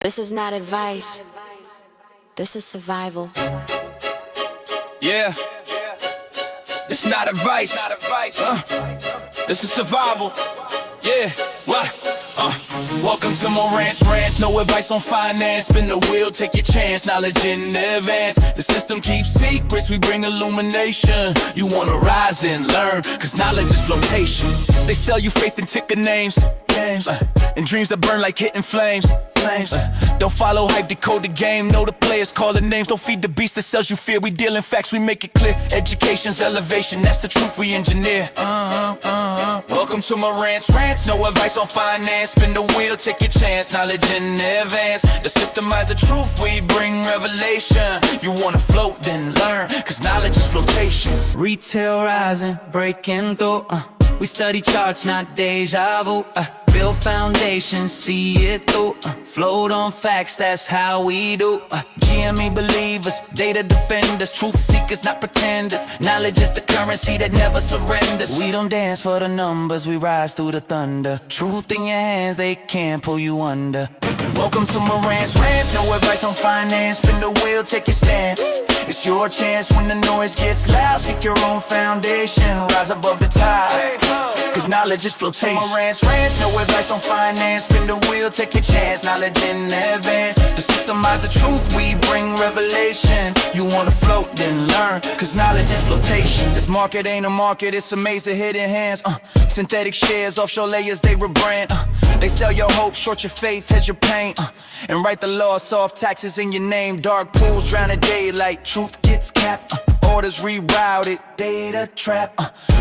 This is not advice. This is survival. Yeah. This not advice. This is survival. Yeah. What? Welcome to Moran's Ranch. No advice on finance. Spin the wheel, take your chance. Knowledge in advance. The system keeps secrets, we bring illumination. You wanna rise, then learn, cause knowledge is flotation. They sell you faith and ticker names, and dreams that burn like hitting flames. Don't follow hype, decode the game. Know the players, call the names. Don't feed the beast that sells you fear. We deal in facts, we make it clear. Education's elevation, that's the truth we engineer. Welcome to Moran's Ranch. No advice on finance. Spin the wheel, take your chance. Knowledge in advance. The systemize the truth, we bring revelation. You wanna float, then learn, cause knowledge is flotation. Retail rising, breaking through. We study charts, not deja vu. Build foundations, see it through. Float on facts, that's how we do. GME believers, data defenders, truth seekers, not pretenders. Knowledge is the currency that never surrenders. We don't dance for the numbers, we rise through the thunder. Truth in your hands, they can't pull you under. Welcome to Moran's Ranch. No advice on finance. Spin the wheel, take your stance. It's your chance when the noise gets loud. Seek your own foundation, rise above the tide, cause knowledge is flotation. Moran's Ranch. No advice on finance. Spin the wheel, take your chance. Knowledge in advance. The systemize the truth, we bring revelation. You wanna float, then learn, cause knowledge is flotation. This market ain't a market, it's a maze of hidden hands. Synthetic shares, offshore layers, they rebrand. They sell your hope, short your faith, hedge your pain, and write the law, soft taxes in your name. Dark pools drown in daylight, truth gets capped. Orders rerouted, data trap.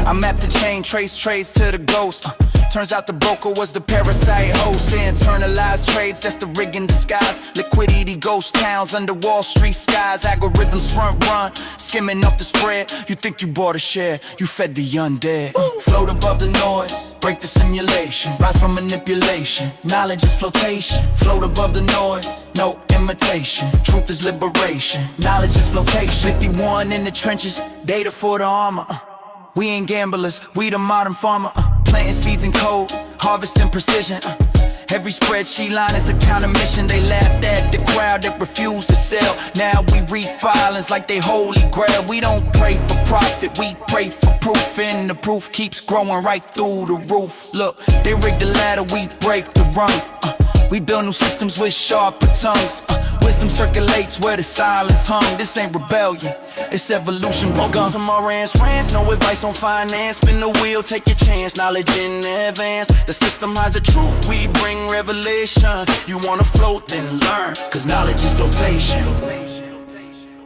I map the chain, trace trades to the ghost. Turns out the broker was the parasite host. They internalized trades, that's the rig in disguise. Liquidity ghost towns under Wall Street skies. Algorithms front run, skimming off the spread. You think you bought a share, you fed the undead. Float above the noise, break the simulation. Rise from manipulation, knowledge is flotation. Float above the noise, no imitation. Truth is liberation, knowledge is flotation. 51 in the trenches, data for the armor. We ain't gamblers, we the modern farmer. Planting seeds in code, harvesting precision. Every spreadsheet line is a counter mission. They laughed at the crowd that refused to sell. Now we read filings like they holy grail. We don't pray for profit, we pray for proof. And the proof keeps growing right through the roof. Look, they rig the ladder, we break the rung. We build new systems with sharper tongues. Wisdom circulates where the silence hung. This ain't rebellion, it's evolution begun. Welcome to Moran's Ranch. No advice on finance. Spin the wheel, take your chance. Knowledge in advance. The system has the truth, we bring revelation. You wanna float, then learn, cause knowledge is flotation.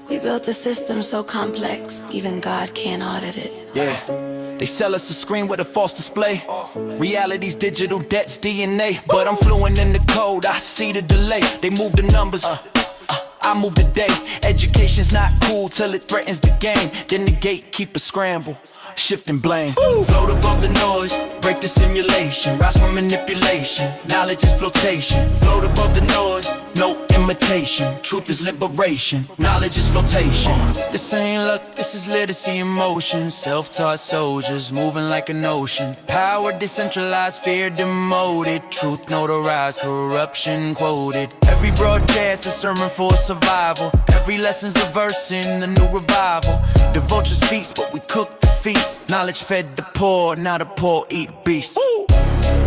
We built a system so complex, even God can't audit it. Yeah, they sell us a screen with a false display. Reality's digital, debt's DNA. But I'm fluent in the code, I see the delay. They move the numbers, I move the day. Education's not cool till it threatens the game. Then the gatekeepers scramble, shifting blame. Float above the noise, break the simulation. Rise from manipulation, knowledge is flotation. Float above the noise, no imitation. Truth is liberation, knowledge is flotation. This ain't luck, this is literacy in motion. Self-taught soldiers moving like an ocean. Power decentralized, fear demoted. Truth notarized, corruption quoted. Every broadcast a sermon for survival. Every lesson's a verse in a new revival. The vultures feast, but we cook the feast. Knowledge fed the poor, now the poor eat beasts.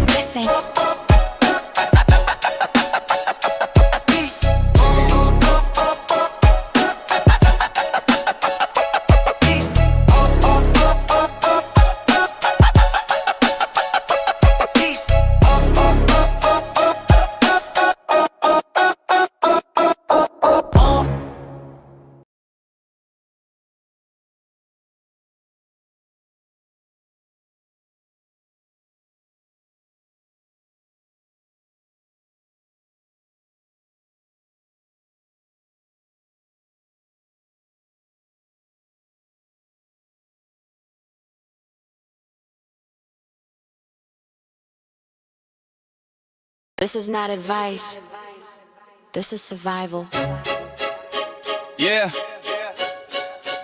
This ain't This is not advice. This is survival. Yeah,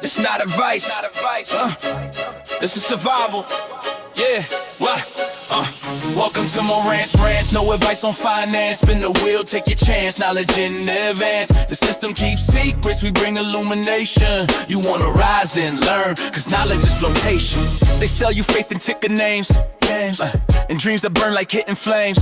this not advice. This is survival. Yeah, what? Welcome to Moran's Ranch, no advice on finance. Spin the wheel, take your chance, knowledge in advance. The system keeps secrets, we bring illumination. You wanna rise, then learn, cause knowledge is flotation. They sell you faith and ticker names, games, and dreams that burn like hitting flames.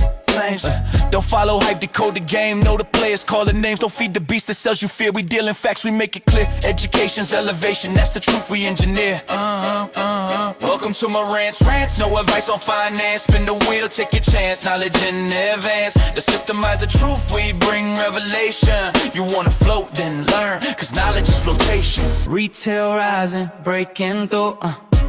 Don't follow hype, decode the game. Know the players, call the names. Don't feed the beast that sells you fear. We deal in facts, we make it clear. Education's elevation, that's the truth we engineer. Welcome to Moran's Ranch, no advice on finance. Spin the wheel, take your chance, knowledge in advance. The systemize the truth, we bring revelation. You wanna float, then learn, cause knowledge is flotation. Retail rising, breaking through.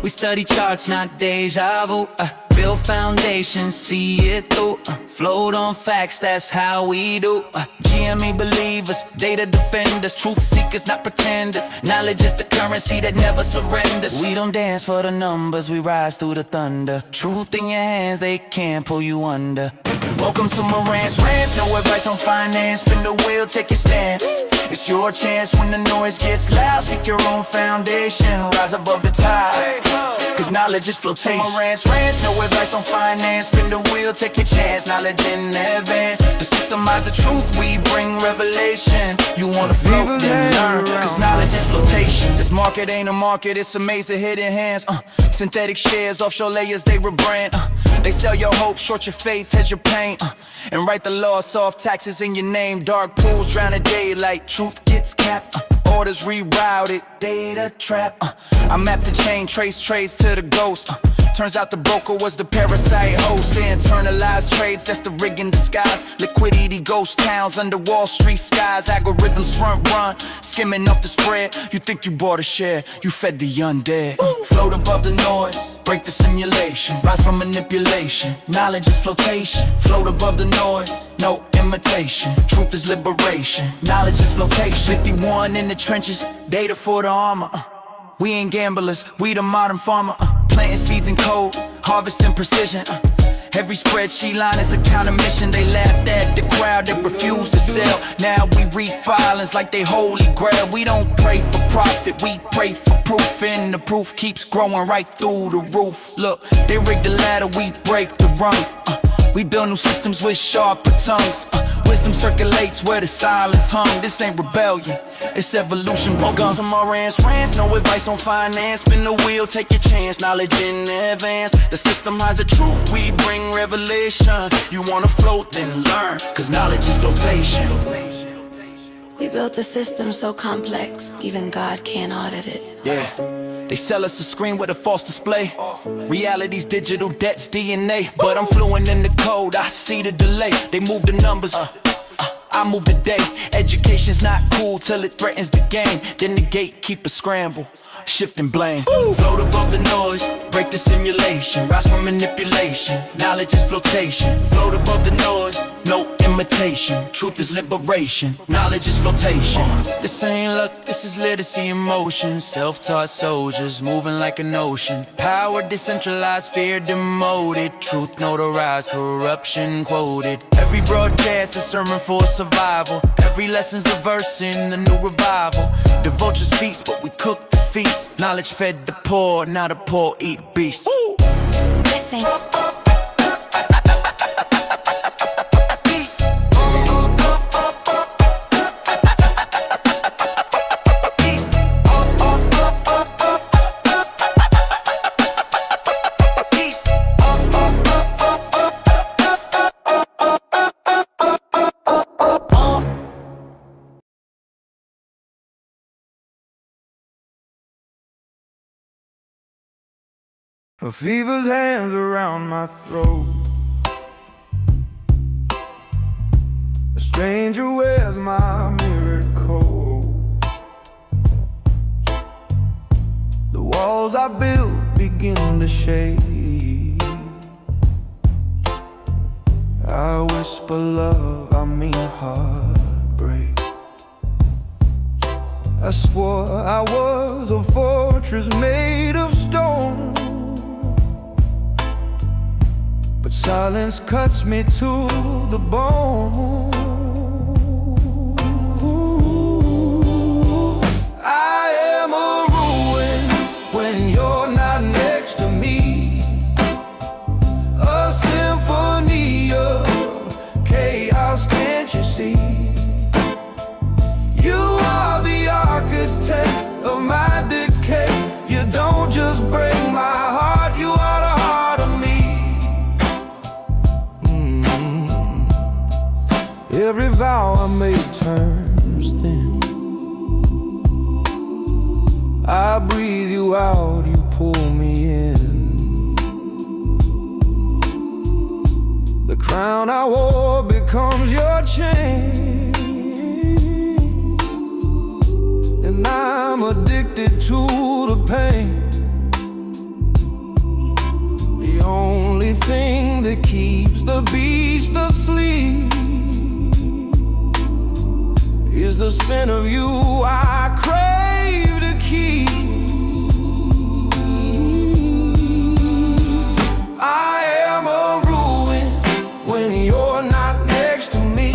We study charts, not deja vu. Build foundations, see it through. Float on facts, that's how we do. GME believers, data defenders, truth seekers, not pretenders. Knowledge is the currency that never surrenders. We don't dance for the numbers, we rise through the thunder. Truth in your hands, they can't pull you under. Welcome to Moran's Ranch, no advice on finance. Spin the wheel, take your stance. It's your chance when the noise gets loud. Seek your own foundation, rise above the tide, cause knowledge is flotation. Moran's Ranch, no advice on finance. Spin the wheel, take your chance, knowledge in advance. The systemize the truth, we bring revelation. You wanna float, then learn, cause knowledge is flotation. This market ain't a market, it's a maze of hidden hands. Synthetic shares, offshore layers, they rebrand. They sell your hope, short your faith, hedge your pain, and write the law, soft taxes in your name. Dark pools drown in daylight, truth gets capped. Orders rerouted, data trap. I map the chain, trace trades to the ghost. Turns out the broker was the parasite host. They internalized trades, that's the rig in disguise. Liquidity ghost towns under Wall Street skies. Algorithms front run, skimming off the spread. You think you bought a share, you fed the undead. Float above the noise, break the simulation. Rise from manipulation, knowledge is flotation. Float above the noise, no imitation. Truth is liberation, knowledge is flotation. 51 in the trenches, data for the armor. We ain't gamblers, we the modern farmer. Planting seeds in code, harvesting precision. Every spreadsheet line is a counter mission. They laughed at the crowd that refused to sell. Now we read filings like they holy grail. We don't pray for profit, we pray for proof. And the proof keeps growing right through the roof. Look, they rig the ladder, we break the rung. We build new systems with sharper tongues. Wisdom circulates where the silence hung. This ain't rebellion, it's evolution begun. Welcome to Moran's Ranch, no advice on finance. Spin the wheel, take your chance, knowledge in advance. The system hides the truth, we bring revelation. You wanna float, then learn, cause knowledge is flotation. We built a system so complex, even God can't audit it. Yeah, they sell us a screen with a false display. Reality's digital, debt's DNA. But I'm fluent in the code, I see the delay. They move the numbers, I move the day. Education's not cool till it threatens the game. Then the gatekeepers scramble, shifting blame. Float above the noise, break the simulation. Rise from manipulation, knowledge is flotation. Float above the noise, no imitation. Truth is liberation, knowledge is flotation. This ain't luck, this is literacy in motion. Self-taught soldiers moving like an ocean. Power decentralized, fear demoted. Truth notarized, corruption quoted. Every broadcast is sermon for survival. Every lesson's a verse in a new revival. The vultures feast, but we cook the feast. Knowledge fed the poor, now the poor eat beasts. Listen. A fever's hands around my throat. A stranger wears my mirrored coat. The walls I built begin to shake. I whisper love, I mean heartbreak. I swore I was a fortress made of stone, but silence cuts me to the bone. I am a ruin when you're not next to me, a symphony Every vow I made turns thin. I breathe you out, you pull me in. The crown I wore becomes your chain, and I'm addicted to the pain. The only thing that keeps the beast asleep is the scent of you I crave to keep. I am a ruin when you're not next to me,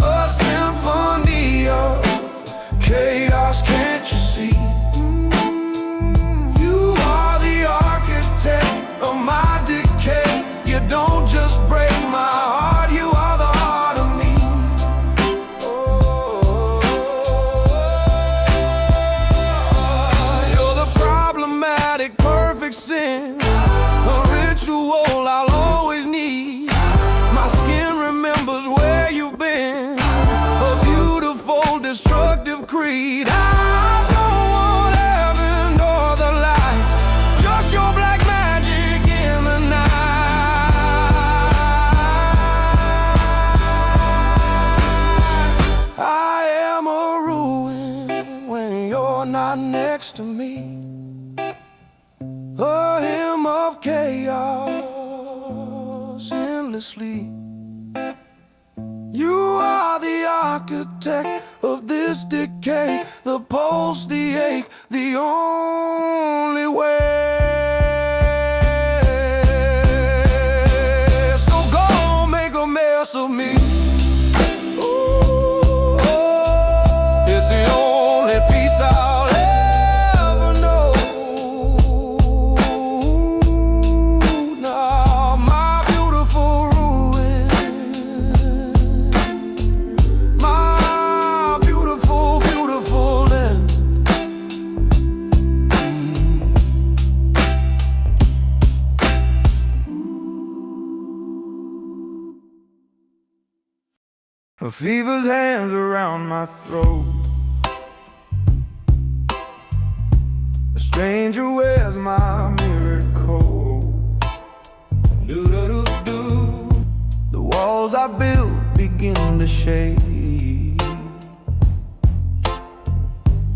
a symphony of chaos, can't you see? You are the architect of my decay. You don't just break my heart, you are the heart of me. You're the problematic perfect sin, a ritual I'll always need. My skin remembers where you've been, a beautiful destructive creed. I don't want heaven or the light, just your black magic in the night. I am a ruin when you're not next to me, a hymn of chaos endlessly. You are the architect of this decay, the pulse, the ache, the only way. So go make a mess of me. Ooh, it's the only peace I'll ever know. Now, my beautiful ruin, my beautiful, beautiful end. A fever's hands around my throat. A stranger wears my mirrored coat. Do-do-do-do. The walls I built begin to shake.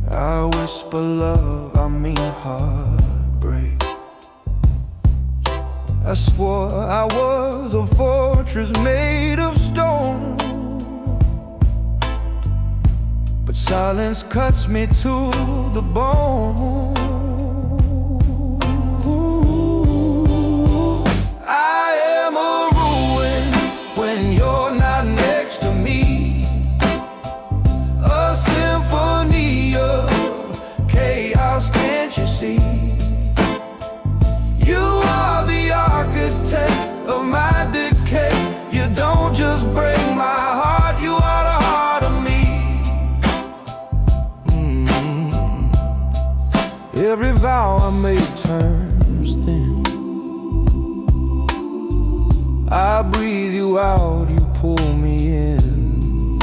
I whisper love, I mean heartbreak. I swore I was a fortress made of stone, but silence cuts me to the bone. I am a ruin when you're not next to me, a symphony of chaos, can't you see? You are the architect of my decay. You don't just break my heart, you are the heart of me. Every vow I made turns thin. I breathe you out, you pull me in.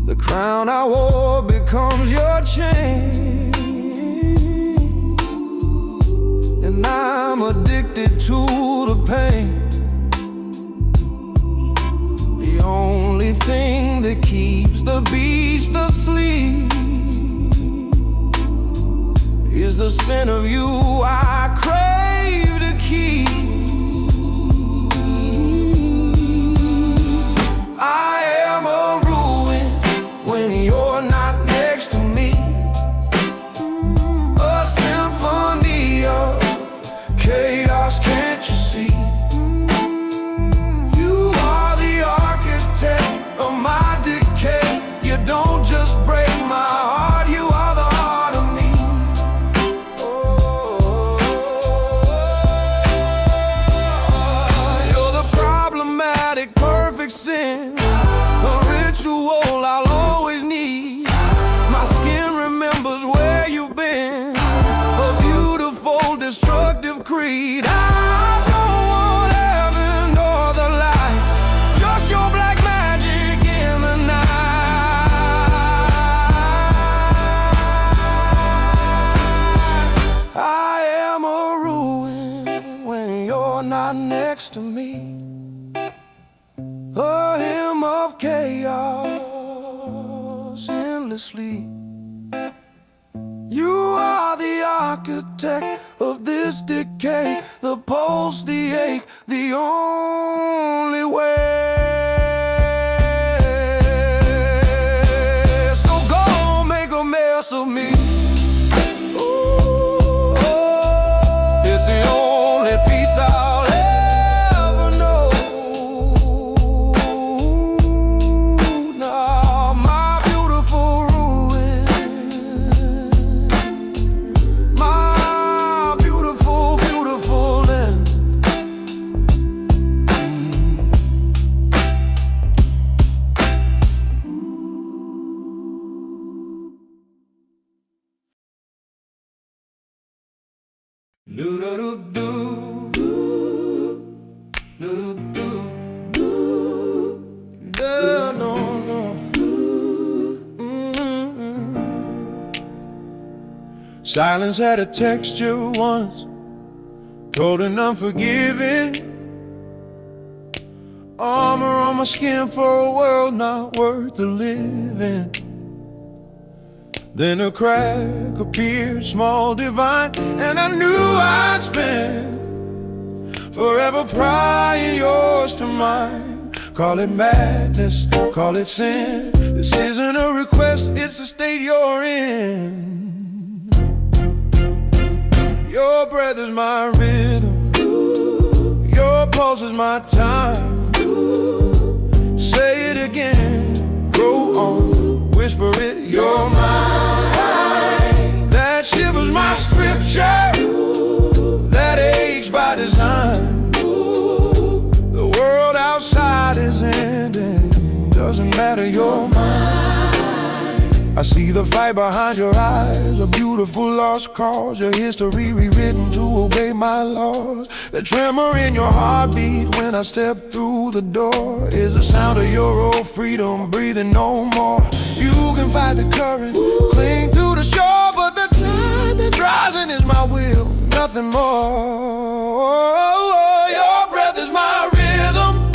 The crown I wore becomes your chain, and I'm addicted to the pain. The only thing that keeps the beast asleep is the scent of you I crave to keep. I am a ruin when you're not next to me, a symphony of chaos, can't you see? You are the architect of my decay. You don't just break my heart, you are the heart of me. You're the problematic perfect sin, a ritual I'll always need. My skin remembers where you've been, a beautiful destructive creed. I don't want heaven not next to me. A hymn of chaos endlessly. You are the architect of this decay, the pulse, the ache, the only way. So go make a mess of me. Ooh, it's the only peace I'll ever know. Now my beautiful ruin, my beautiful, beautiful land. Silence had a texture once, cold and unforgiving. Armor on my skin for a world not worth the living. Then a crack appeared, small, divine, and I knew I'd spend forever prying yours to mine. Call it madness, call it sin. This isn't a request, it's the state you're in. Your breath is my rhythm, your pulse is my time. Say it again, go on, whisper it, you're mine. That shivers my scripture, that aches by design. The world outside is ending, doesn't matter, you're mine. I see the fight behind your eyes, a beautiful lost cause, your history rewritten to obey my laws. The tremor in your heartbeat when I step through the door is the sound of your old freedom breathing no more. You can fight the current, cling to the shore, but the tide that's rising is my will, nothing more. Your breath is my rhythm,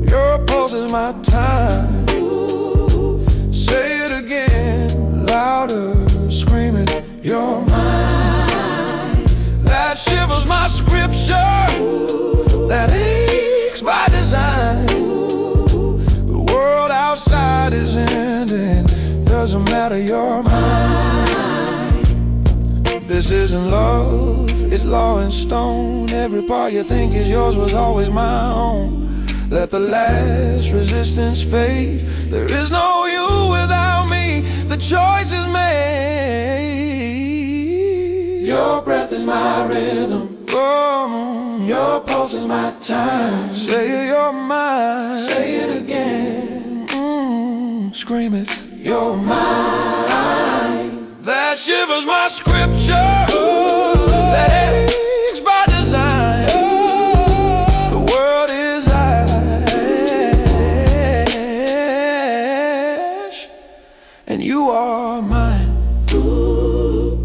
your pulse is my time. Say it again, louder, scream it, you're mine. That shivers my scripture, that aches by design. The world outside is ending, doesn't matter, you're mine. This isn't love, it's law in stone. Every part you think is yours was always my own. Let the last resistance fade. There is no you without me. The choice is made. Your breath is my rhythm. Oh, your pulse is my time. Say you're mine. Say it again. Scream it. You're mine. That shivers my scripture. That aches by design. The world is and you are mine. Ooh,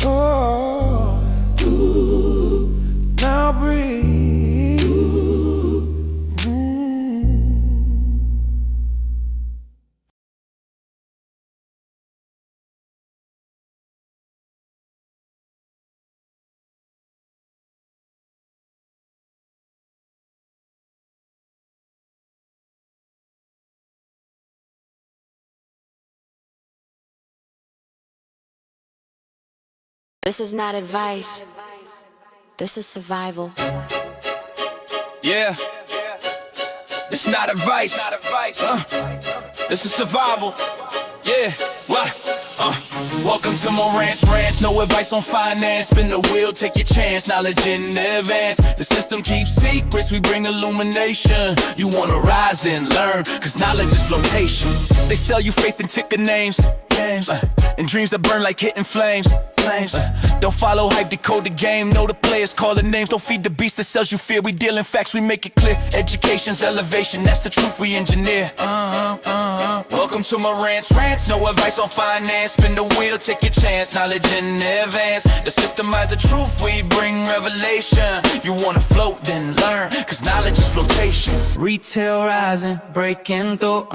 oh, ooh, now breathe. This is not advice. This is survival. Yeah, this not advice. This is survival. Yeah, what? Welcome to Moran's Ranch. No advice on finance. Spin the wheel, take your chance. Knowledge in advance. The system keeps secrets, we bring illumination. You wanna rise, then learn, cause knowledge is flotation. They sell you faith and ticker names, and dreams that burn like hitting flames. Don't follow hype, decode the game. Know the players, call the names. Don't feed the beast that sells you fear. We deal in facts, we make it clear. Education's elevation, that's the truth we engineer. Welcome to Moran's Ranch. No advice on finance. Spin the wheel, take your chance, knowledge in advance. The systemize the truth, we bring revelation. You wanna float, then learn, cause knowledge is flotation. Retail rising, breaking through,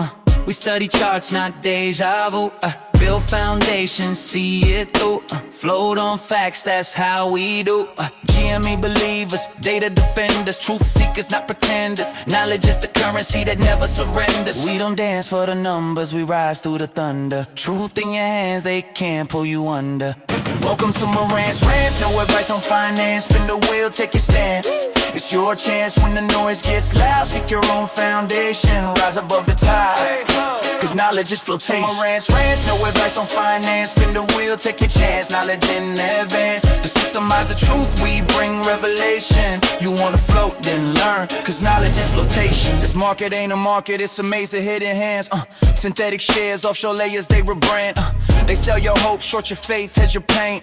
we study charts, not deja vu, build foundations, see it through, float on facts, that's how we do, GME believers, data defenders, truth seekers, not pretenders. Knowledge is the currency that never surrenders. We don't dance for the numbers, we rise through the thunder. Truth in your hands, they can't pull you under. Welcome to Moran's Rants, no advice on finance. Spin the wheel, take your stance. It's your chance when the noise gets loud. Seek your own foundation, rise above the tide, cause knowledge is flotation. Moran's Rants, no advice on finance. Spin the wheel, take your chance, knowledge in advance. The systemize the truth, we bring revelation. You wanna float, then learn, cause knowledge is flotation. This market ain't a market, it's a maze of hidden hands. Synthetic shares, offshore layers, they rebrand. They sell your hope, short your faith, hedge your pain,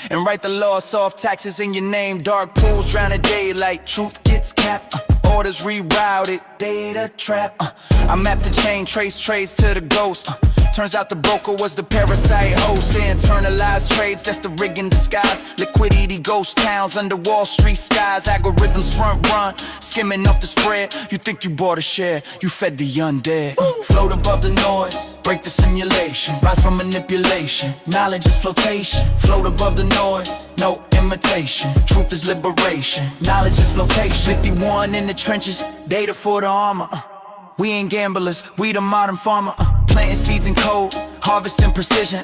and write the law, soft taxes in your name. Dark pools drown a daylight, truth gets capped, orders rerouted, data trap. I map the chain, trace trades to the ghost. Turns out the broker was the parasite host. They internalized trades, that's the rig in disguise. Liquidity ghost towns under Wall Street skies. Algorithms front run, skimming off the spread. You think you bought a share, you fed the undead. Float above the noise, break the simulation. Rise from manipulation, knowledge is flotation. Float above the noise, no imitation. Truth is liberation, knowledge is flotation. 51 in the trenches, data for the armor. We ain't gamblers, we the modern farmer. Planting seeds in code, harvesting precision.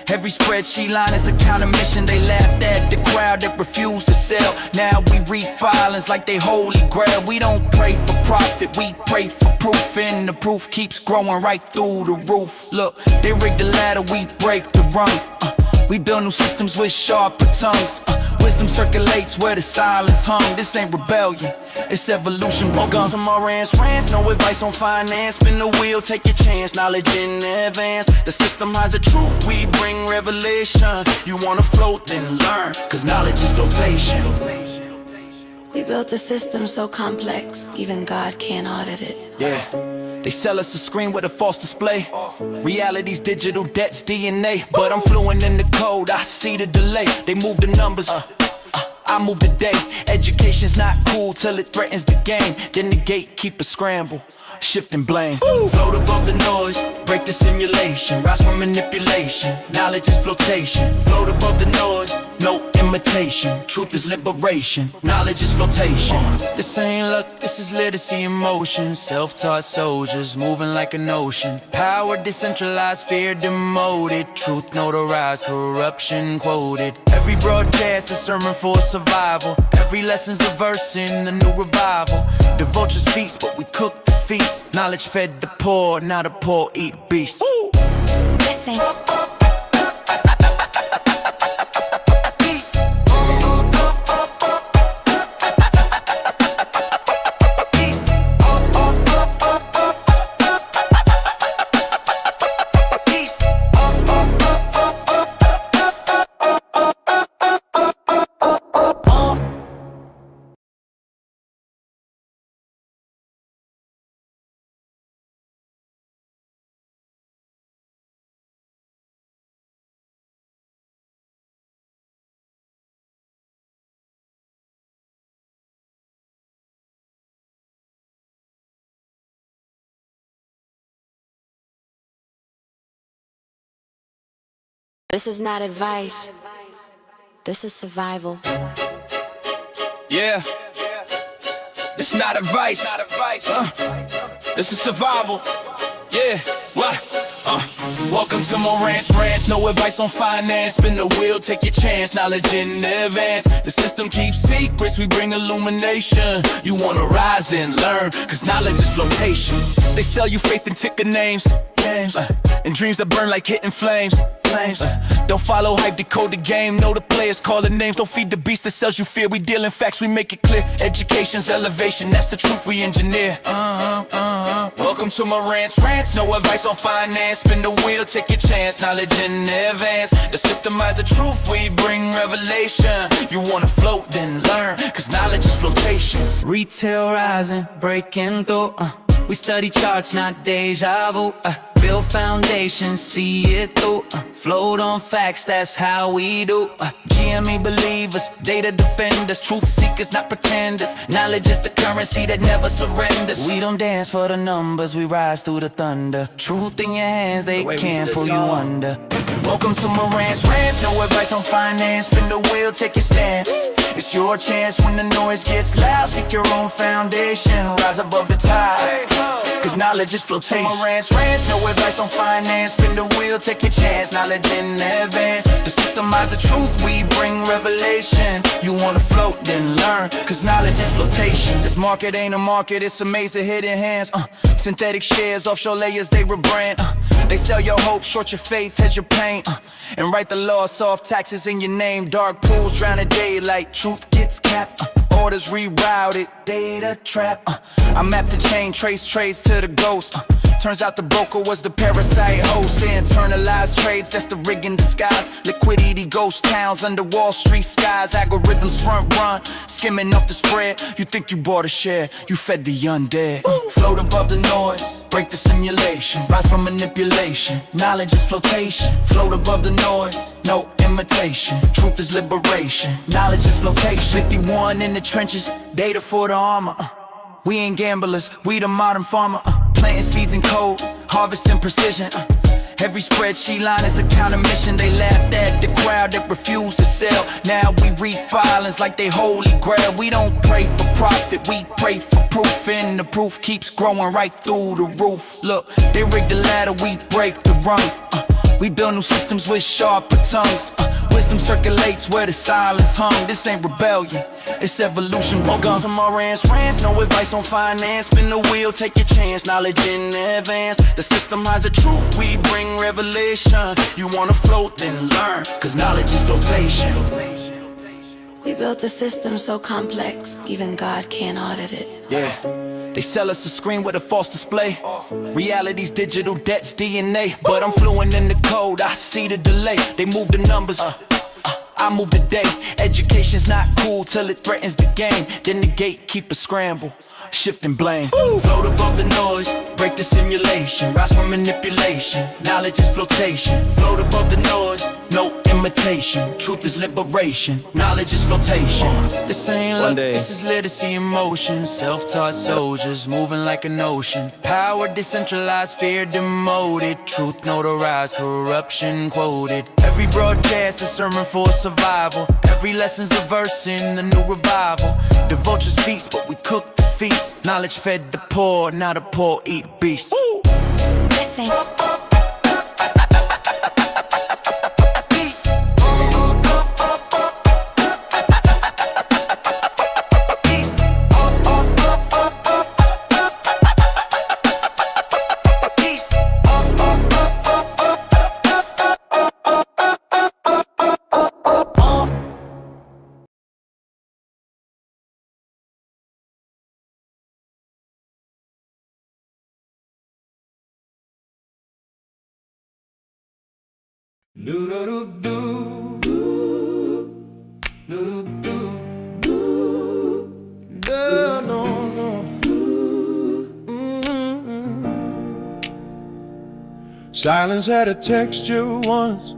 Every spreadsheet line is a counter mission. They laughed at the crowd that refused to sell. Now we read filings like they holy grail. We don't pray for profit, we pray for proof. And the proof keeps growing right through the roof. Look, they rig the ladder, we break the rung. We build new systems with sharper tongues. Wisdom circulates where the silence hung. This ain't rebellion, it's evolution. Welcome to Moran's Rants, no advice on finance. Spin the wheel, take your chance, knowledge in advance. The system has the truth, we bring revelation. You wanna float, then learn, cause knowledge is flotation. We built a system so complex, even God can't audit it. Yeah, they sell us a screen with a false display. Reality's digital, debt's DNA. But I'm fluent in the code, I see the delay. They move the numbers, I move the day. Education's not cool till it threatens the game. Then the gatekeepers scramble, shifting blame. Float above the noise, break the simulation. Rise from manipulation, knowledge is flotation. Float above the noise, no imitation. Truth is liberation, knowledge is flotation. This ain't luck, this is literacy in motion. Self-taught soldiers moving like an ocean. Power decentralized, fear demoted. Truth notarized, corruption quoted. Every broadcast a sermon for survival. Every lesson's a verse in a new revival. The vultures feast, but we cook the feast. Knowledge fed the poor, now the poor eat beasts. Listen. This is not advice. This is survival. Yeah, this not advice. This is survival. Yeah, what? Welcome to Moran's Rants, no advice on finance. Spin the wheel, take your chance, knowledge in advance. The system keeps secrets, we bring illumination. You wanna rise, then learn, cause knowledge is flotation. They sell you faith and ticker names, and dreams that burn like hitting flames. Don't follow hype, decode the game. Know the players, call the names. Don't feed the beast that sells you fear. We deal in facts, we make it clear. Education's elevation, that's the truth we engineer. Welcome to Moran's Rants, no advice on finance. Spin the wheel, take your chance, knowledge in advance. The systemize the truth, we bring revelation. You wanna float, then learn, cause knowledge is flotation. Retail rising, breaking through, we study charts, not deja vu, Build foundations, see it through. Float on facts, that's how we do. GME believers, data defenders, truth seekers, not pretenders. Knowledge is the currency that never surrenders. We don't dance for the numbers, we rise through the thunder. Truth in your hands, they can't pull you under. Welcome to Moran's Rants, no advice on finance. Spin the wheel, take your stance. It's your chance when the noise gets loud. Seek your own foundation, rise above the tide. Cause knowledge is flotation. Moran's Rants, no advice on finance. Spin the wheel, take your chance. Knowledge in advance. The systemize the truth, we bring revelation. You wanna float, then learn, cause knowledge is flotation. This market ain't a market, it's a maze of hidden hands. Synthetic shares, offshore layers, they rebrand. They sell your hope, short your faith, hedge your pain. And write the law, soft taxes in your name. Dark pools drown in daylight, truth gets capped. Orders rerouted, data trap. I map the chain, trace trades to the ghost. Turns out the broker was the parasite host. They internalized trades, that's the rig in disguise. Liquidity ghost towns under Wall Street skies. Algorithms front run, skimming off the spread. You think you bought a share, you fed the undead. Float above the noise, break the simulation. Rise from manipulation, knowledge is flotation. Float above the noise, no imitation. Truth is liberation, knowledge is flotation. 51 in the trenches, data for the armor. We ain't gamblers, we the modern farmer. Planting seeds in code, harvesting precision. Every spreadsheet line is a counter mission. They laughed at the crowd that refused to sell. Now we read filings like they holy grail. We don't pray for profit, we pray for proof. And the proof keeps growing right through the roof. Look, they rig the ladder, we break the rung. We build new systems with sharper tongues. Wisdom circulates where the silence hung. This ain't rebellion, it's evolution begun. Welcome to Moran's Rants, no advice on finance. Spin the wheel, take your chance, knowledge in advance. The system hides the truth, we bring revelation. You wanna float, then learn, cause knowledge is flotation. We built a system so complex, even God can't audit it. Yeah, they sell us a screen with a false display. Reality's digital, debt's DNA. But I'm fluent in the code, I see the delay. They move the numbers, I move the day. Education's not cool till it threatens the game. Then the gatekeepers scramble, shifting blame. Float above the noise, break the simulation. Rise from manipulation, knowledge is flotation. Float above the noise, no imitation. Truth is liberation, knowledge is flotation. This ain't luck, this is literacy in motion. Self-taught soldiers moving like an ocean. Power decentralized, fear demoted. Truth notarized, corruption quoted. Every broadcast a sermon for survival. Every lesson's a verse in the new revival. The vultures feast, but we cook the feast. Knowledge fed the poor, now the poor eat beasts. Listen. Silence had a texture once,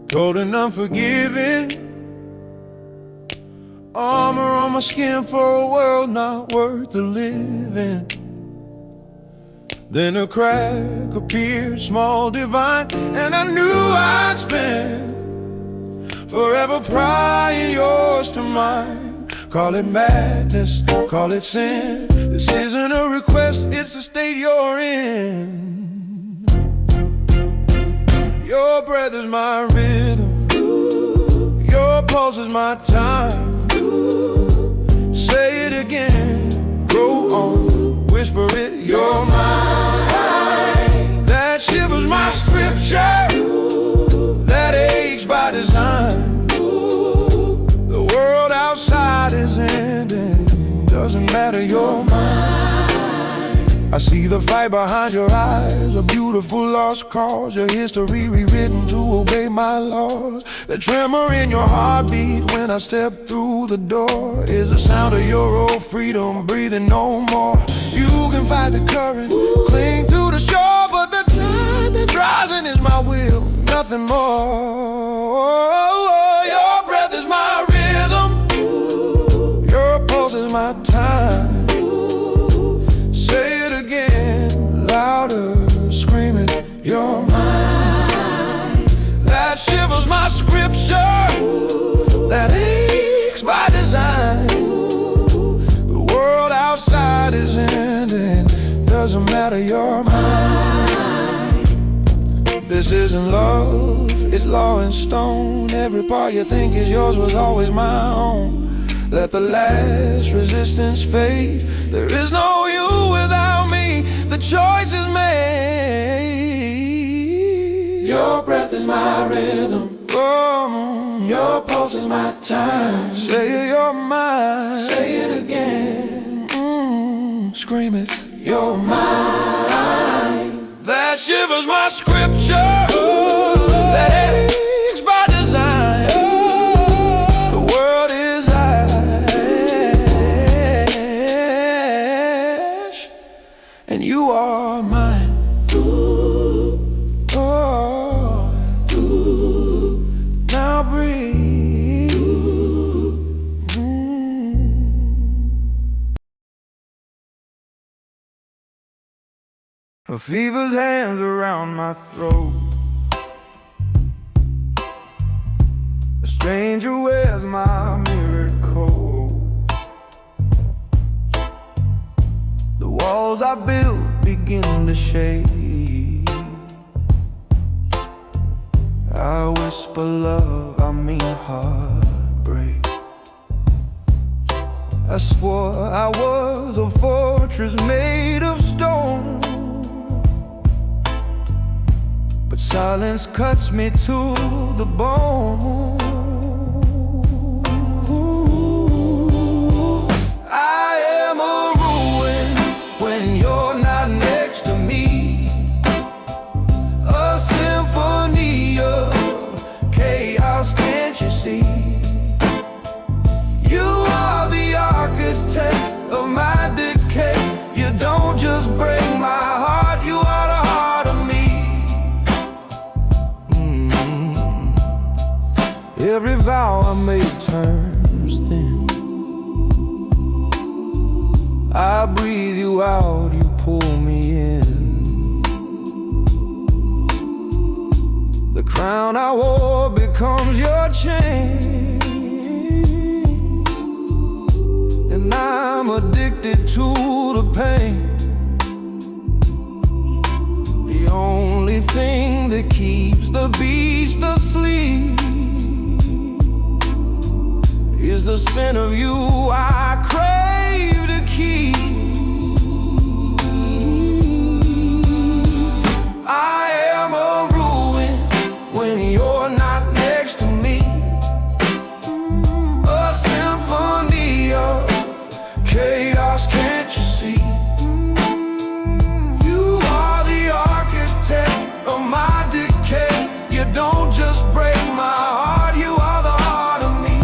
cold and unforgiving. Armor on my skin for a world not worth the living. Then a crack appeared, small, divine, and I knew I'd spend forever prying yours to mine. Call it madness, call it sin. This isn't a request, it's the state you're in. Your breath is my rhythm, your pulse is my time. Say it again, go on, whisper it, you're mine. That shivers my scripture, that aches by design. The world outside is ending, doesn't matter, you're mine. I see the fight behind your eyes, a beautiful lost cause. Your history rewritten to obey my laws. The tremor in your heartbeat when I step through the door is the sound of your old freedom breathing no more. You can fight the current, cling to the shore, but the rising is my will, nothing more. Your breath is my rhythm, your pulse is my time. Say it again, louder, scream it, you're mine. That shivers my scripture, that aches by design. The world outside is ending, doesn't matter, you're mine. This isn't love, it's law in stone. Every part you think is yours was always my own. Let the last resistance fade. There is no you without me, the choice is made. Your breath is my rhythm, your pulse is my time. Say you're mine, say it again, scream it, you're mine. That shivers my scripture, that aches by design. The world is ash, and you are mine. Oh, now breathe. A fever's hands around my throat. A stranger wears my mirrored coat. The walls I built begin to shake. I whisper love, I mean heartbreak. I swore I was a fortress made of stone, but silence cuts me to the bone. I am a ruin when you're not next to me, a symphony of chaos, can't you see? You are the architect of my decay. You don't just break my heart, you are the heart of me. Every vow I made turns thin. I breathe you out, you pull me in. The crown I wore becomes your chain, and I'm addicted to the pain. The only thing that keeps the beast asleep is the scent of you I crave to keep. I am a ruin when you're not next to me, a symphony of chaos, can't you see? You are the architect of my decay. You don't just break my heart, you are the heart of me.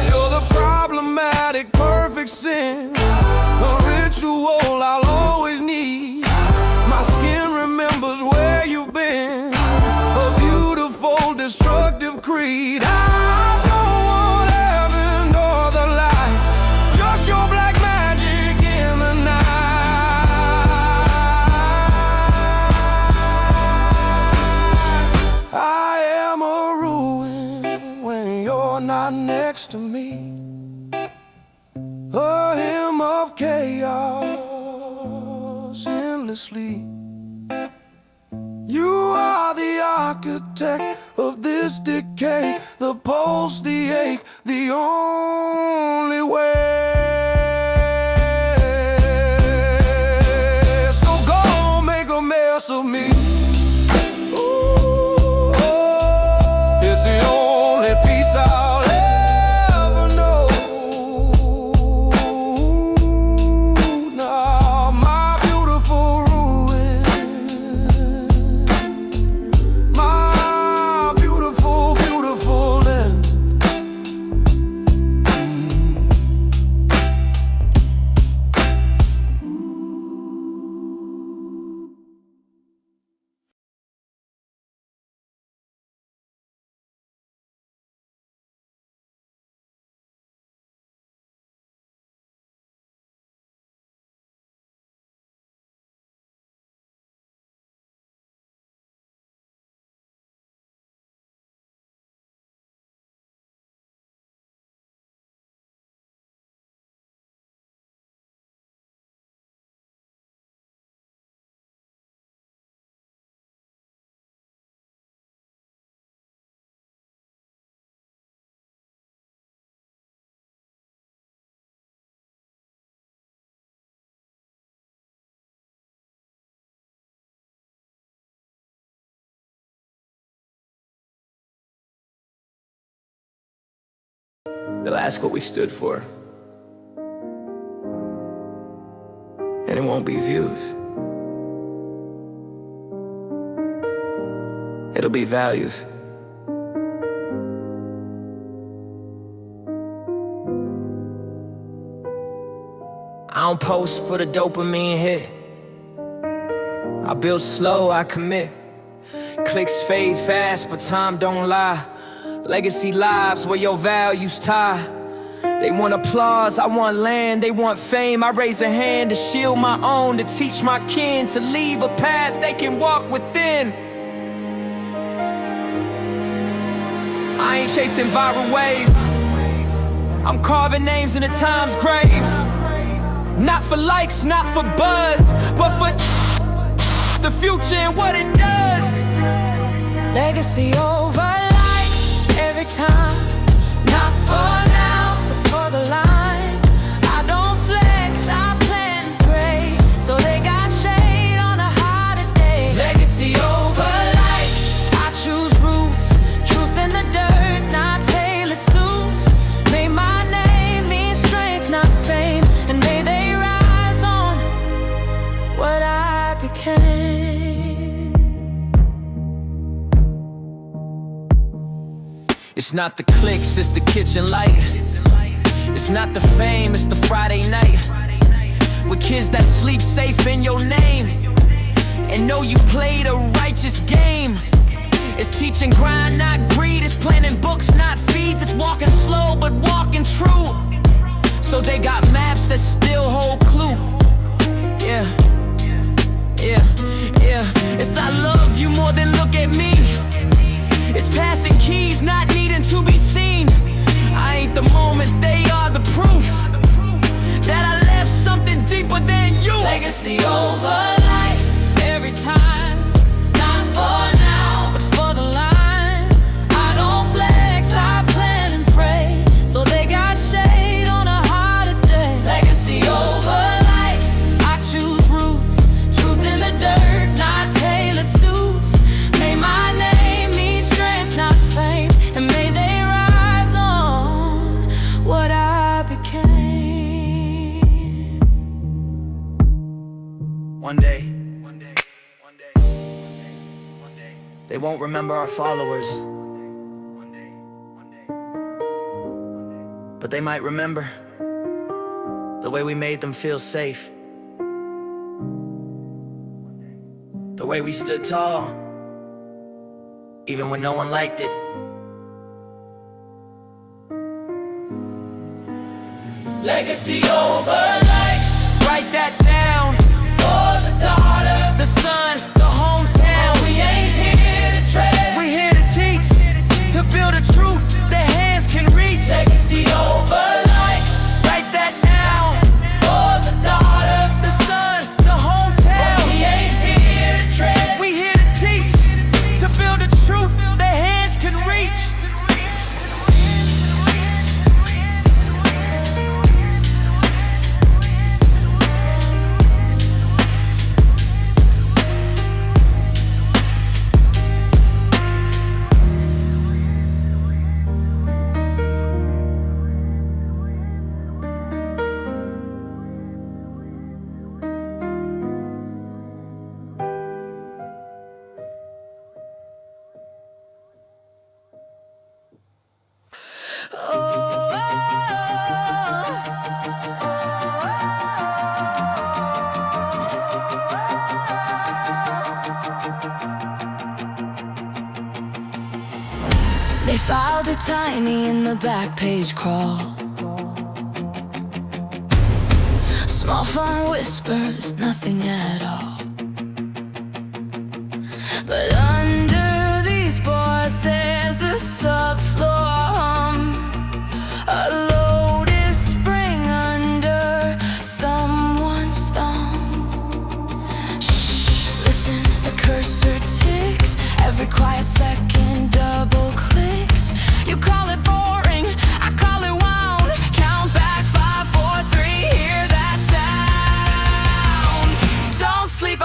You're the problematic, perfect sin, a ritual I'll always need. My skin remembers where you've been, a beautiful, destructive creed. I don't want heaven or the light, just your black magic in the night. I am a ruin when you're not next to me, a hymn of chaos endlessly. You are the architect of this decay, the pulse, the ache, the only way. So go make a mess of me. Ooh, it's the only peace I'll ever know. Now, my beautiful ruin, my beautiful, beautiful land. they'll ask what we stood for. And it won't be views. It'll be values. I don't post for the dopamine hit. I build slow, I commit. Clicks fade fast, but time don't lie. Legacy lives where your values tie. They want applause, I want land, they want fame. I raise a hand to shield my own, to teach my kin, to leave a path they can walk within. I ain't chasing viral waves, I'm carving names in the time's graves. Not for likes, not for buzz, but for the future and what it does. Legacy over likes every time. Not for now, but for the line. I don't flex, I plan and pray. So they got shade on a hotter day. Legacy over likes, I choose roots. Truth in the dirt, not tailored suits. May my name mean strength, not fame. And may they rise on what I became. It's not the clicks, it's the kitchen light. It's not the fame, it's the Friday night. With kids that sleep safe in your name and know you played a righteous game. It's teaching grind, not greed. It's planting books, not feeds. It's walking slow, but walking true. So they got maps that still hold clue. Yeah, yeah, yeah. It's I love you more than look at me. It's passing keys, not needing to be seen. I ain't the moment, they are the proof that I left something deeper than you. Legacy over life every time. Not for now, but for the line. I don't flex, I plan and pray. So they got shade on a harder day. Legacy over life, I choose roots. Truth in the dirt, not tailored suits. May my name mean strength, not fame. And may they rise on what I became. One day, they won't remember our followers, but they might remember the way we made them feel safe, the way we stood tall, even when no one liked it. Legacy over likes, Write that down. for the daughter. The son, the hometown. We ain't here to tread. We here to teach, to build a truth that hands can reach. Legacy over likes, Write that down. for the daughter. The son, the hometown. We ain't here to tread. We here to teach, to build a truth that hands can reach. They filed it tiny in the back page crawl. Small phone whispers, nothing at all. But under these boards there's a subfloor hum. A lotus spring under someone's thumb. Shh, listen, the cursor ticks. Every quiet second double clicks. You call it boring, I call it wound. Count back 5, 4, 3, hear that sound. Don't sleep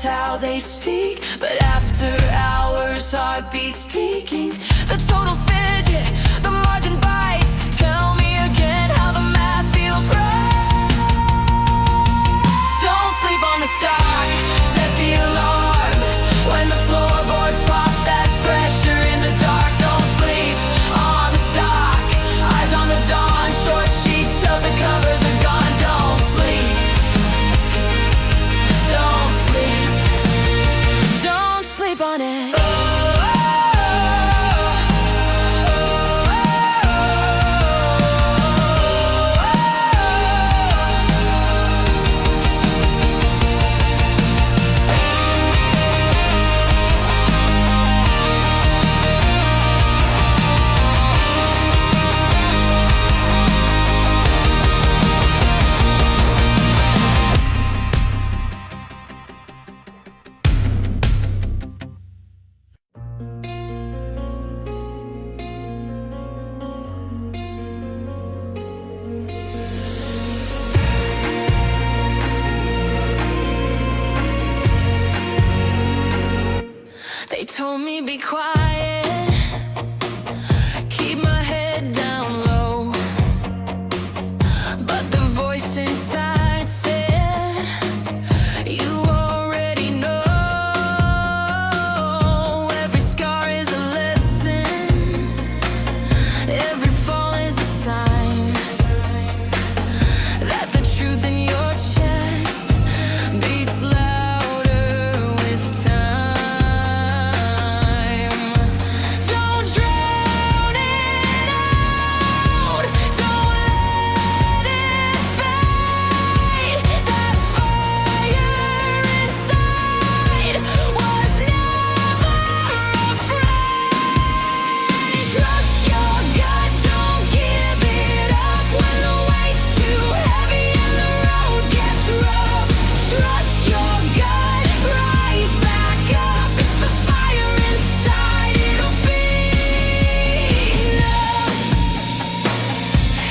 how they speak. But after hours, heartbeats peaking. The totals fidget, the margin bites. Tell me again how the math feels right. Don't sleep on the stock, set the alarm. When the floorboards pop, that's pressure in the dark. Don't sleep on the stock, eyes on the dawn. Short sheets of the covers are gone. Don't sleep, don't sleep, don't sleep on it. They told me be quiet, keep my head down low. But the voice inside said, you already know. Every scar is a lesson, every fall is a sign that the truth in your chest beats louder with time.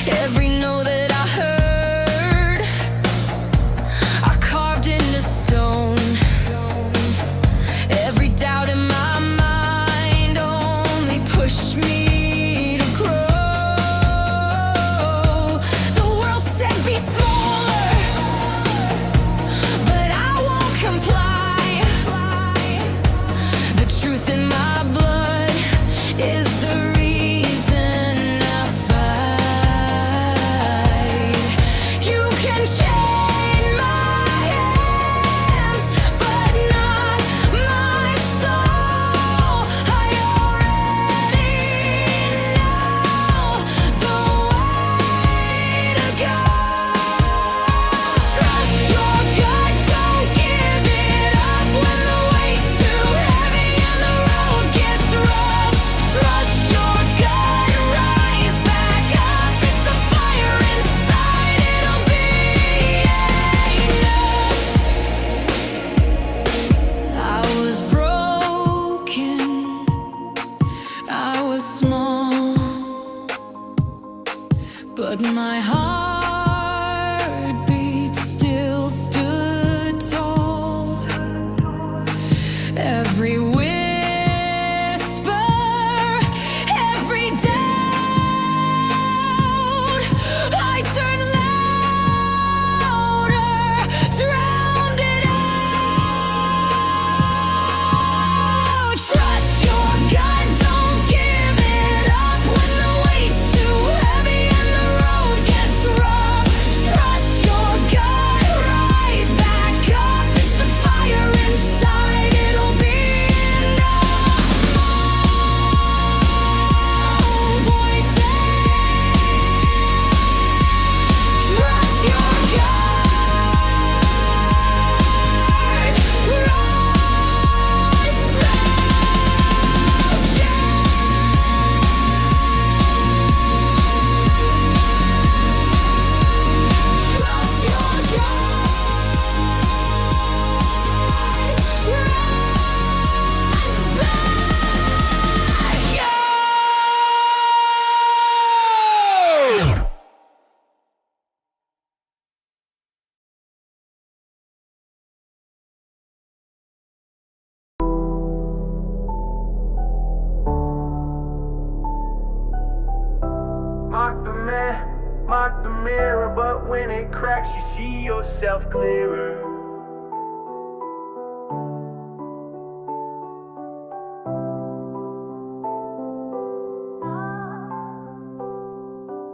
Every no that I heard, I carved into stone. Every doubt in my mind only pushed me to grow. The world said be smaller, but I won't comply. The truth in my blood is the reason I fight. You can chain my hands, but not my soul. I already know the way to go. Trust your gut, don't give it up when the weight's too heavy and the road gets rough. Trust your gut, rise back up. It's the fire inside, it'll be enough. I was broken, I was small, but my heartbeat still stood tall. Every whisper, every doubt, I turned louder, drowned it out. Trust your gut, don't give it up when the weight's too heavy and the road gets facts, you see yourself clearer.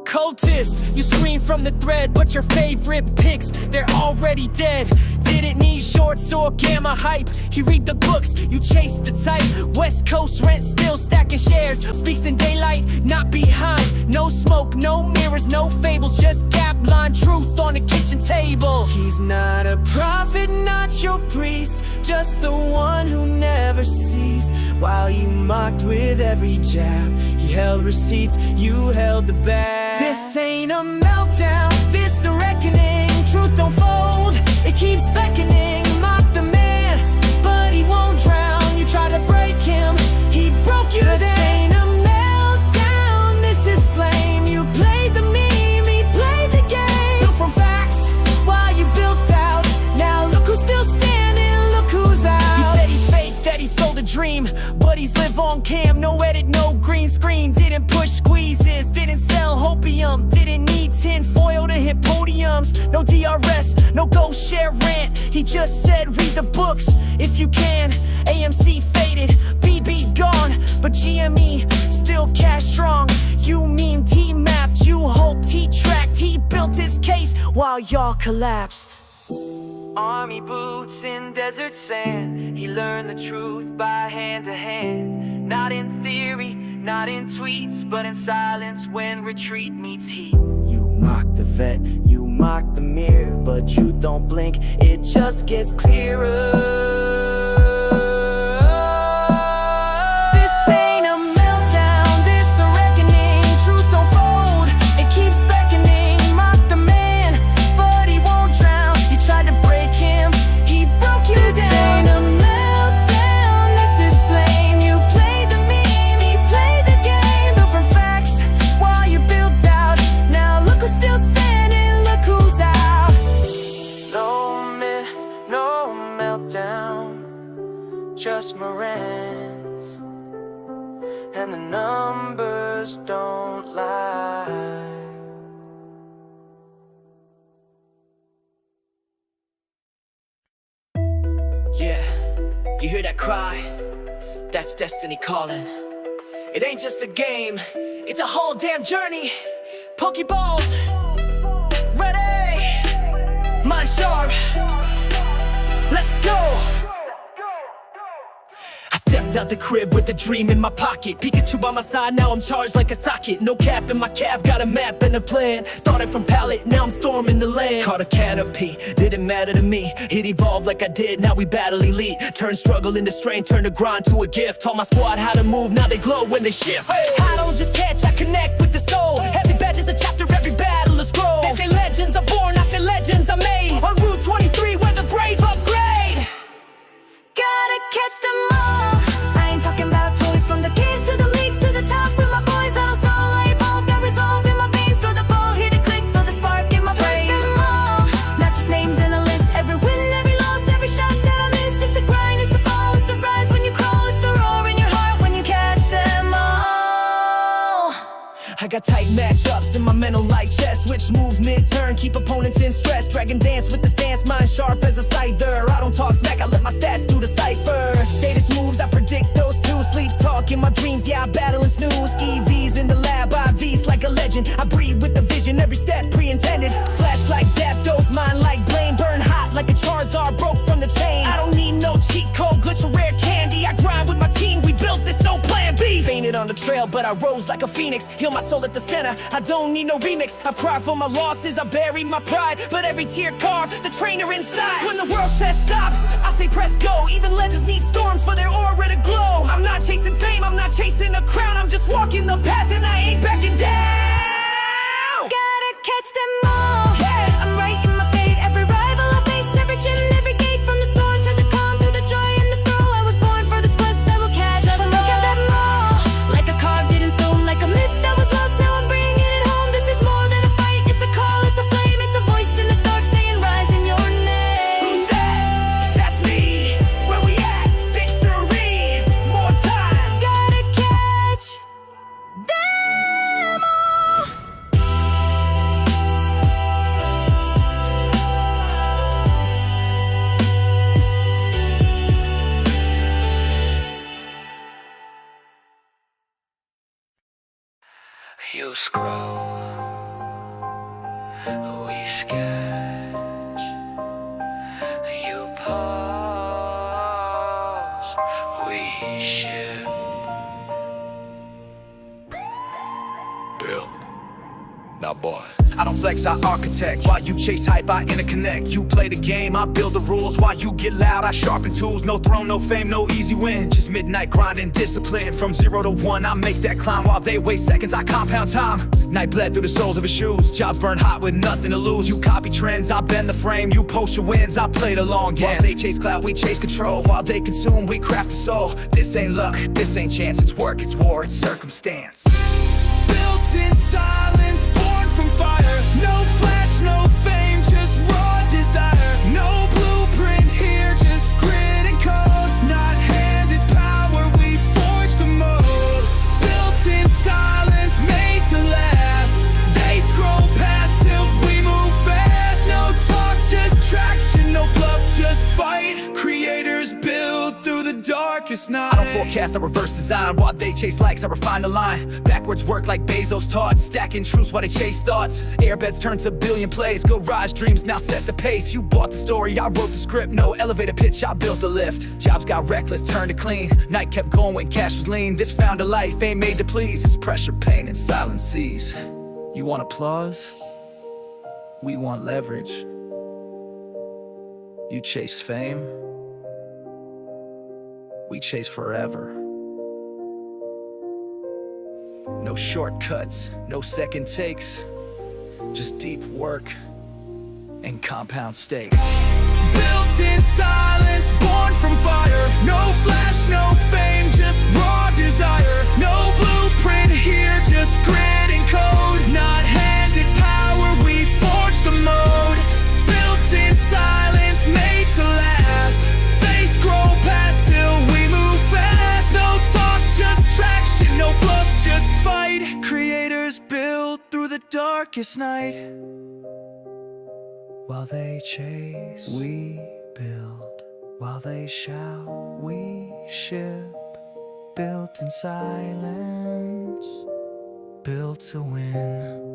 Cultist, you scream from the thread, but your favorite picks, they're already dead. Didn't need shorts or gamma hype. He read the books, you chase the type. West Coast rent still stacking shares. Speaks in daylight, not behind. No smoke, no mirrors, no fables. Just gap line truth on the kitchen table. He's not a prophet, not your priest. Just the one who never sees. While you mocked with every jab, he held receipts, you held the bag. This ain't a meltdown, this a reckoning. Truth don't fold, it keeps beckoning. Mock the man, but he won't drown. You try to break him, he broke you down. This ain't a meltdown, this is flame. You played the meme, he played the game. Built from facts, while you built out. Now look who's still standing, look who's out. You said he's fake, that he sold a dream, but he's live on cam, no edit, no green screen. Didn't push squeezes, didn't sell hopium. Didn't need tin foil to hit podiums. No DRS, no go share rant. He just said read the books if you can. AMC faded, BB gone, but GME still cash strong. You memed, he mapped, you hoped, he tracked. He built his case while y'all collapsed. Army boots in desert sand. He learned the truth by hand to hand. Not in theory, not in tweets, but in silence when retreat meets heat. You mock the vet, you mock the mirror, but truth don't blink, it just gets clearer. This ain't a meltdown, this a reckoning. Truth don't fold, it keeps beckoning. Mock the man, but he won't drown. You tried to break him, he broke you down. This ain't a meltdown, this is flame. You played the meme, he played the game. Built from facts, while you built out. Now look who's still standing, look who's out. No myth, no meltdown, just morants. And the numbers don't lie. Yeah, you hear that cry? That's destiny calling. It ain't just a game, it's a whole damn journey. Pokeballs, ready, mind sharp, let's go. I stepped out the crib with a dream in my pocket. Pikachu by my side, now I'm charged like a socket. No cap in my cab, got a map and a plan. Started from pallet, now I'm storming the land. Caught a Caterpie, didn't matter to me. It evolved like I did, now we battle elite. Turn struggle into strength, turn the grind to a gift. Taught my squad how to move, now they glow when they shift. I don't just catch, I connect with the soul. Every badge is a chapter, every battle is scroll. They say legends are born, I say legends are made. On Route 23 where the brave upgrade. Gotta catch them all. I ain't talking about toys, from the caves to the leagues to the top. With my boys, I don't stall, I evolve, got resolve in my veins. Throw the ball, here to click, feel the spark in my brain. Catch them all, not just names in a list. Every win, every loss, every shot that I miss. It's the grind, it's the fall, it's the rise when you crawl. It's the roar in your heart when you catch them all. I got tight matchups in my mental like chess. Switch moves mid-turn, keep opponents in stress. Dragon dance with the stance, mind sharp as a scyther. I don't talk smack, I let my stats do the cipher. Status moves, I predict those two. Sleep talk in my dreams, yeah, I battle and snooze. EVs in the lab, IVs like a legend. I breathe with the vision, every step pre-intended. Flash like Zapdos, mind like blame. Burn hot like a Charizard, broke from the chain. I don't need no cheat code, glitch or rare candy. I grind with my team, we built this, no plan B. Fainted on the trail, but I rose like a phoenix. Heal my soul at the center, I don't need no remix. I've cried for my losses, I buried my pride. But every tear carved the trainer inside. When the world says stop, I say press go. Even legends need storms for their aura to glow. I'm not chasing fame, I'm not chasing a crown. I'm just walking the path and I ain't backing down. Gotta catch them all, yeah. I'm writing my fate, every rival I face. Every gym, every gate, from the storm to the calm. Through the joy and the thrill, I was born for this quest. I will catch them all, like a carved in stone, like a myth that was lost. Now I'm bringing it home. This is more than a fight, it's a call, it's a flame. It's a voice in the dark saying rise in your name. Who's that? That's me. Where we at? Victory. More time. Gotta catch them all. You scroll, we sketch. You pause, we ship. Bill. Now boy, I don't flex, I architect. While you chase hype, I interconnect. You play the game, I build the rules. While you get loud, I sharpen tools. No throne, no fame, no easy win. Just midnight grinding, discipline. From 0 to 1, I make that climb. While they waste seconds, I compound time. Night bled through the soles of his shoes. Jobs burn hot with nothing to lose. You copy trends, I bend the frame. You post your wins, I play the long game. While they chase clout, we chase control. While they consume, we craft the soul. This ain't luck, this ain't chance. It's work, it's war, it's circumstance. Built in silence, born from fire. No flash, no fame, just raw desire. No blueprint here, just grit and code. Not handed power, we forge the mode. Built in silence, made to last. They scroll past till we move fast. No talk, just traction. No fluff, just fight. Creators build through the darkest night. I don't forecast, I reverse design. While they chase likes, I refine the line. Backwards work like Bezos taught. Stacking truths while they chase thoughts. Airbeds turn to billion plays. Garage dreams now set the pace. You bought the story, I wrote the script. No elevator pitch, I built the lift. Jobs got reckless, turned to clean. Night kept going when cash was lean. This found a life, ain't made to please. It's pressure, pain, and silent seas. You want applause? We want leverage. You chase fame? We chase forever. No shortcuts, no second takes. Just deep work and compound stakes. Built in silence, born from fire. No flash, no fame, just raw desire. No blueprint here, just grit and code. Not handed power, we forge the mode. Built in silence, made to last. They scroll past till we move fast. No talk, just traction. No fluff, just fight. Creators build through the darkest night. While they chase, we build. While they shout, we ship. Built in silence, built to win.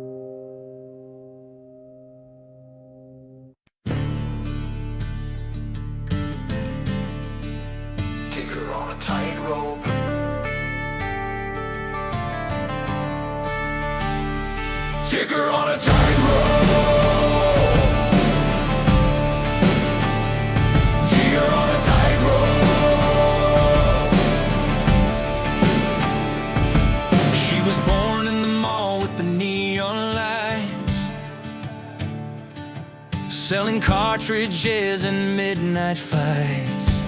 Tinker on a tightrope. Ticker on a tightrope. Ticker on a tightrope. She was born in the mall with the neon lights, selling cartridges and midnight fights.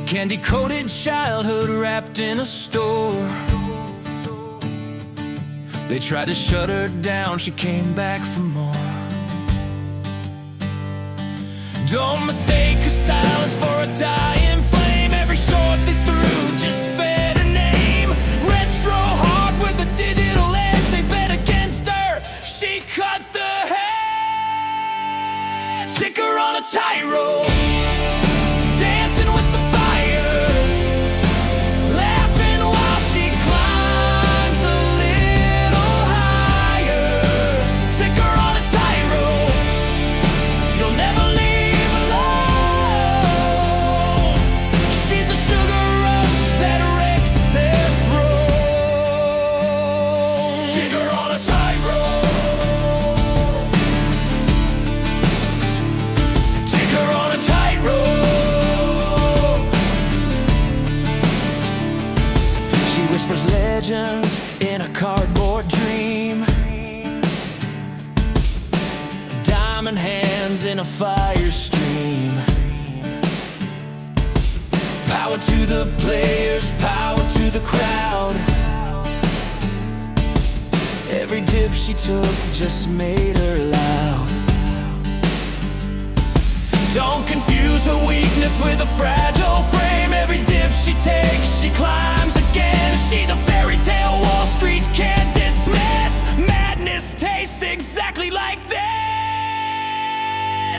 Candy-coated childhood wrapped in a store. They tried to shut her down, she came back for more. Don't mistake her silence for a dying flame. Every short they threw just fed her name. Retro hard with a digital edge, they bet against her, she cut the hedge. Stick her on a tightrope, dancing with the fire, laughing while she climbs a little higher. Stick her on a tightrope, you'll never leave alone. She's a sugar rush that wrecks their throat. Stick her on a tightrope, stick her on a tightrope. She whispers legends in a cardboard dream. Diamond hands in a fire stream. Power to the players, power to the crowd. Every dip she took just made her loud. Don't confuse her weakness with a fragile frame. Every dip she takes, she climbs again. She's a fairy tale Wall Street can't dismiss. Madness tastes exactly like this.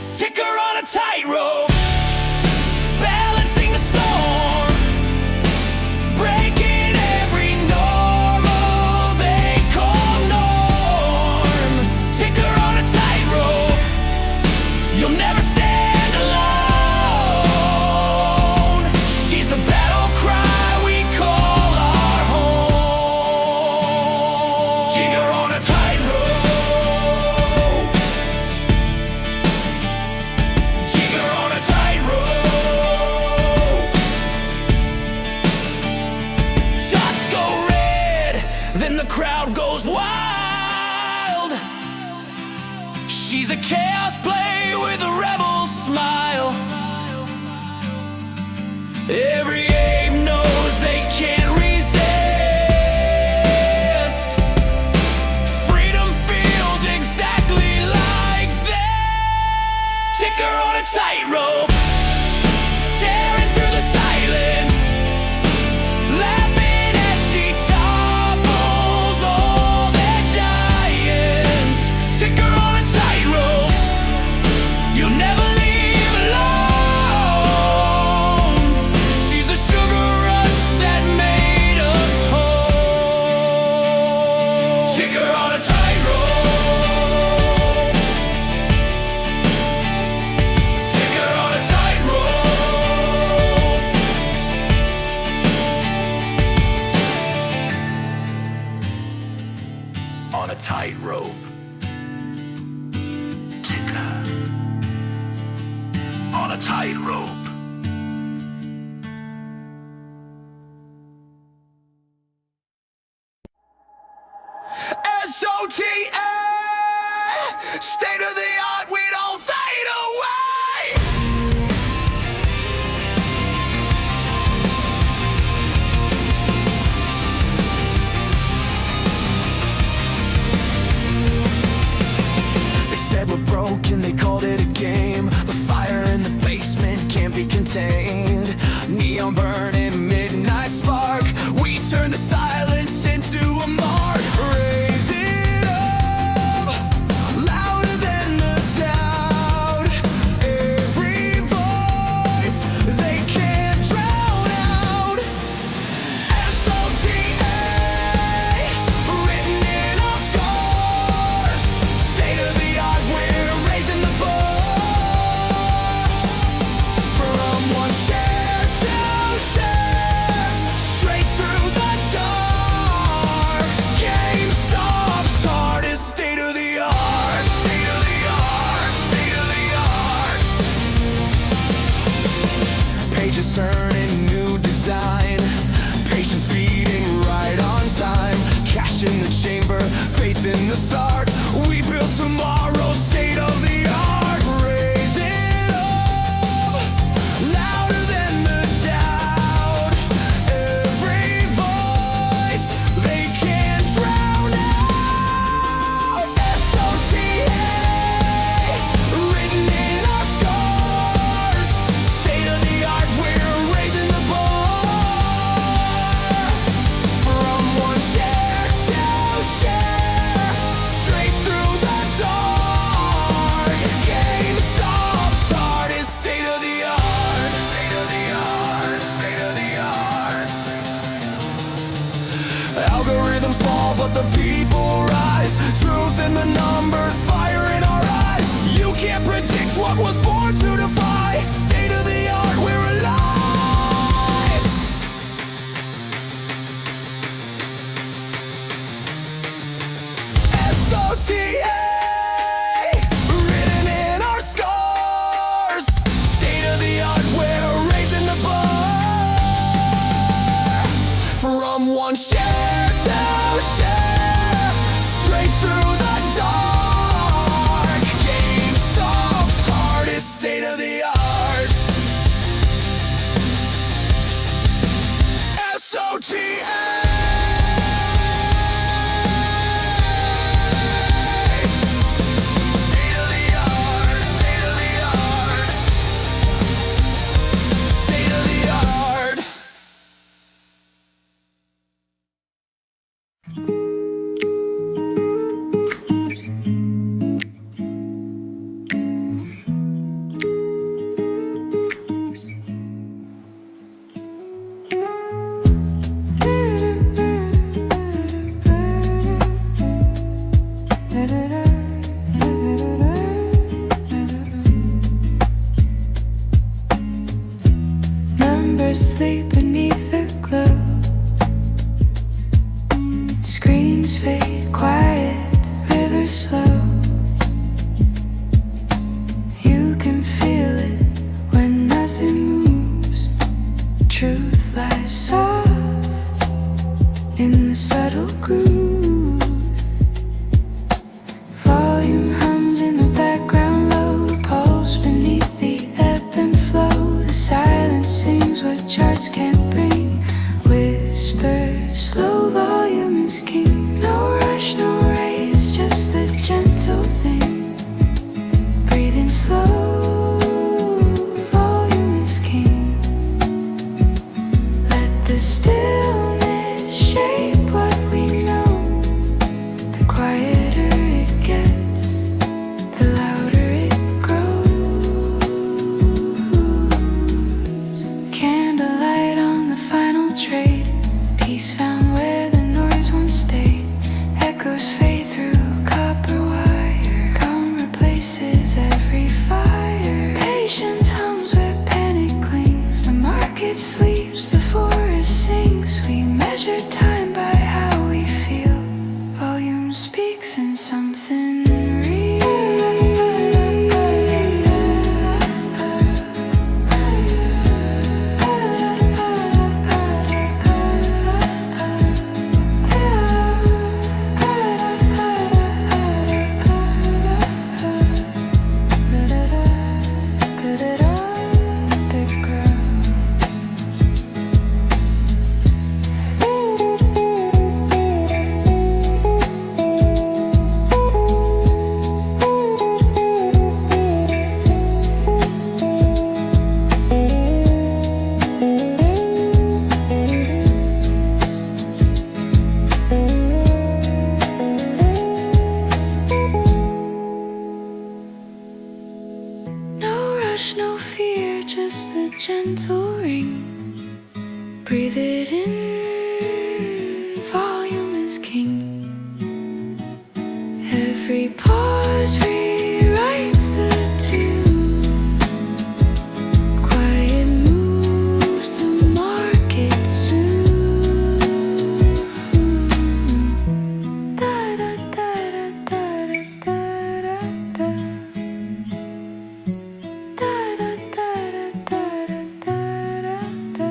Stick her on a tightrope, balancing the storm, breaking every normal tightrope, tearing through the silence, laughing as she topples all their giants. Take her on a tightrope, you'll never leave alone. She's the sugar rush that made us whole. Take her on a tightrope, take her on a tightrope. On a tightrope. Take her on a tightrope. S-O-T-A, state of the art, we don't fade away. They said we're broken, they called it a game, but fire in the basement can't be contained. Neon burning, midnight spark, we turn the silence into a mark. Raise it up, louder than the doubt. Every voice they can't drown out. S-O-T-A, written in our scars. State of the art, we're raising the bar. From one share to share, straight through the dark. GameStop's hardest, state of the art. State of the art, state of the art. Pages turning, new design, patience beating right on time. Cash in the chamber, faith in the start. We build tomorrow, state of the art. Raise it up, louder than the doubt. Every voice they can't drown out. S-O-T-A, written in our scars. State of the art, we're raising the bar. From one share to share, straight through the dark. GameStop's hardest, state of the art. State of the art, state of the art. Algorithms fall, but the people rise. Truth in the numbers, fire in our eyes. You can't predict what was born to defy. State of the art, we're alive. S-O-T-A, written in our scars. State of the art, we're raising the bar. From one share to share, straight through the dark. GameStop's hardest, state of the art. S-O-T-A. State of the art, state of the art. State of the art. Numbers sleep beneath the glow. Screens fade quiet, rivers slow. You can feel it when nothing moves. Truth lies soft in the subtle grooves. Volume hums in the background low, pulse beneath the ebb and flow. The silence sings what charts can't bring. Whisper, slow volume is king. No right rush, no fear, just the gentle ring. Breathe it in, volume is king. Every pause rewrites the tune. Quiet moves the market soon. Da da da da da da da da. Da da da da da da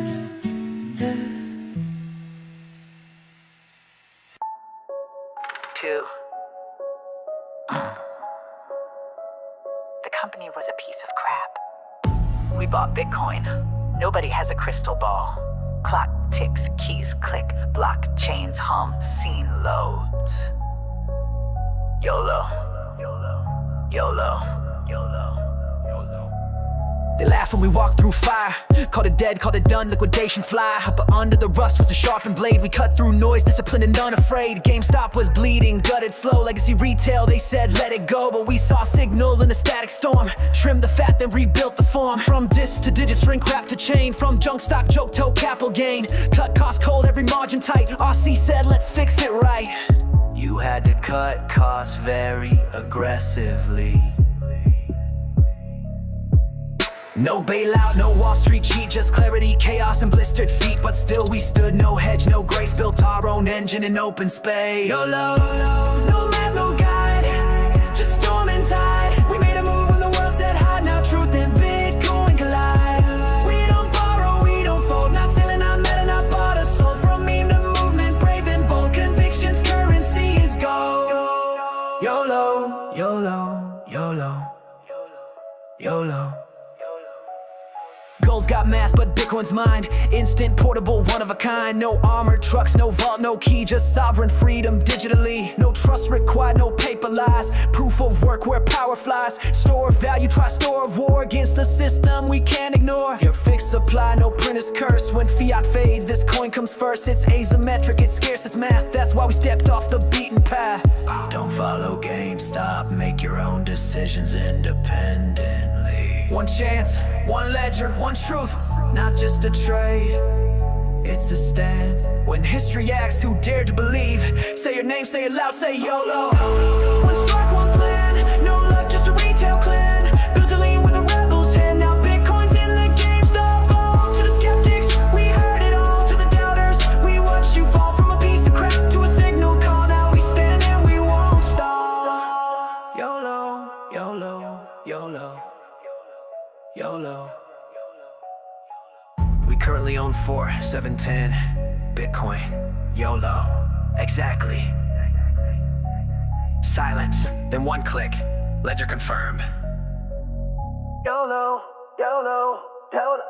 da. Two. The company was a piece of crap. We bought Bitcoin. Nobody has a crystal ball. Clock ticks, keys click, blockchains hum, scene loads. YOLO. YOLO. YOLO. YOLO. YOLO. They laugh when we walk through fire. Called it dead, called it done, liquidation fly. But under the rust was a sharpened blade. We cut through noise, disciplined and unafraid. GameStop was bleeding, gutted slow. Legacy retail, they said let it go. But we saw signal in a static storm. Trimmed the fat, then rebuilt the form. From disc to digit, shrink wrap to chain. From junk stock, joke toe, capital gain. Cut cost cold, every margin tight. RC said let's fix it right. You had to cut costs very aggressively. No bailout, no Wall Street cheat, just clarity, chaos and blistered feet. But still we stood, no hedge, no grace. Built our own engine in open space. YOLO, no map, no guide, just storm and tide. We made a move when the world said hide. Now truth and Bitcoin collide. We don't borrow, we don't fold. Not selling, not meta, not bought or sold. From meme to movement, brave and bold. Convictions, currency is gold. YOLO, YOLO, YOLO, YOLO. Gold's got mass, but Bitcoin's mine. Instant, portable, one of a kind. No armored trucks, no vault, no key. Just sovereign freedom digitally. No trust required, no paper lies. Proof of work where power flies. Store of value, try store of war. Against the system we can't ignore. Your fixed supply, no printer's curse. When fiat fades, this coin comes first. It's asymmetric, it's scarce, it's math. That's why we stepped off the beaten path. Don't follow GameStop, make your own decisions independently. One chance, one ledger, one truth, not just a trade. It's a stand. When history asks who dared to believe, say your name, say it loud, say YOLO. One spark, one plan, no luck, just a retail clan. Built to lean with a rebel's hand. Now Bitcoin's in the GameStop. Oh, to the skeptics, we heard it all. To the doubters, we watched you fall from a piece of crap to a signal call. Now we stand and we won't stall. YOLO, YOLO, YOLO. YOLO. We currently own 4710 Bitcoin. YOLO. Exactly. Silence, then one click. Ledger confirmed. YOLO, YOLO, YOLO.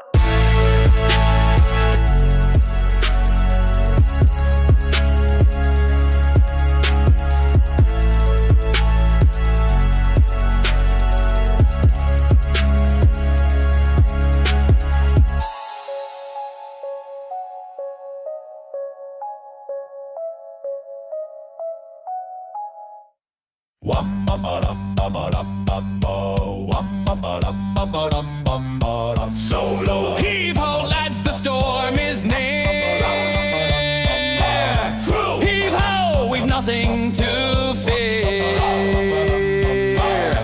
Solo. Heave ho, lads, the storm is near. True. Heave ho, we've nothing to fear.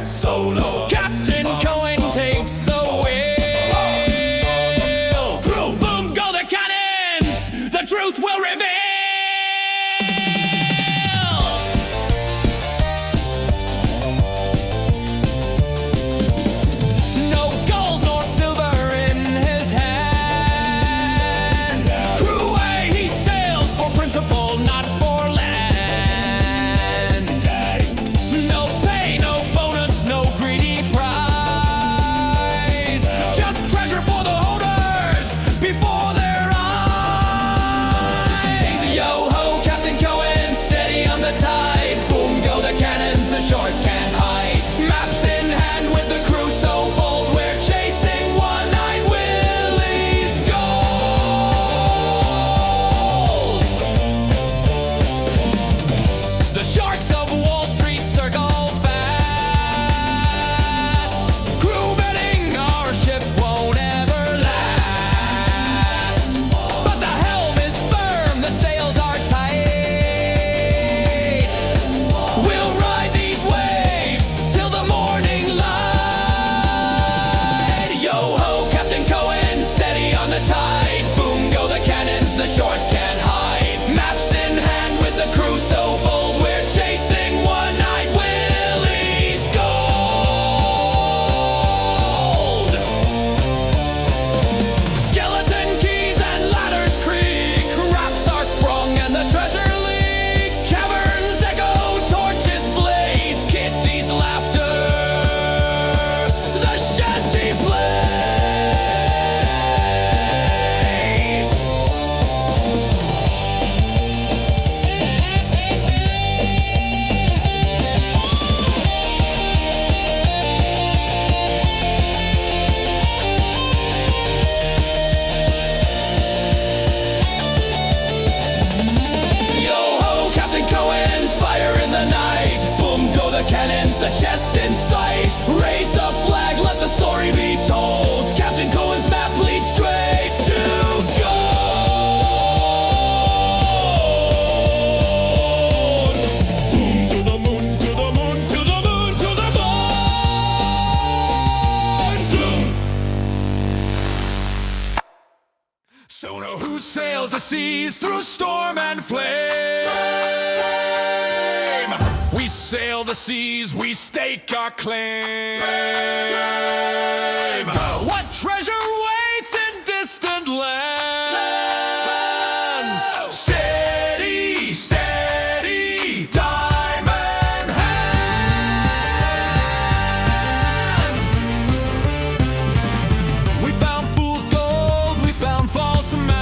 Solo. Captain Cohen takes the wheel. True. Boom go the cannons. The truth will reveal. No gold So now who sails the seas through storm and flame? We sail the seas, we stake our claim. What treasure waits in distant lands? Steady, steady, diamond hands. We found fool's gold, we found false maps.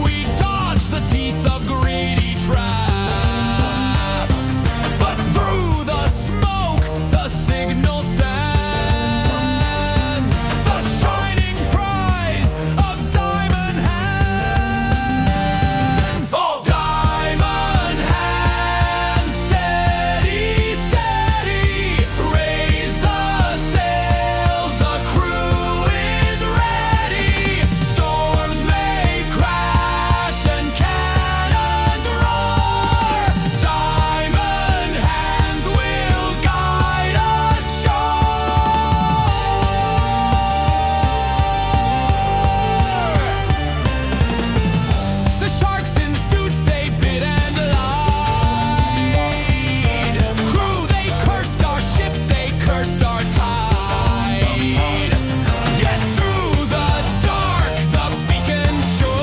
We dodged the teeth of greedy traps. But through the smoke, the signal stands. The shining prize of diamond hands. All diamond hands, steady, steady. Raise the sails, the crew is ready. Storms may crash and cannons roar. Diamond hands will guide us shore. The sharks in suits, they bit and lied. Crew, they cursed our ship, they cursed our tide. Yet through the dark, the beacon shone.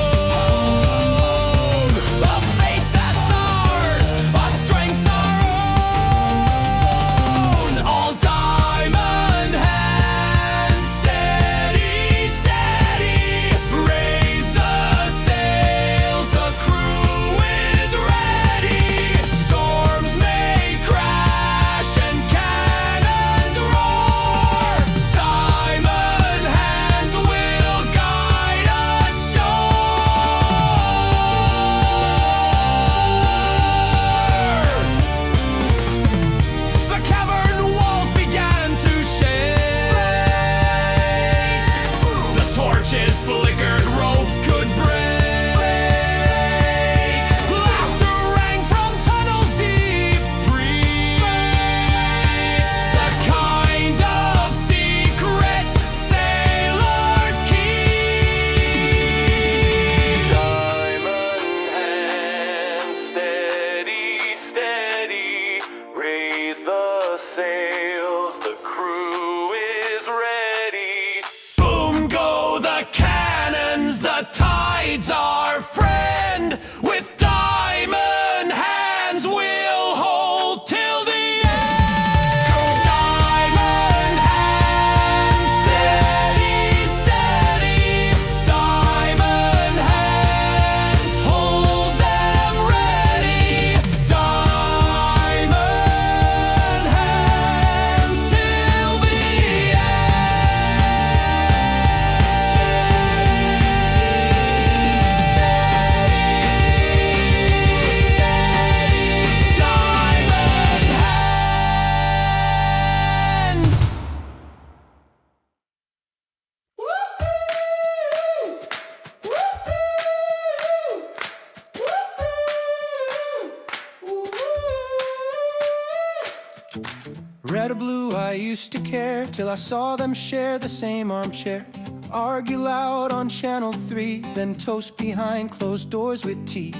A faith that's ours, a strength our own. All diamond hands, steady, steady. Raise the sails, the crew is ready. Storms may crash and cannons roar. Diamond hands will guide us shore. The cavern walls began to shake. The torches flickered, ropes could break. Laughter rang from tunnels deep. Breathe the kind of secrets sailors keep. Diamond hands, steady, steady. Raise the sails, the crew is ready. Boom go the cannons, the tide's our friend. With diamond hands we'll hold till the end. Diamond hands, steady, steady. Diamond hands, hold them ready. Diamond hands till the Red or blue, I used to care till I saw them share the same armchair. Argue loud on Channel 3, then toast behind closed doors with tea.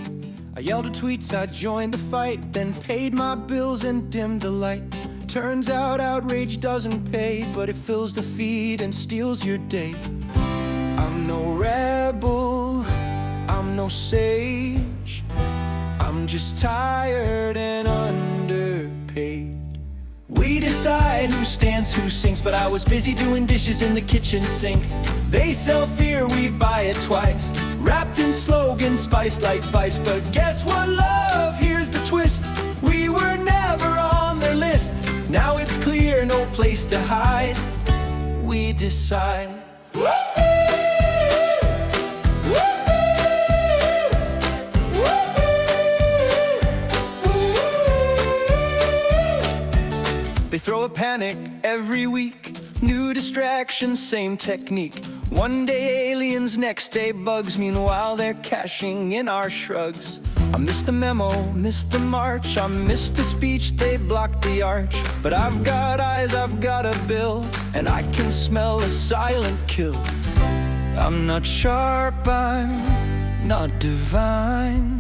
I yelled at tweets, I joined the fight, then paid my bills and dimmed the light. Turns out outrage doesn't pay, but it fills the feed and steals your day. I'm no rebel, I'm no sage. I'm just tired and underpaid. We decide who stands, who sinks, but I was busy doing dishes in the kitchen sink. They sell fear, we buy it twice, wrapped in slogans, spiced like vice. But guess what, love, here's the twist. We were never on their list. Now it's clear, no place to hide. We decide. They throw a panic every week, new distractions, same technique. One day aliens, next day bugs. Meanwhile they're cashing in our shrugs. I missed the memo, missed the march, I missed the speech, they blocked the arch. But I've got eyes, I've got a bill, and I can smell a silent kill. I'm not sharp, I'm not divine,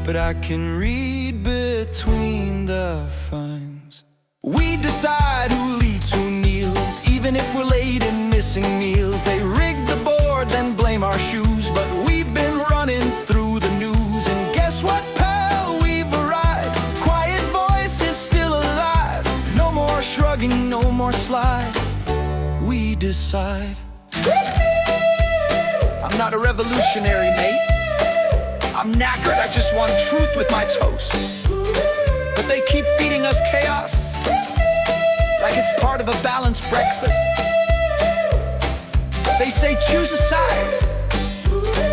but I can read between the lines. We decide who leads, who kneels, even if we're late and missing meals. They rig the board, then blame our shoes, but we've been running through the news. And guess what, pal? We've arrived. Quiet voice is still alive. No more shrugging, no more slide. We decide. I'm not a revolutionary, mate. I'm knackered, I just want truth with my toast. But they keep feeding us chaos, like it's part of a balanced breakfast. They say choose a side.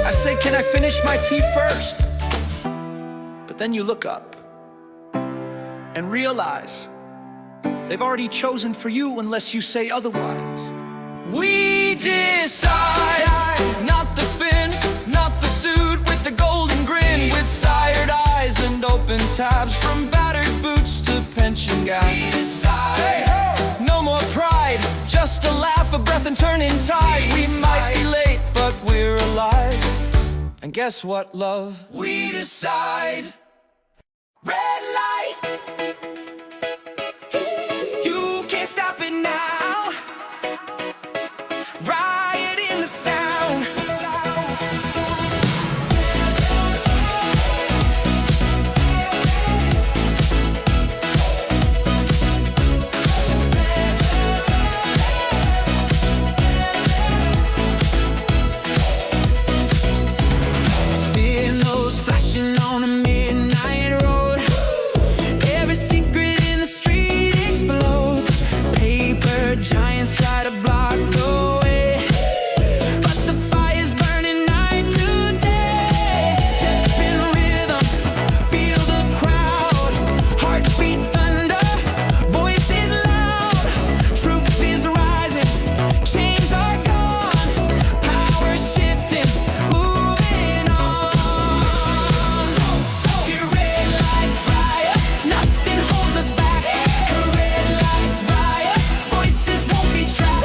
I say, can I finish my tea first? But then you look up and realize they've already chosen for you unless you say otherwise. We decide. Not the spin, not the suit with the golden grin, with sired eyes and open tabs, from battered boots to pension gowns. We decide. No more pride, just a laugh, a breath and turning tide. We might be late, but we're alive. And guess what, love? We decide. Red light, you can't stop it now. Riot in the sound. Signals flashing on a midnight road. Every secret in the street explodes. Paper giants try to block the way, but the fire's burning night to day. Step in rhythm, feel the crowd. Heartbeat thunder, voices loud. Truth is rising, chains are gone. Power shifting, moving on. Your red light riot, nothing holds us back. Red light riot, voices won't be trapped.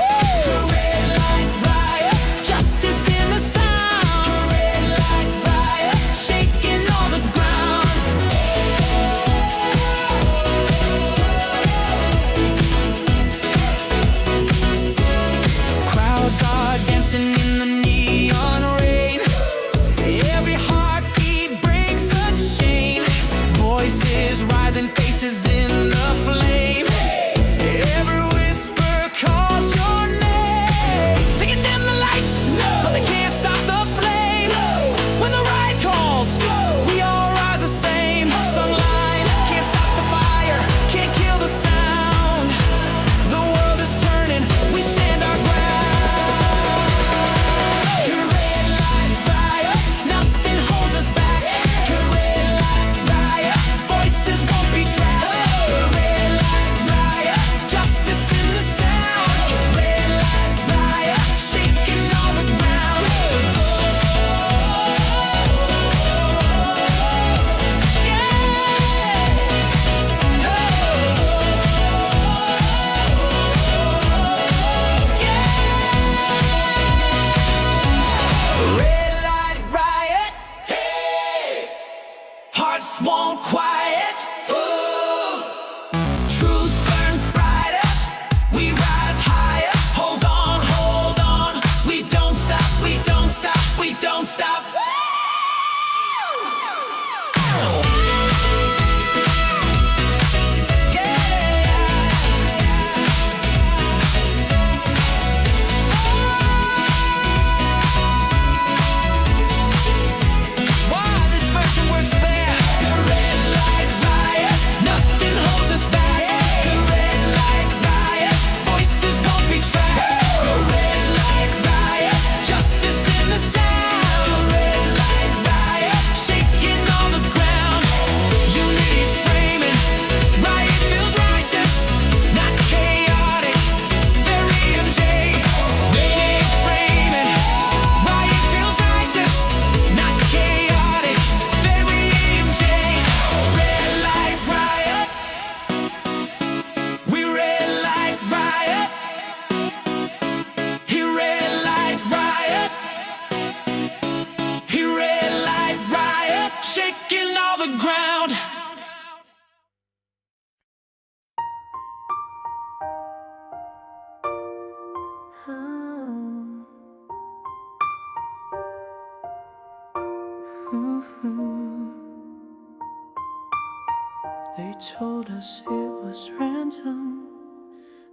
They told us it was random,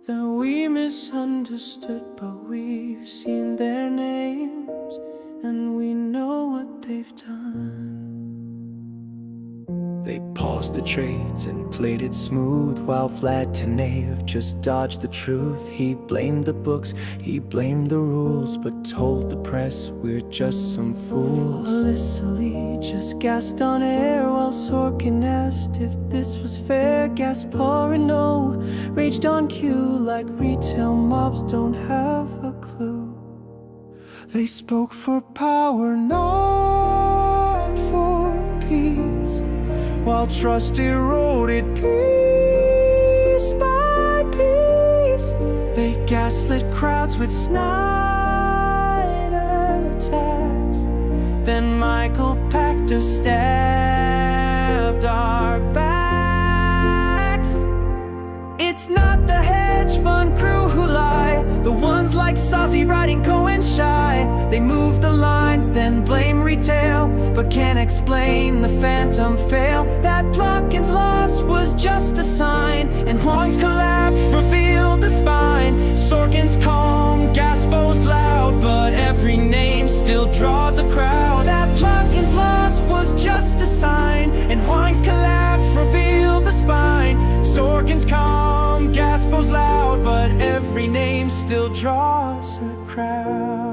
that we misunderstood, but we've seen their names and we know what they've done. They paused the trades and played it smooth, while Vlad Tenev just dodged the truth. He blamed the books, he blamed the rules, but told the press we're just some fools. Alyssa Lee just gasped on air while Sorkin asked if this was fair. Gaspar and no raged on cue like retail mobs don't have a clue. They spoke for power, not for peace, while trust eroded piece by piece. They gaslit crowds with Snyder attacks. Then Michael Pachter stabbed our backs. It's not the hedge fund crew who lie, the ones like Sazi writing Cohen shy. They move the lines, then blame retail, but can't explain the phantom fail. That Plotkin's loss was just a sign, and Huang's collapse revealed the spine. Sorkin's calm, Gaspo's loud, but every name still draws a crowd. That Plotkin's loss was just a sign, and Huang's collapse revealed the spine. Sorkin's calm, Gaspo's loud, but every name still draws a crowd.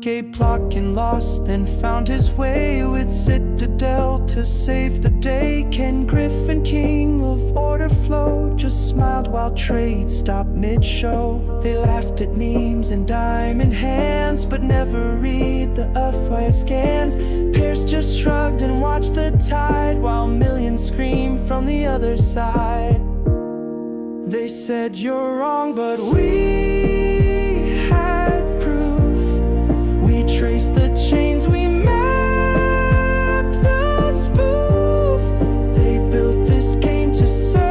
Gabe Plotkin lost, then found his way with Citadel to save the day. Ken Griffin, king of order flow, just smiled while trade stopped mid-show. They laughed at memes and diamond hands, but never read the FYI scans. Pierce just shrugged and watched the tide, while millions screamed from the other side. They said you're wrong, but we had proof. We traced the chains, we mapped the spoof. They built this game to serve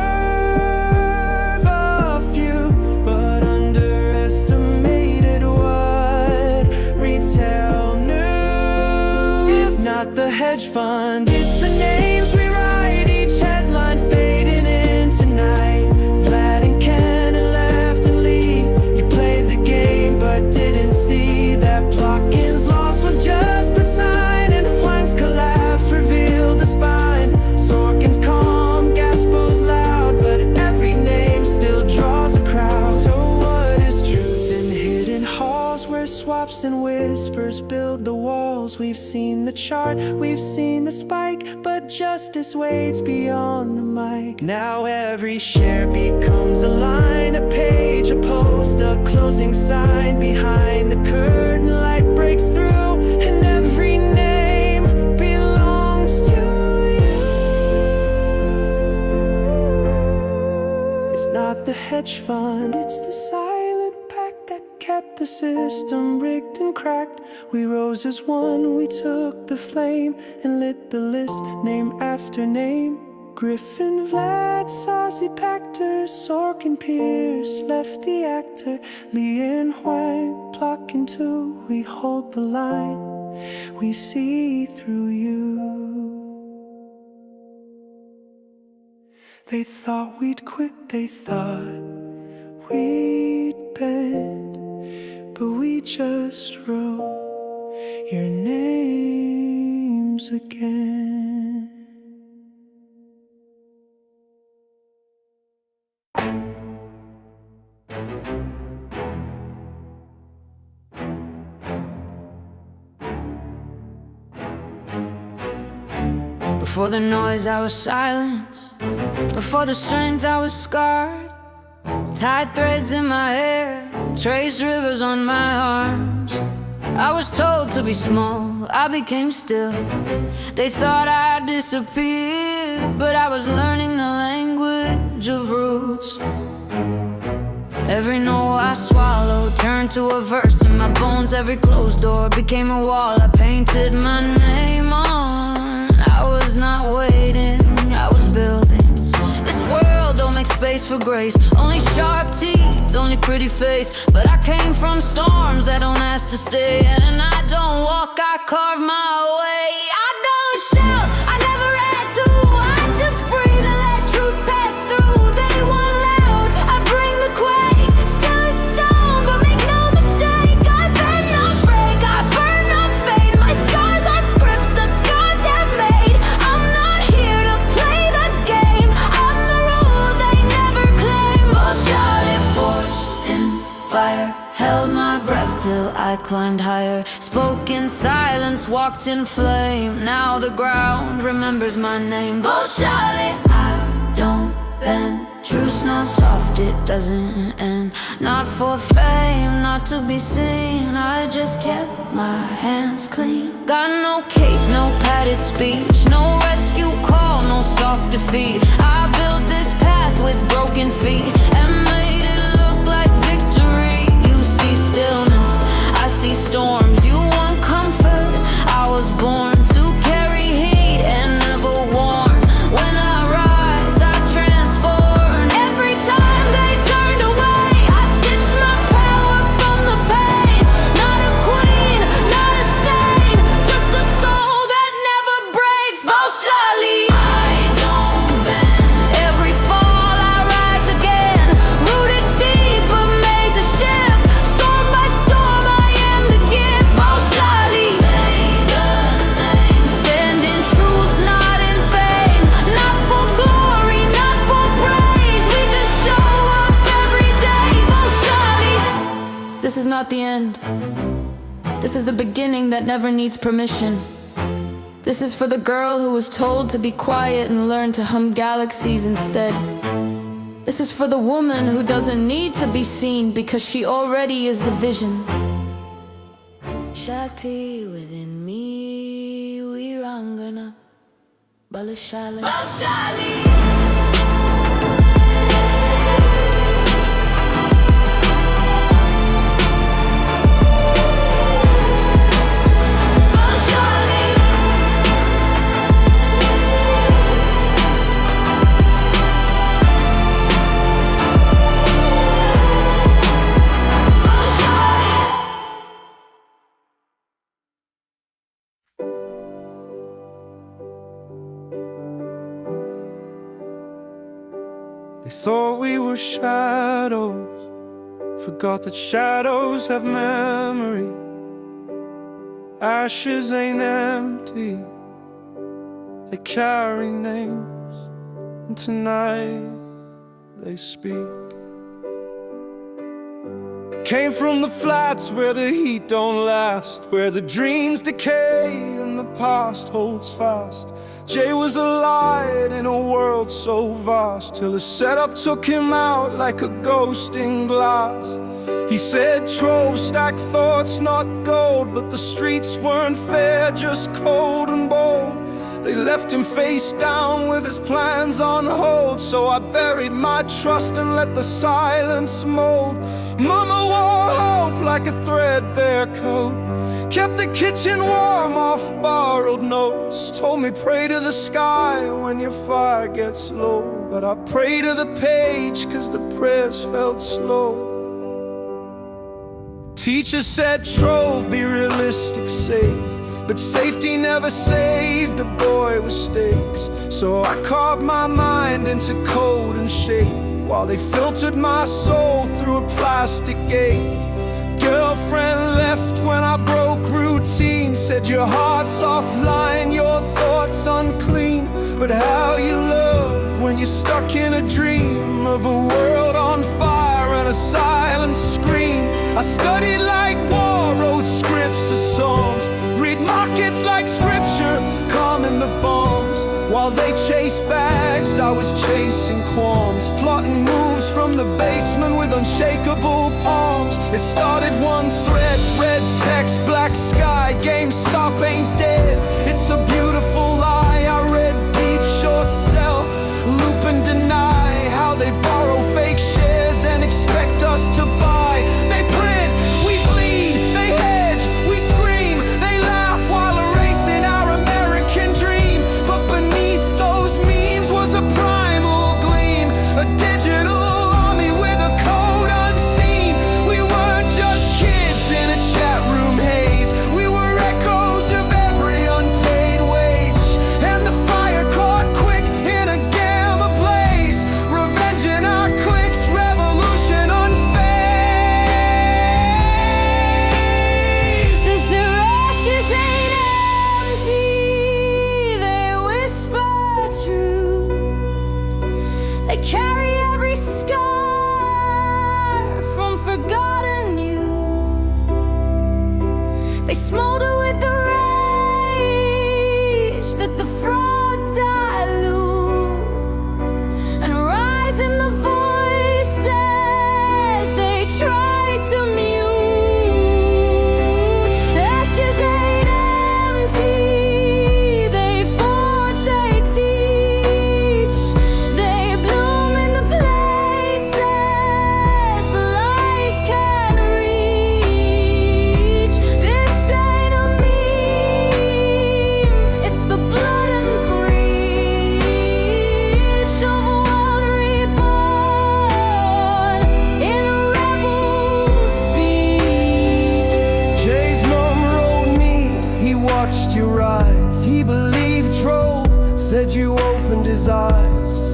a few, but underestimated what retail knew. It's not the hedge fund, it's the names we write. Each headline fading into night. Vlad and Ken and Left and Lee, you played the game but didn't see that Plotkin's loss was just a sign, and Huang's collapse revealed the spine. Sorkin's calm, Gaspo's loud, but every name still draws a crowd. So what is truth in hidden halls, where swaps and whispers build the walls? We've seen the chart, we've seen the spike, but justice waits beyond the mic. Now every share becomes a line, a page, a post, a closing sign. Behind the curtain, light breaks through, and every name belongs to you. It's not the hedge fund, it's the silent pact that kept the system rigged and cracked. We rose as one, we took the flame and lit the list name after name. Griffin, Vlad, Sazi, Pachter, Sorkin, Pierce left the actor. Lee and Huang, Plotkin too, we hold the line, we see through you. They thought we'd quit, they thought we'd bend, but we just wrote your names again. Before the noise I was silence, before the strength I was scarred. Tied threads in my hair, traced rivers on my arms. I was told to be small, I became still. They thought I disappeared, but I was learning the language of roots. Every no I swallowed turned to a verse in my bones. Every closed door became a wall I painted my name on. I was not waiting, I was building. This world don't make space for grace. Only sharp teeth, only pretty face. But I came from storms that don't ask to stay. And I don't walk, I carve my way. I don't shout, I never had to. I just breathe and let truth pass through. They want loud, I bring the quake. Still a stone, but make no mistake. I bend not break, I burn not fade. My scars are scripts the gods have made. I'm not here to play the game. I'm the rule they never claim. But Charlotte forged in fire, held my breath till I climbed higher. Spoke in silence, walked in flame. Now the ground remembers my name. But Charlotte, I don't bend. Truth's not soft, it doesn't end. Not for fame, not to be seen. I just kept my hands clean. Got no cape, no padded speech. No rescue call, no soft defeat. I built this path with broken feet and made it look like victory. You see stillness, I see storms. You want comfort, I was born to carry heat and never warn. When I rise, I transform. Every time they turned away, I stitched my power from the pain. Not a queen, not a saint, just a soul that never breaks. Bolshali, I don't bend. Every fall I rise again, rooted deep but made to shift. Storm by storm I am the gift. Bolshali, say the name. Stand in truth, not in fame. Not for glory, not for praise. We just show up every day. Bolshali. This is not the end. This is the beginning that never needs permission. This is for the girl who was told to be quiet and learn to hum galaxies instead. This is for the woman who doesn't need to be seen because she already is the vision. Shakti within me, Virangana, Balashali. They thought we were shadows, forgot that shadows have memory. Ashes ain't empty, they carry names, and tonight they speak. Came from the flats where the heat don't last, where the dreams decay and the past holds fast. Jay was a light in a world so vast, till the setup took him out like a ghost in glass. He said trove stacked thoughts, not gold, but the streets weren't fair, just cold and bold. They left him face down with his plans on hold, so I buried my trust and let the silence mold. Mama wore hope like a threadbare coat, kept the kitchen warm off borrowed notes. Told me pray to the sky when your fire gets low, but I pray to the page cause the prayers felt slow. Teacher said trove, be realistic, safe, but safety never saved a boy with stakes. So I carved my mind into code and shape, while they filtered my soul through a plastic gate. Girlfriend left when I broke routine, said your heart's offline, your thoughts unclean. But how you love when you're stuck in a dream of a world on fire and a silent scream. I studied like war, wrote scripts of songs, read markets like scripture, calming the bombs. While they chased bags, I was chasing qualms, plotting moves from the basement with unshakable palms. It started one thread, red text, black sky, GameStop ain't dead. It's a beautiful lie, I read deep, short sell, loop and deny how they borrow fake shares and expect us to buy. They print, we bleed, they hedge, we scream, they laugh while erasing our American dream. But beneath those memes was a primal gleam, a digital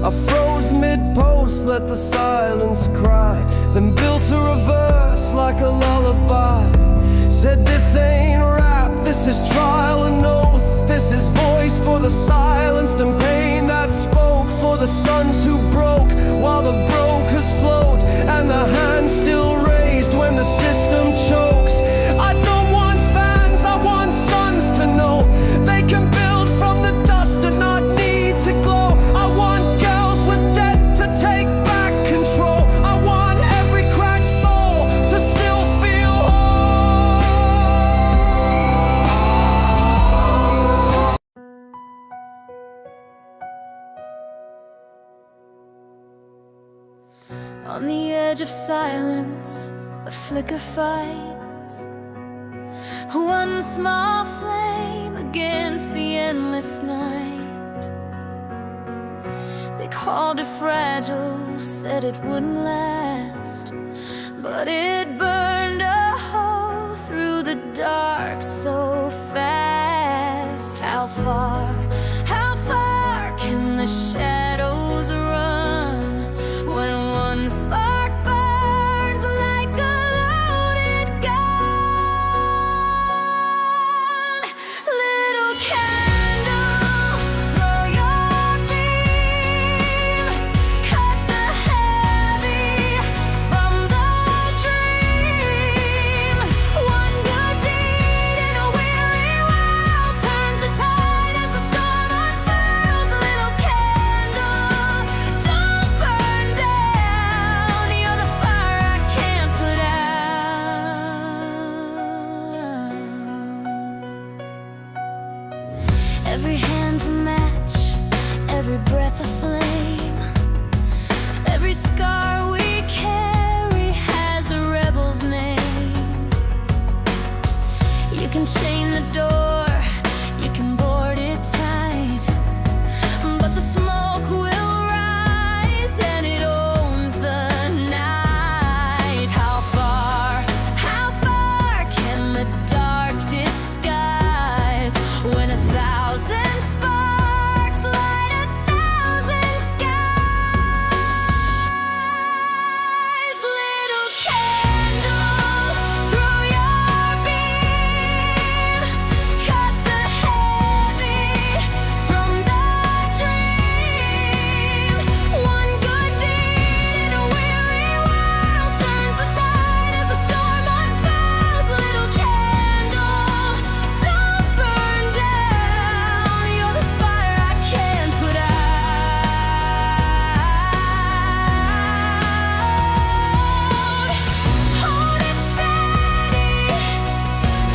I froze mid-post, let the silence cry, then built a reverse like a lullaby. Said this ain't rap, this is trial and oath. This is voice for the silenced and pain that spoke, for the sons who broke while the brokers float, and the hand still raised when the system chokes. I don't want fans, I want sons to know they can build from the dust and not need to glow. I want girls with debt to take back control. I want every cracked soul to still feel whole. On the edge of silence, a flicker fights, one small flame against the endless night. They called it fragile, said it wouldn't last, but it burned a hole through the dark so fast. How far can the shadows run when one spark burns like a loaded gun? Little candle, throw your beam, cut the heavy from the dream. One good deed in a weary world turns the tide as the storm unfurls. Little candle, don't burn down. You're the fire I can't put out. Every hand's a match, every breath a flame, every scar we carry has a rebel's name. You can chain the door, you can board it tight, but the smoke will rise and it owns the night. How far can the dark disguise when 1,000 sparks light 1,000 skies? Little candle, throw your beam, cut the heavy from the dream. One good deed in a weary world turns the tide as the storm unfurls. Little candle, don't burn down. You're the fire I can't put out. Hold it steady,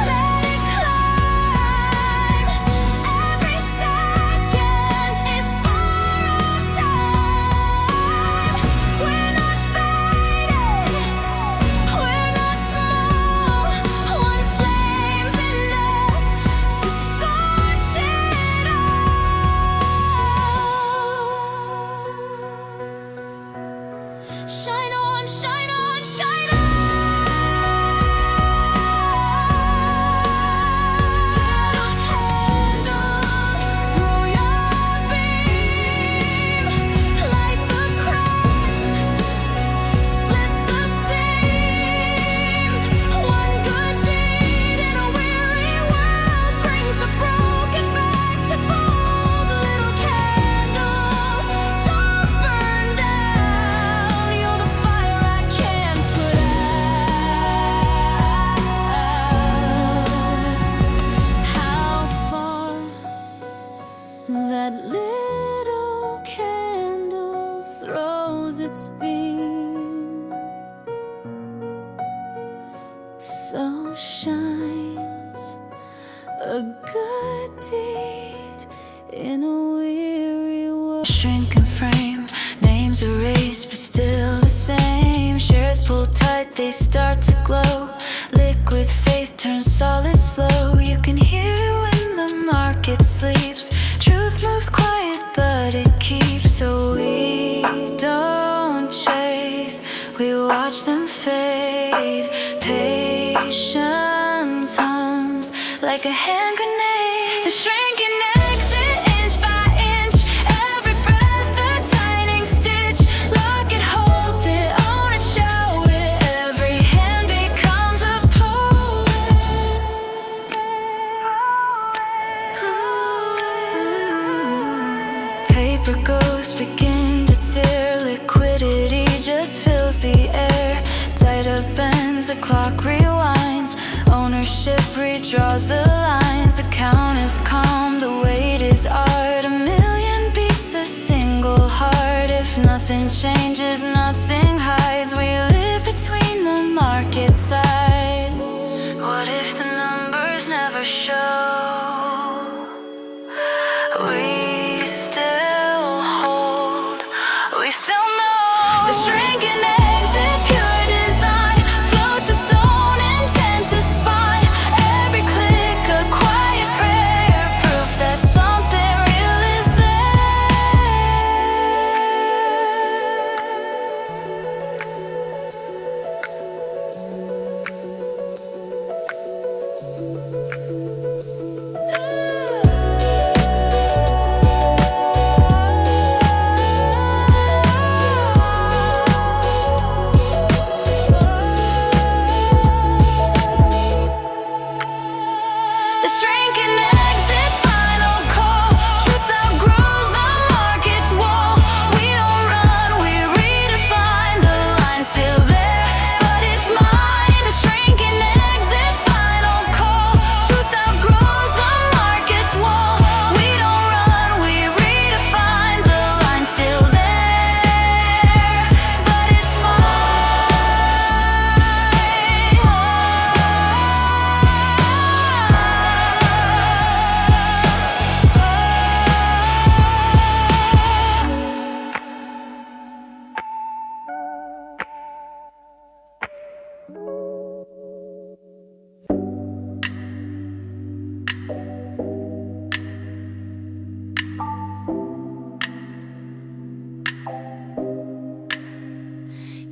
let it climb. Every second is borrowed time. We're not fading, we're not small. One flame's enough to scorch it all. Shine on, shine on, shine on. Little candle, throw your beam, light the cracks, split the seams. One good deed in a weary world brings the broken back to fold. Little candle, don't burn down. You're the fire I can't put out. How far that little candle throws its beam, so shines a good deed in a weary world. Shrinking frame, names erased but still the same. Shares pulled tight, they start to glow. Liquid faith turns solid slow. You can hear it when the market sleeps. Truth moves quiet but it keeps. So we don't chase, we watch them fade. Patience hums like a hand grenade. The shrinking exit inch by inch, every breath a tiny ship redraws the lines. The count is calm, the weight is art. A million beats, a single heart. If nothing changes, nothing hides. We live between the market tides. What if the numbers never show? We still hold, we still know. The shrinking exit, pure design. Float to stone, intent to spine. Every click a quiet prayer, proof that something real is the shrinking exit, final call. Truth outgrows the market's wall. We don't run, we redefine. The line's still there, but it's mine. The shrinking exit, final call. Truth outgrows the market's wall. We don't run, we redefine. The line's still there, but it's mine.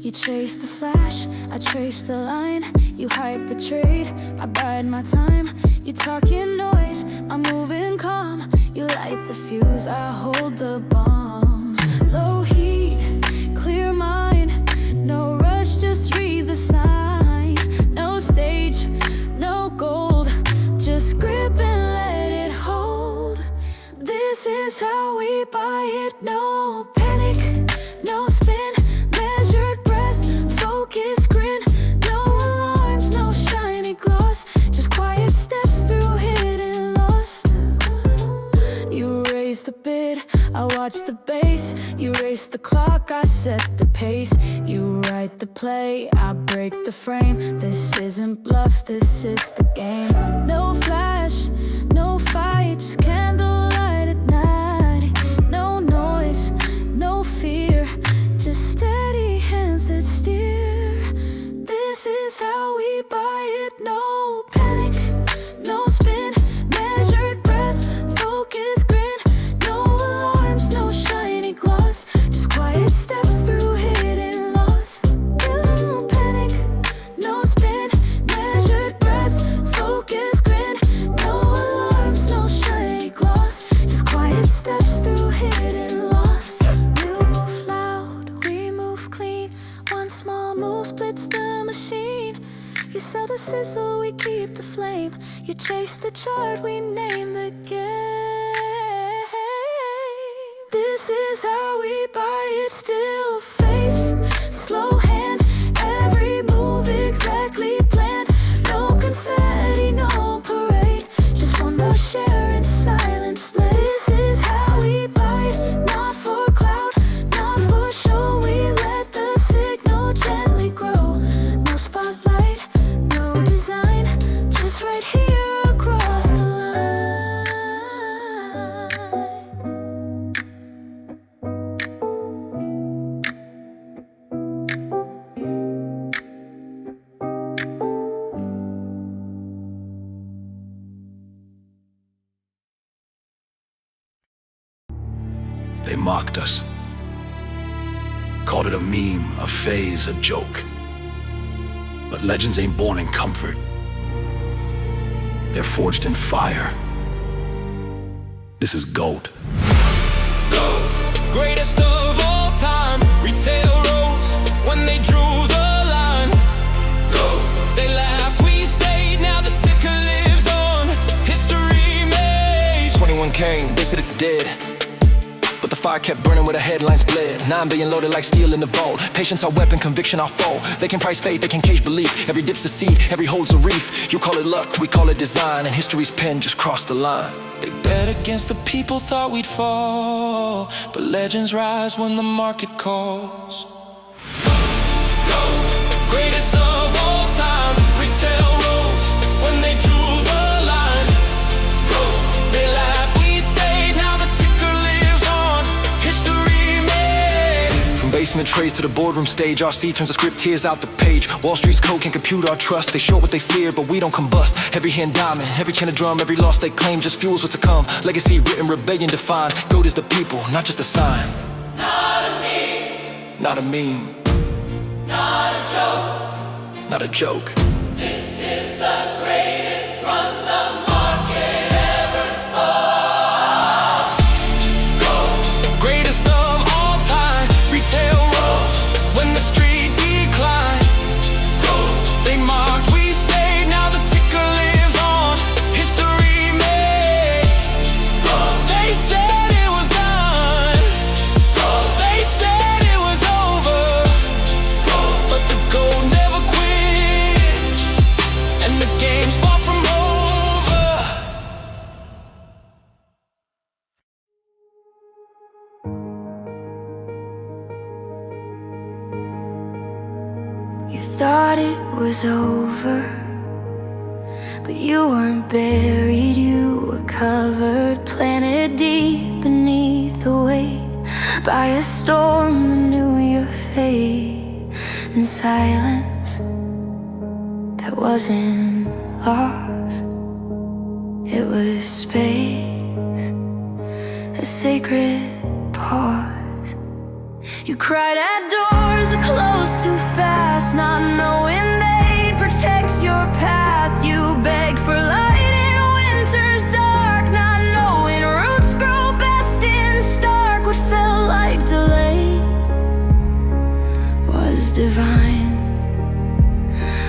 You chase the flash, I trace the line. You hype the trade, I bide my time. You talking noise, I'm moving calm. You light the fuse, I hold the bomb. Low heat, clear mind. No rush, just read the signs. No stage, no gold. Just grip and let it hold. This is how we buy it. No panic, no spin. Measured breath, focus, grin. No alarms, no shiny gloss. Just quiet steps through hidden loss. You raise the bid, I watch the base. You race the clock, I set the pace. You write the play, I break the frame. This isn't bluff, this is the game. No flash, no fight, just candlelight at night. No noise, no fear, just steady hands that steer. This is how we buy it. No panic, no spin. Measured breath, focus, grin. No alarms, no shiny gloss. Just quiet steps through hidden loss. No panic, no spin. Measured breath, focus, grin. No alarms, no shiny gloss. Just quiet steps through hidden loss. We'll move loud, we move clean. One small move splits the machine. You sell the sizzle, we keep the flame. You chase the chart, we name the game. This is how we buy it. Still face, slow hand. Every move exactly planned. No confetti, no parade. Just one more share in silence. This is how we buy it. Not for clout, not for show. We let the signal gently grow. No spotlight, no design. Just right here across the line. They mocked us, called it a meme, a phase, a joke. But legends ain't born in comfort. They're forged in fire. This is gold. Greatest of all time, retail rose when they drew the line. They laughed, we stayed, now the ticker lives on. History made. 21 came, they said it's dead, but the fire kept burning where the headlines bled. 9 billion loaded like steel in the vault. Patience our weapon, conviction our foe. They can price faith, they can cage belief. Every dip's a seed, every hold's a reef. You call it luck, we call it design, and history's pen just crossed the line. They bet against the people, thought we'd fall, but legends rise when the market calls. Greatest of all time, retail rose when they drew the line. They laughed, we stayed, now the ticker lives on, history made. From basement trays to the boardroom stage, RC turns the script, tears out the page. Wall Street's code can compute our trust. They show what they fear, but we don't combust. Every hand diamond, every can of drum, every loss they claim just fuels what's to come. Legacy written, rebellion defined. Goat is the people, not just a sign. Not a meme, Not a meme, not a joke. not a joke. This is the greatest run the market ever spun. Greatest of all time, retail rose when the street declined. They marked, we stayed, now the ticker lives on, history made. They said it was done, they said it was over, but the gold never quits, and the game's far from over. You thought it was over, but you weren't buried, you were covered, planted deep beneath the weight by a storm that knew your fate. In silence that wasn't lost, it was space, a sacred pause. You cried at doors that closed too fast, not knowing they'd protect your path. You begged for light in winter's dark, not knowing roots grow best in stark. What felt like delay was divine.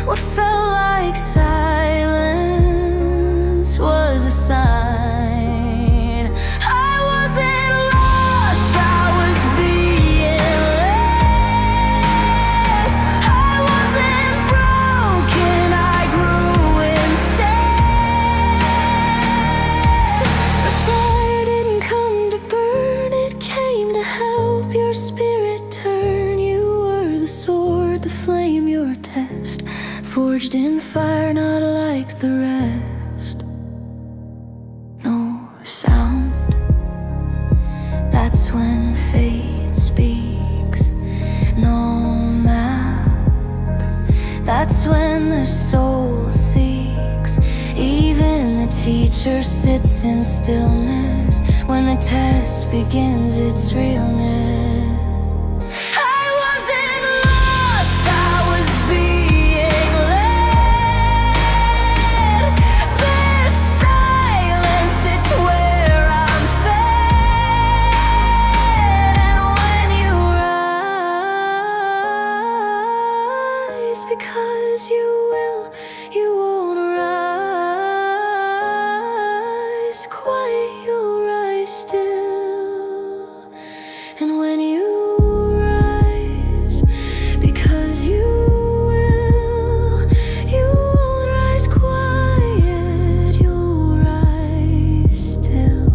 What felt like silence was a sign. I wasn't lost, I was being led. I wasn't broken, I grew instead. The fire didn't come to burn, it came to help your spirit turn. You were the sword, the flame, your test, forged in fire, not like the rest. No sound, that's when fate speaks. No map, that's when the soul seeks. Even the teacher sits in stillness when the test begins its realness. I wasn't lost, I was being led. This silence, it's where I'm fed. And when you rise, because you will, you won't rise quiet, you'll rise still. And when you rise, because you will, you won't rise quiet, you'll rise still.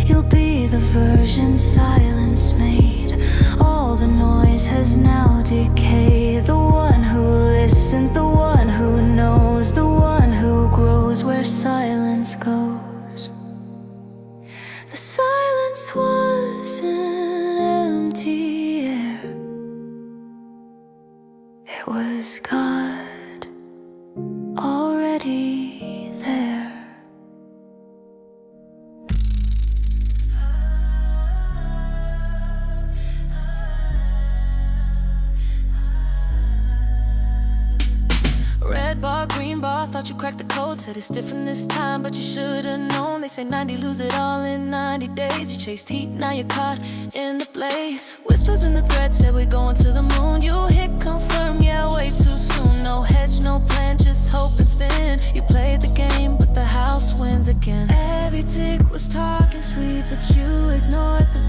You'll be the version silence made. All the noise has now decayed. The one who listens, the one who knows, the one who grows where silence goes. The silence was an empty air. It was God already there. Red bar, green bar, thought you cracked the code. Said it's different this time, but you should've known. They say 90 lose it all in 90 days. You chased heat, now you're caught in the blaze. Whispers in the thread said we're going to the moon. You hit confirm, yeah, way too soon. No hedge, no plan, just hope and spin. You played the game, but the house wins again. Every tick was talking sweet, but you ignored the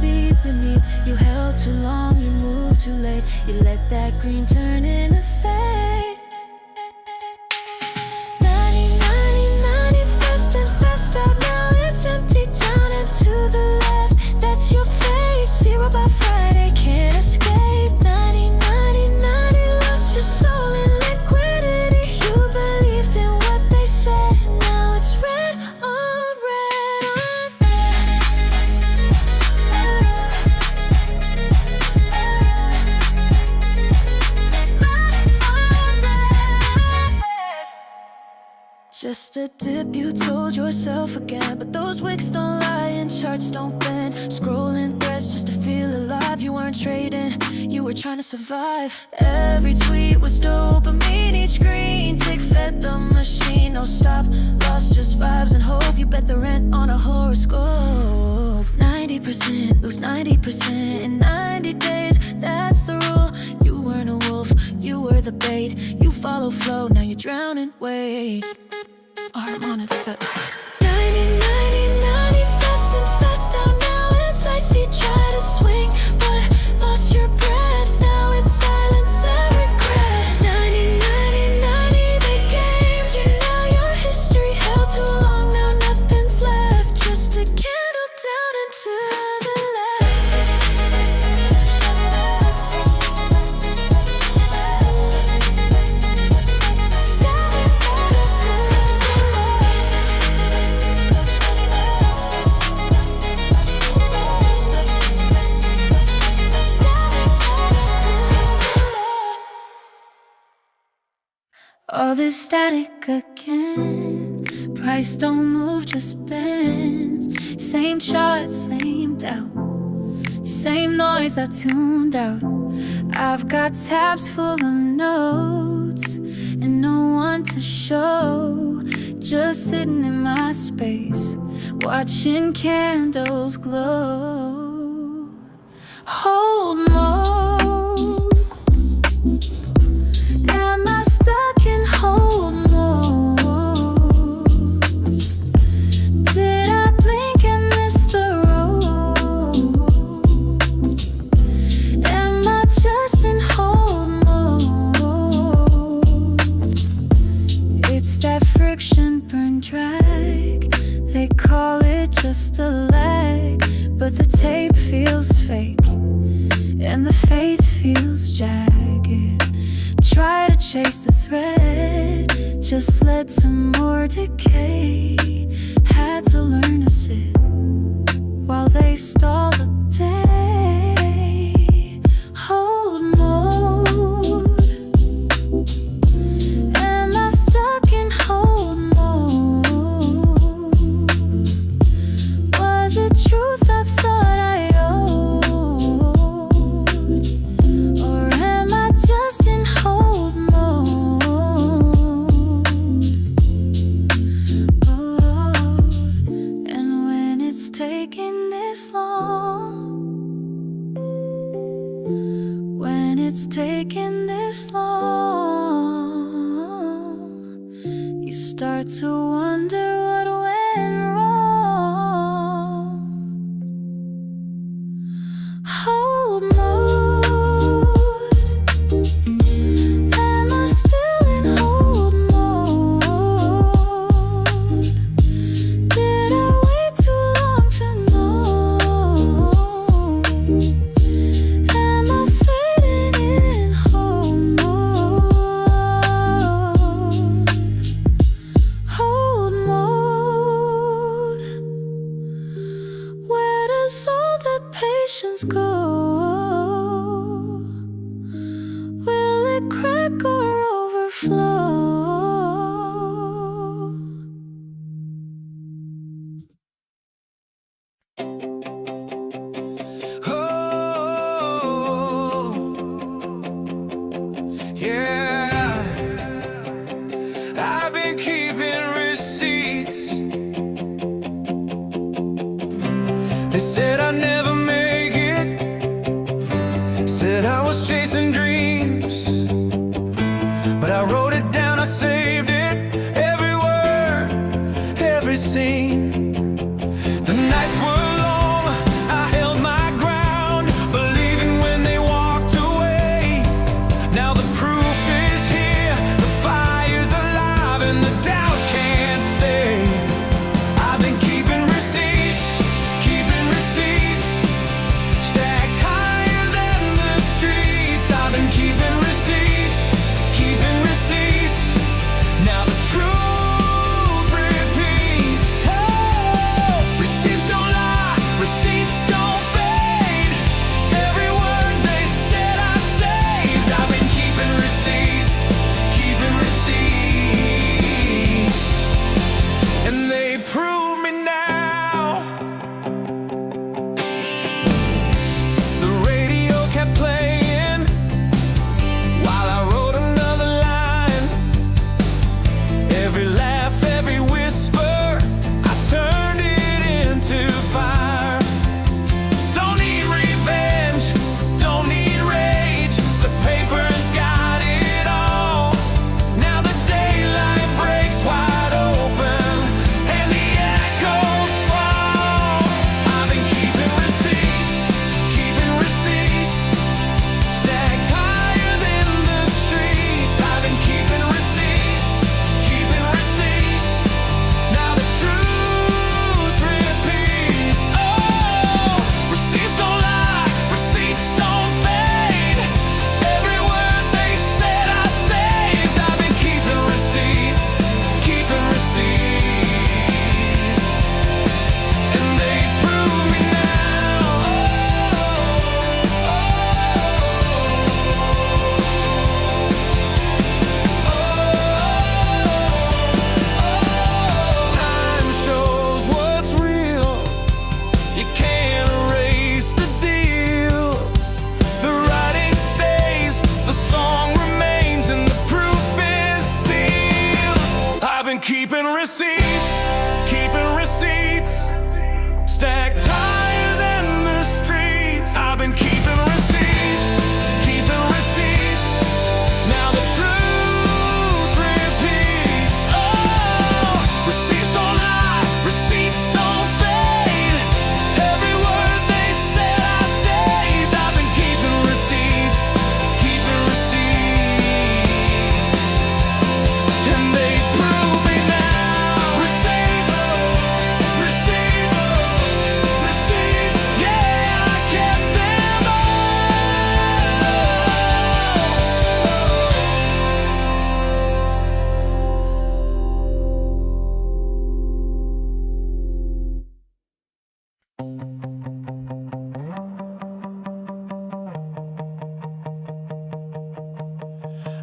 too long, you move too late. You let that green turn into fade. 90, 90, 90, fast and fast out. Now it's empty down and to the left. That's your fate. 0 by Friday, can't escape. 90, 90, 90, lost your soul in liquidity. You believed in what they said. Now it's red on red on. Just a dip, you told yourself again. But those wicks don't lie and charts don't bend. Scrolling threads just to feel alive. You weren't trading, you were trying to survive. Every tweet was dopamine, each green tick fed the machine. No stop, lost just vibes and hope. You bet the rent on a horoscope. 90%, lose 90% in 90 days. That's the rule. You weren't a wolf, you were the bait. You follow flow, now you're drowning. Wait. I'm on it, 90, 90, 90, fast and fast out. Now it's icy, try to swing, but lost your breath. Now it's silence and regret. 90, 90, 90, they gamed you. Now your history held too long. Now nothing's left, just a candle down and to the all this static again. Price don't move, just bends. Same chart, same doubt. Same noise I tuned out. I've got tabs full of notes and no one to show. Just sitting in my space, watching candles glow. Hold mode. Am I stuck in hold mode? Did I blink and miss the road? Am I just in hold mode? It's that friction burn drag. They call it just a lag, but the tape feels fake and the faith feels jagged. Try to chase the thread, just led to more decay. Had to learn to sit while they stall the day. Hold mode. Am I stuck in hold mode? Was it truth I thought I owed? Or am I just in hold mode? Oh, and when it's taking this long, when it's taking this long, you start to wonder what went wrong. Hold mode. Am I still in hold mode? Did I wait too long to know? Am I fading in hold mode? Hold mode. Where does all the patience go? Will it crack or overflow? Oh, yeah. I've been keeping receipts. They said I'd never make it. Said I was chasing dreams. But I wrote it down, I saved it. Every word, every scene. The nights were long, I held my ground, believing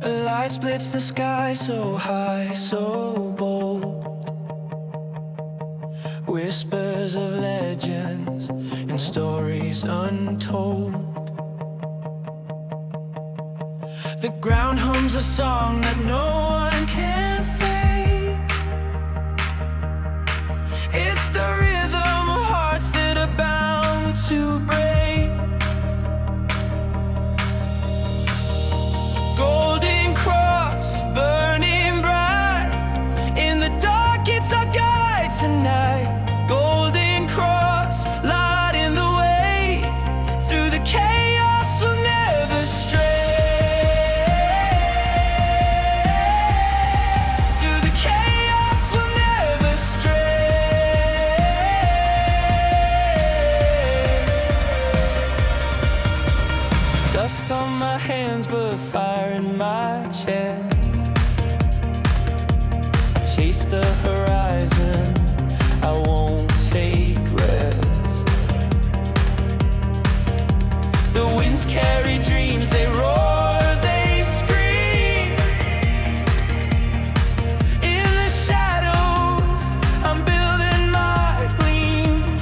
A light splits the sky so high, so bold. Whispers of legends and stories untold. The ground hums a song that no one can fake. It's the rhythm of hearts that are bound to break. Golden cross burning bright. In the dark it's our guide tonight. Golden cross lighting the way. Through the chaos we'll never stray. Through the chaos we'll never stray. Dust on my hands but fire in my chest. I chase the horizon, I won't take rest. The winds carry dreams, they roar, they scream. In the shadows, I'm building my gleam.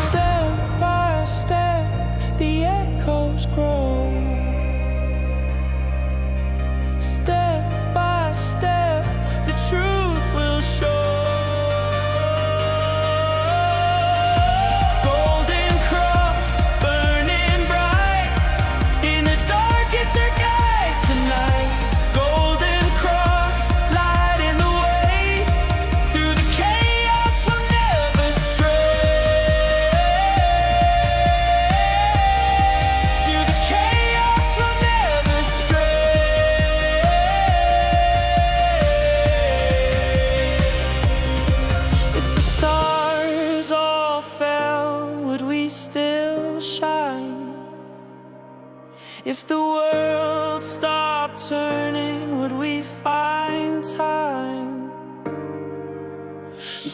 Step by step, the echoes grow. Step by step, the truth will show. Golden cross burning bright. In the dark it's our guide tonight. Golden cross lighting the way. Through the chaos we'll never stray. Through the chaos we'll never stray. If the stars all fell, would we still shine? If the world stopped turning, would we find time?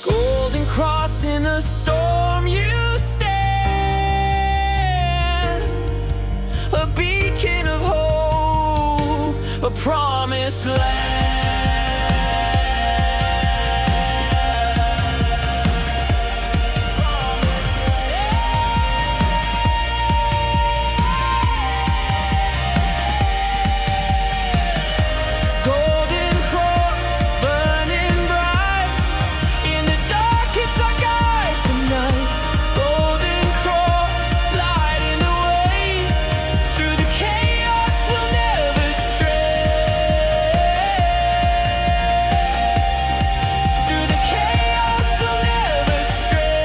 Golden cross in a storm, you stand. A beacon of hope, a promised land. Golden cross burning bright. In the dark it's our guide tonight. Golden cross lighting the way. Through the chaos we'll never stray. Through the chaos we'll never stray.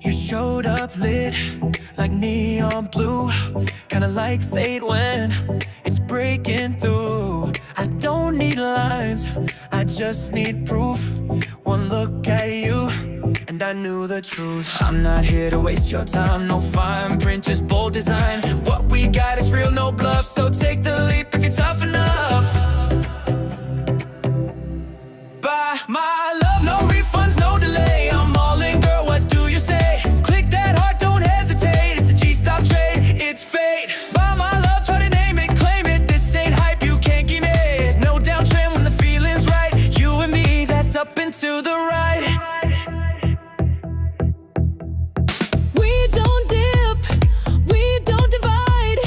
You showed up lit like neon blue, kinda like fate when it's breaking through. I don't need lines, I just need proof. One look at you and I knew the truth. I'm not here to waste your time, no fine print, just bold design. What we got is real, no bluff, so take the leap if you're tough enough. Buy my love, no refunds, no delay. I'm all in, girl, what do you say? Click that heart, don't hesitate. It's a G-stop trade, it's fate. Buy my love, try to name it, claim it. This ain't hype, you can't give it. No downtrend when the feeling's right. You and me, that's up and to the right. We don't dip, we don't divide.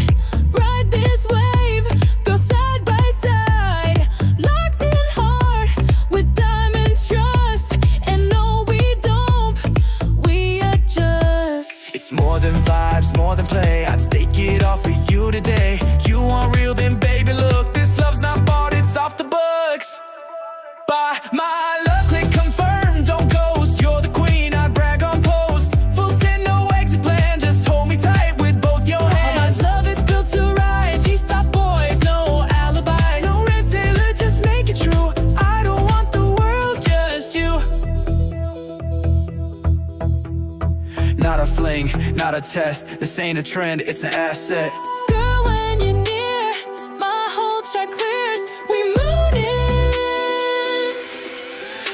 Ride this wave, go side by side. Locked in heart with diamond trust. And no, we don't, we adjust. It's more than vibes, more than play. I'd stake it all for you today. You want real, then baby, look. This love's not bought, it's off the books. Buy my love, click confirm thing, not a test. This ain't a trend, it's an asset. Girl, when you're near, my whole chart clears. We moon in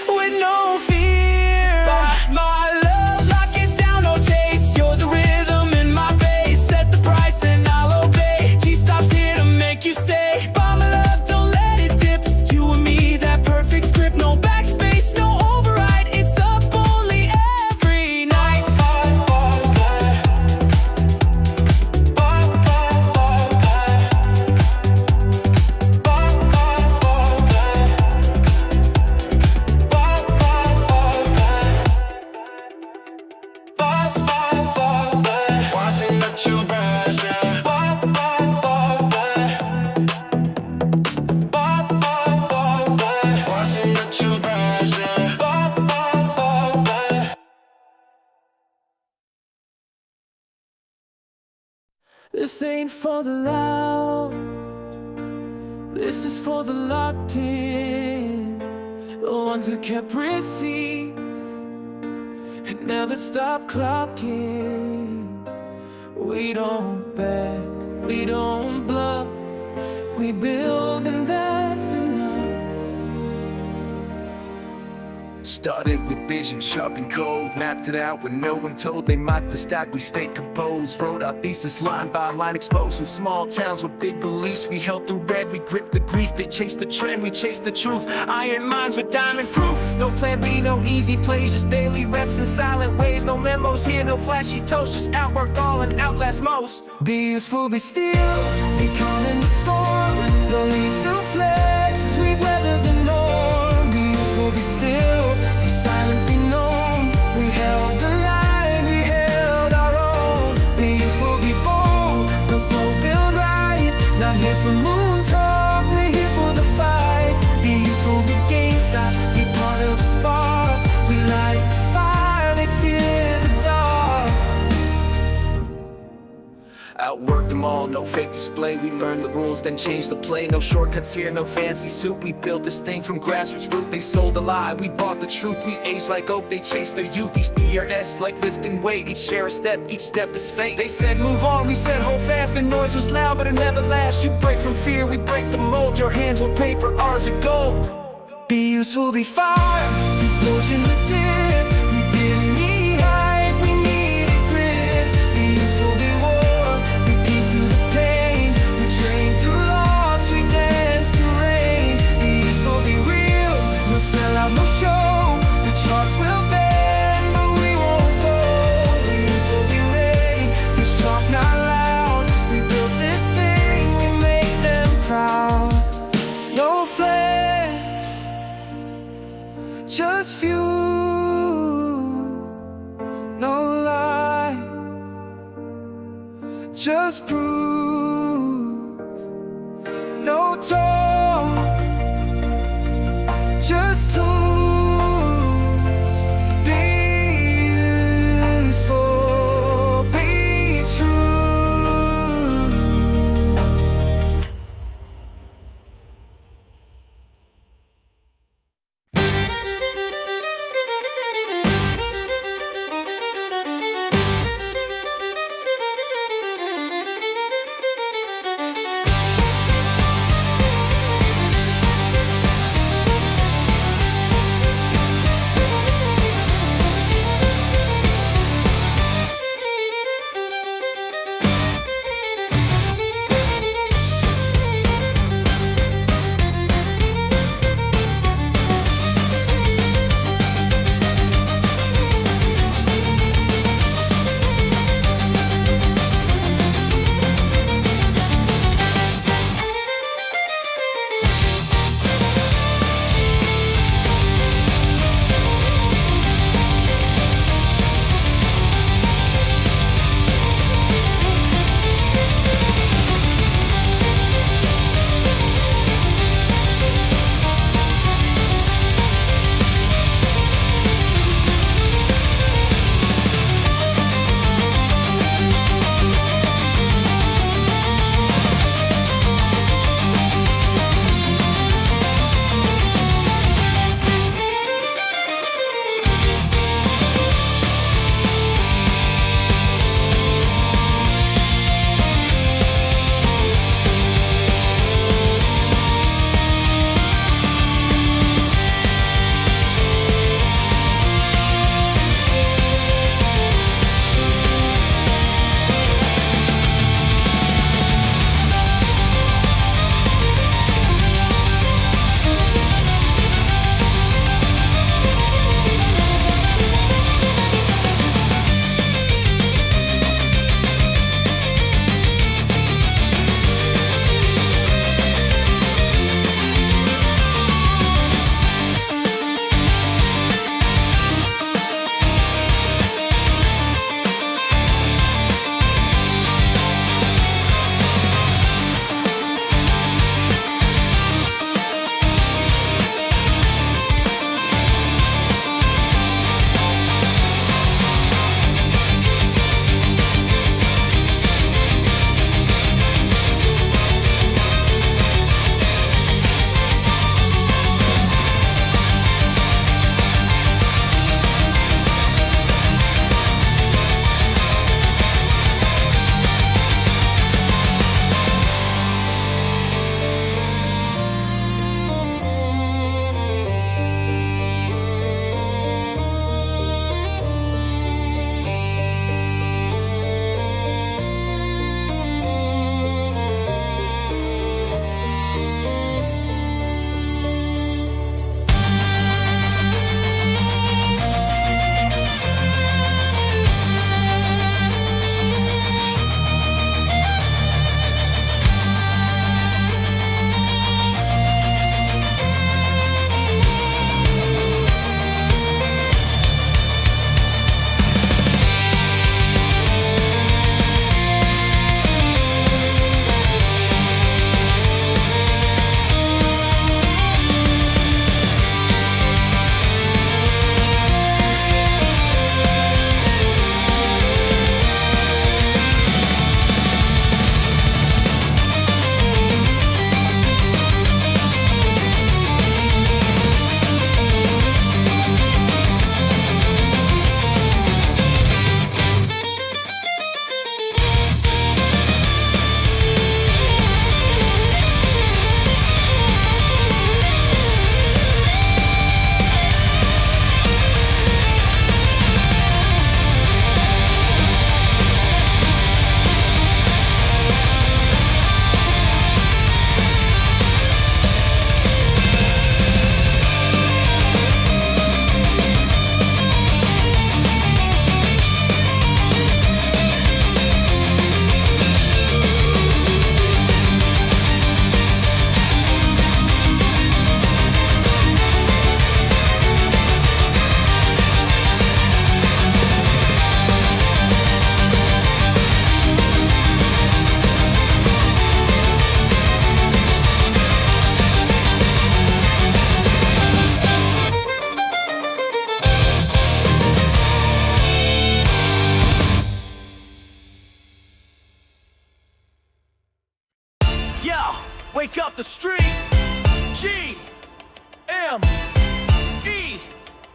With no fear. My love, lock it down, no chase. You're the rhythm in my bass. Set the price and I'll obey. G-Stop's here to make you stay. Buy my love, don't let it dip. You and me, that perfect script. No backspace, no override. It's up only every night. Watching the children, yeah. Watching the children, yeah. This ain't for the loud, this is for the locked in, the ones who kept receipts and never stop clocking. We don't beg, we don't bluff, we build and that's enough. Started with vision, sharp and cold. Mapped it out when no one told. They mocked the stack, we stayed composed. Wrote our thesis line by line, exposed some small towns with big beliefs. We held through red, we gripped the grief. They chased the trend, we chased the truth. Iron minds with diamond proof. No plan B, no easy plays, just daily reps and silent ways. No memos here, no flashy toast, just outwork all and outlast most. Be useful, be still, be calm in the storm. No need to flex, we weather the norm. Be useful, be still, be silent, be known. We held the line, we held our own. Be useful, be bold, build slow, build right. Not here for moon talk, we're here for the fight. Be useful, be GameStop, be part of the spark. We light the fire, they fear the dark. Outworked them all, no fake display. We learned the rules, then changed the play. No shortcuts here, no fancy suit. We built this thing from grassroots root. They sold a lie, we bought the truth. We aged like oak, they chased their youth. These DRS like lifting weight. Each share a step, each step is fate. They said move on, we said hold fast. The noise was loud, but it never lasts. You break from fear, we break the mold. Your hands were paper, ours are gold. Be useful, be fire, be forged in the dip. We didn't need hype, we needed grit. Be useful, be war, be peace through the pain. We trained through loss, we danced through rain. Be useful, be real, no sellout, no show. The charts will bend, but we won't go. Be useful, be ready, be sharp, not loud. We built this thing, we make them proud. No flex, just few, no lie, just proof. No talk, just tools. Be useful, be true.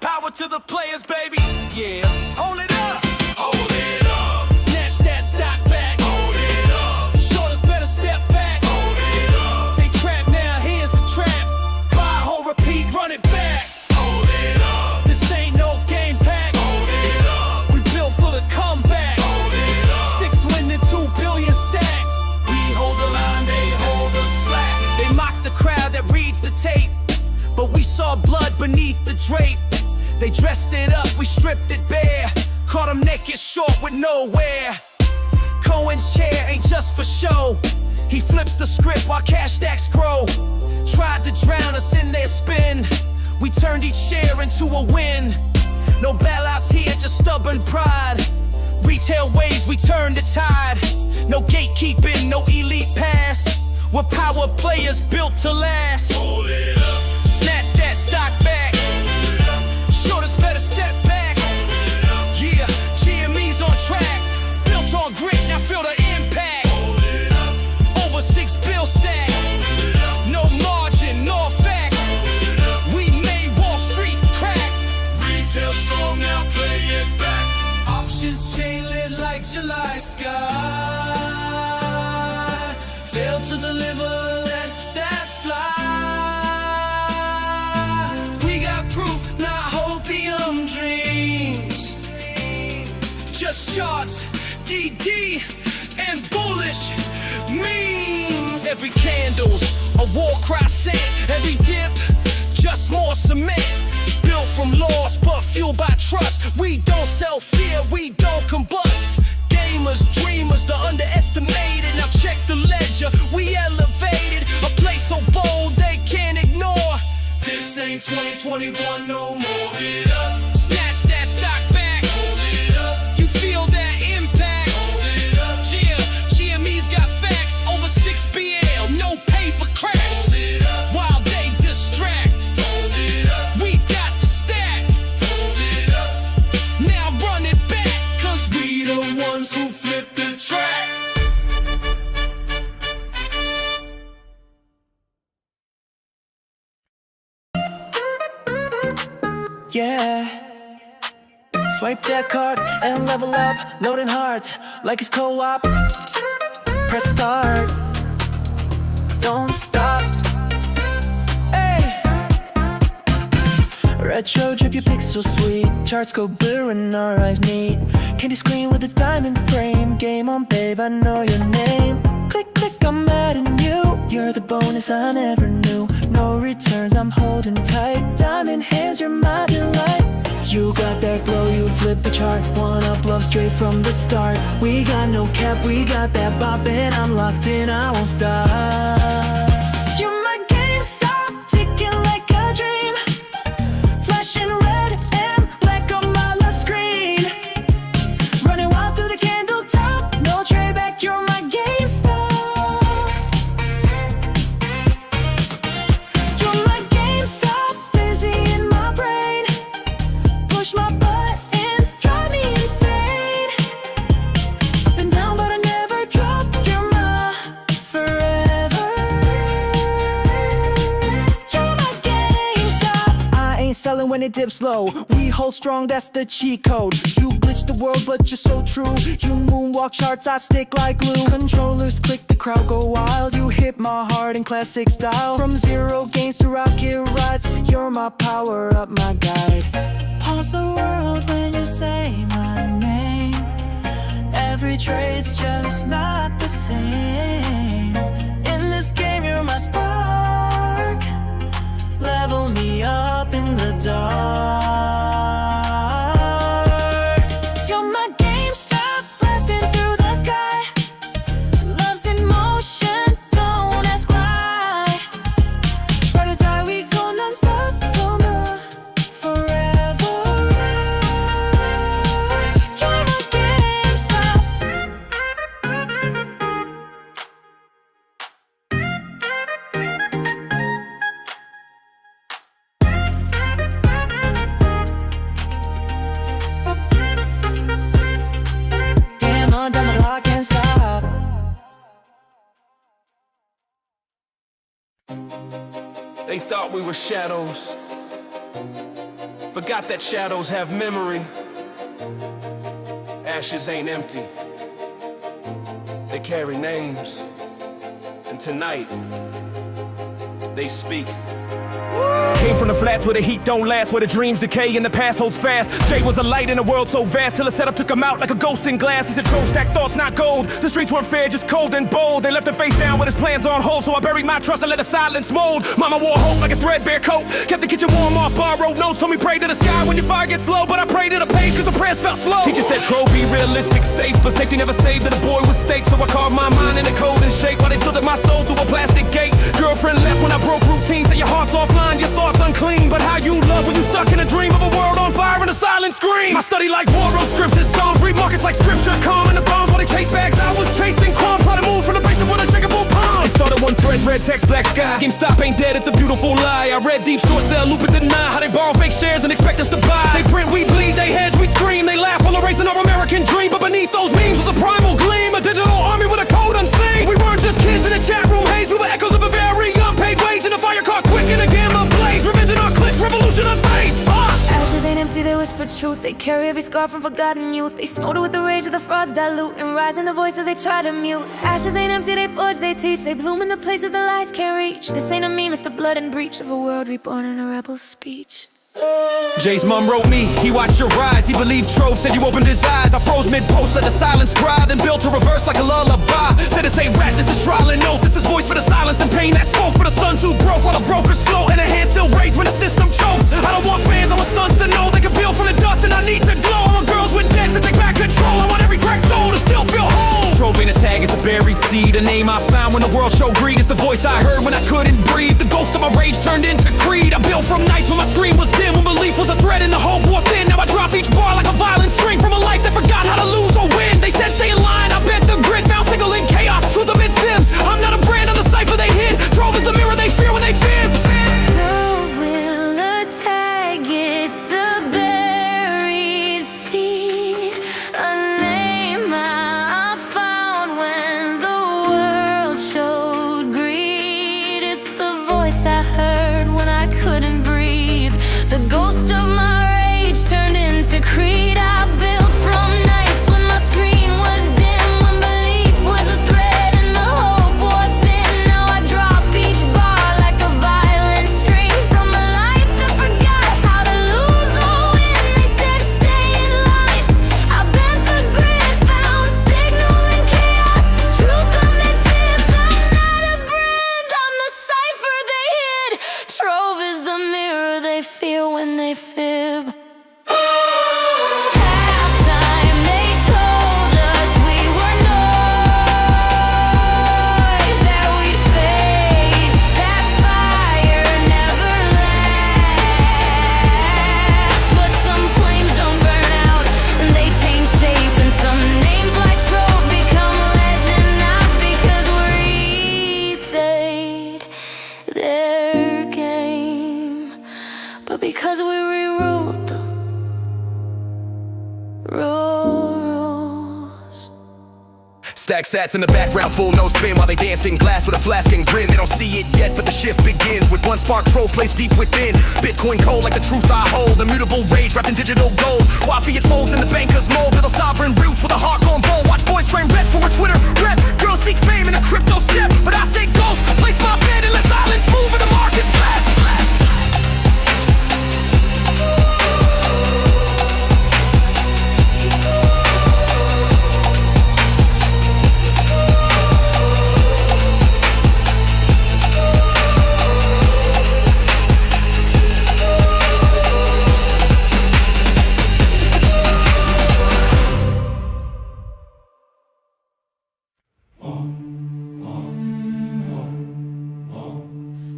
Power to the players, baby. Yeah. Hold it up. Hold it up. Snatch that stock back. Hold it up. Shoulders better step back. Hold it up. They trap now, here's the trap. Buy, hold, repeat, run it back. Hold it up. This ain't no game pack. Hold it up. We built for the comeback. Hold it up. 6 winning, 2 billion stack. We hold the line, they hold the slack. They mock the crowd that reads the tape, but we saw blood beneath the drape. They dressed it up, we stripped it bare. Caught them naked short with nowhere. Cohen's chair ain't just for show. He flips the script while cash stacks grow. Tried to drown us in their spin. We turned each share into a win. No bailouts here, just stubborn pride. Retail ways, we turn the tide. No gatekeeping, no elite pass. We're power players built to last. Hold it up. Snatch that stock back. Shoulders better step back. Yeah, GME's on track. Built on grit, now feel the impact. Over 6 bill stack. No margin, no facts. We made Wall Street crack. Retail strong, now play it back. Options chain lit like July sky. Failed to deliver, let that fly. We got proof, not opium dreams. Just charts, DD, and bullish memes. Every candle's a war cry set. Every dip, just more cement. Built from loss, but fueled by trust. We don't sell fear, we don't combust. Gamers, dreamers, the underestimated. Now check the ledger, we elevated. A place so bold they can't ignore. This ain't 2021 no more. Hold it up. Snatch that stock back. Hold it up. You feel that impact. Hold it up. GME's got facts. Over 6 BL, no paper cracks. Hold it up. While they distract. Hold it up. We got the stack. Hold it up. Now run it back, cause we the ones who flip the track. Yeah. Swipe that card and level up. Loading hearts like it's co-op. Press start. Don't stop. Hey. Retro drip, your pics so sweet. Charts go blue and our eyes meet. Candy screen with a diamond frame. Game on, babe, I know your name. Click, click, I'm adding you. You're the bonus I never knew. No returns, I'm holding tight. Diamond hands, you're my delight. You got that glow, you flip the chart. One up, love straight from the start. We got no cap, we got that bop, and I'm locked in, I won't stop. You're my GameStop, ticking like a dream. Flashing red and black on my last screen. Running wild through the candle top. No trade back, you're my GameStop. You're my GameStop, busy in my brain. Push my buttons, drive me insane. Up and down, but I never drop. You're my forever. You're my GameStop. I ain't selling when it dips low. We hold strong, that's the cheat code. You glitch the world, but you're so true. You moonwalk charts, I stick like glue. Controllers click, the crowd go wild. You hit my heart in classic style. From zero gains to rocket rides, you're my power up, my guide. Pause the world when you say my name. Every trade's just not the same. In this game, you're my spark. Level me up in the dark. You're my GameStop, blasting through the sky. Love's in motion, don't ask why. Ride or die, we go non-stop, gonna forever. You're my GameStop. Damn, on down the clock, can't stop. They thought we were shadows. Forgot that shadows have memory. Ashes ain't empty. They carry names. And tonight, they speak. Came from the flats where the heat don't last, where the dreams decay and the past holds fast. Jay was a light in a world so vast, till the setup took him out like a ghost in glass. He said, "Troll stack thoughts, not gold." The streets weren't fair, just cold and bold. They left him face down with his plans on hold, so I buried my trust and let the silence mold. Mama wore hope like a threadbare coat, kept the kitchen warm off borrowed notes. Told me pray to the sky when your fire gets low, but I prayed to the page cause the prayers felt slow. Teacher said, "Troll, be realistic, safe," but safety never saved that a boy was stake. So I carved my mind in a cold and shape while they filtered my soul through a plastic gate. Girlfriend left when I broke routine, said your heart's offline, your thoughts unclean. But how you love when you stuck in a dream of a world on fire and a silent scream. I study like war road scripts and songs, read markets like scripture, calm in the bombs while they chase bags. I was chasing calm, plotting moves from the basement with unshakable palms. It started one thread, red text, black sky. GameStop ain't dead, it's a beautiful lie. I read deep, short sell, loop and deny how they borrow fake shares and expect us to buy. They print, we bleed, they hedge, we scream, they laugh while erasing our American dream. But beneath those memes was a primal gleam, a digital army with a code unseen. We weren't just kids in a chat room haze, we were echoes of a very unpaid wage in a fire car quick in a game of blaze. Revenge in our clicks, revolution unfazed. Ashes ain't empty, they whisper truth. They carry every scar from forgotten youth. They smolder with the rage of the frauds dilute, and rise in the voices they try to mute. Ashes ain't empty, they forge, they teach. They bloom in the places the lies can't reach. This ain't a meme, it's the blood and breach of a world reborn in a rebel's speech. Jay's mom wrote me, he watched your rise. He believed Trove, said you opened his eyes. I froze mid-post, let the silence cry, then built a reverse like a lullaby. Said this ain't rap, this is trial and oath. This is voice for the silence and pain that spoke. For the sons who broke while the brokers float, and a hand still raised when the system chokes. I don't want fans, I want sons to know they can build from the dust, and I need to glow. I want girls with debt to take back control. I want every cracked soul to still feel whole. Trove ain't a tag, it's a buried seed. A name I found when the world showed greed. It's the voice I heard when I couldn't breathe. The ghost of my rage turned into creed. I built from nights when my screen was dim, when belief was a threat and the hope wore thin. Now I drop each bar like a violent string from a life that forgot how to lose or win. They said stay in line, I bet the grid found single in chaos. Truth amid fibs, I'm not a brand on the cipher they hid. Trove is the mirror they fear when they fib. Love will attack, it's a buried seed. A name I found when the world showed greed. It's the voice I heard when I couldn't breathe. The ghost of my rage turned into creed. I built from nights when my screen was dim, when belief was a thread and the hope wore thin. Now I drop each bar like a violent string from a life that forgot how to lose or win. They said stay in line, I bent the grid, found signal in chaos. Truth amid fibs, I'm not a brand, I'm the cipher they hid. Trove is the mirror they fear when they fib. Halftime, they told us we were noise, that we'd fade. That fire never lasts. But some flames don't burn out, and they change shape. And some names like Trove become legend, not because we're their game, but because we rewrote the rules. Stack sats in the background, full no spin while they danced in glass with a flask and grin. They don't see it yet, but the shift begins with one spark. Trove placed deep within. Bitcoin cold like the truth I hold. Immutable rage wrapped in digital gold. While fiat folds in the banker's mold. Build a sovereign roots with a heart gone bold. Watch boys train red for a Twitter rep. Girls seek fame in a crypto step, but I stay ghost. Place my bed and let silence move and the market slap.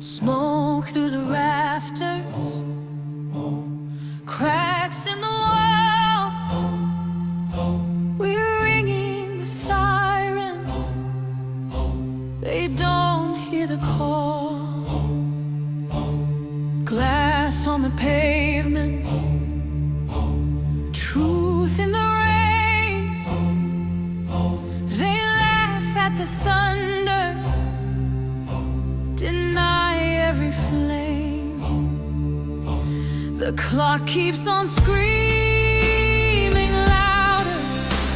Smoke through the rafters, cracks in the wall. We're ringing the siren, they don't hear the call. Glass on the pavement, truth in the rain. They laugh at the thunder, deny every flame. The clock keeps on screaming louder,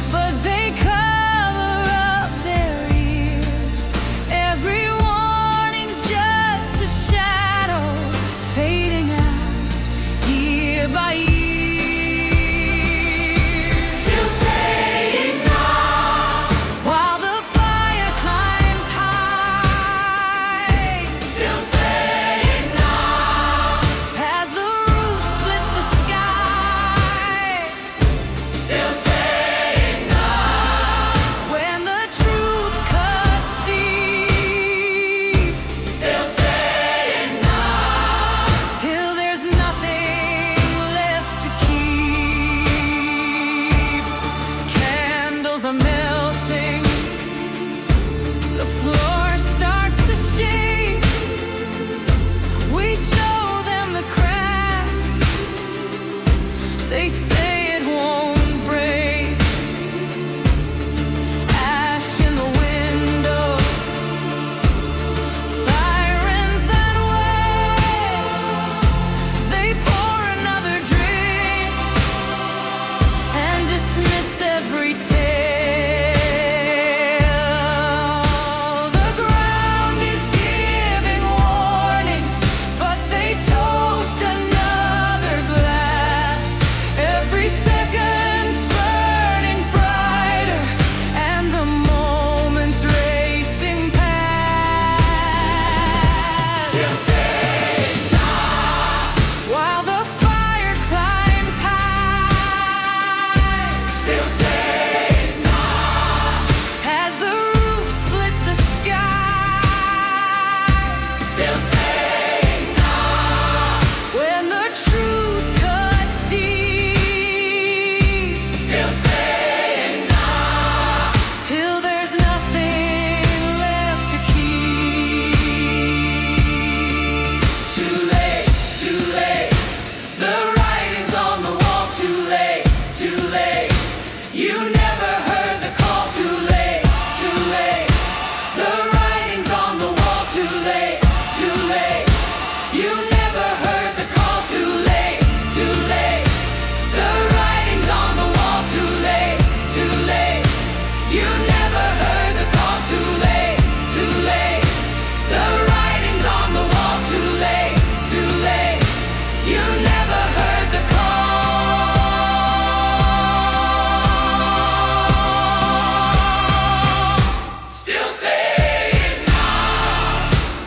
but they cover up their ears. Every warning's just a shadow fading out year by year. Still saying no while the fire climbs high. Still saying no as the roof splits the sky. Still saying no when the truth cuts deep. Still saying no till there's nothing left to keep. Candles are melting, the floor starts to shake. We show them the cracks, they say it won't break. Ash in the window, sirens that wait. They pour another drink and dismiss every tale. The ground is giving warnings, but they toast another glass. Every second's burning brighter, and the moments racing past. Still saying no while the fire climbs high. Still saying no as the roof splits the sky. Still saying no when the truth cuts deep. Still saying no till there's nothing left to keep. Too late, too late. The writing's on the wall. Too late, too late. You never heard the call. Too late, too late. The writing's on the wall. Too late, too late. You never heard the call. Too late, too late. The writing's on the wall. Too late, too late. You never heard the call. Too late, too late. The writing's on the wall. Too late, too late. You never heard the call. Still saying no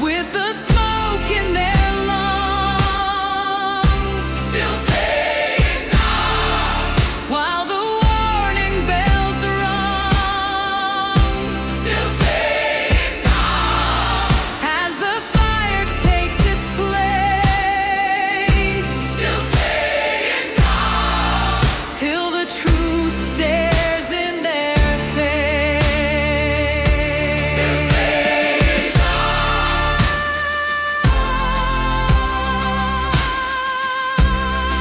with the smoke in their lungs. Still saying no while the warning bells rung. Still saying no as the fire takes its place. Still saying no till the truth stares in their face. Still saying no.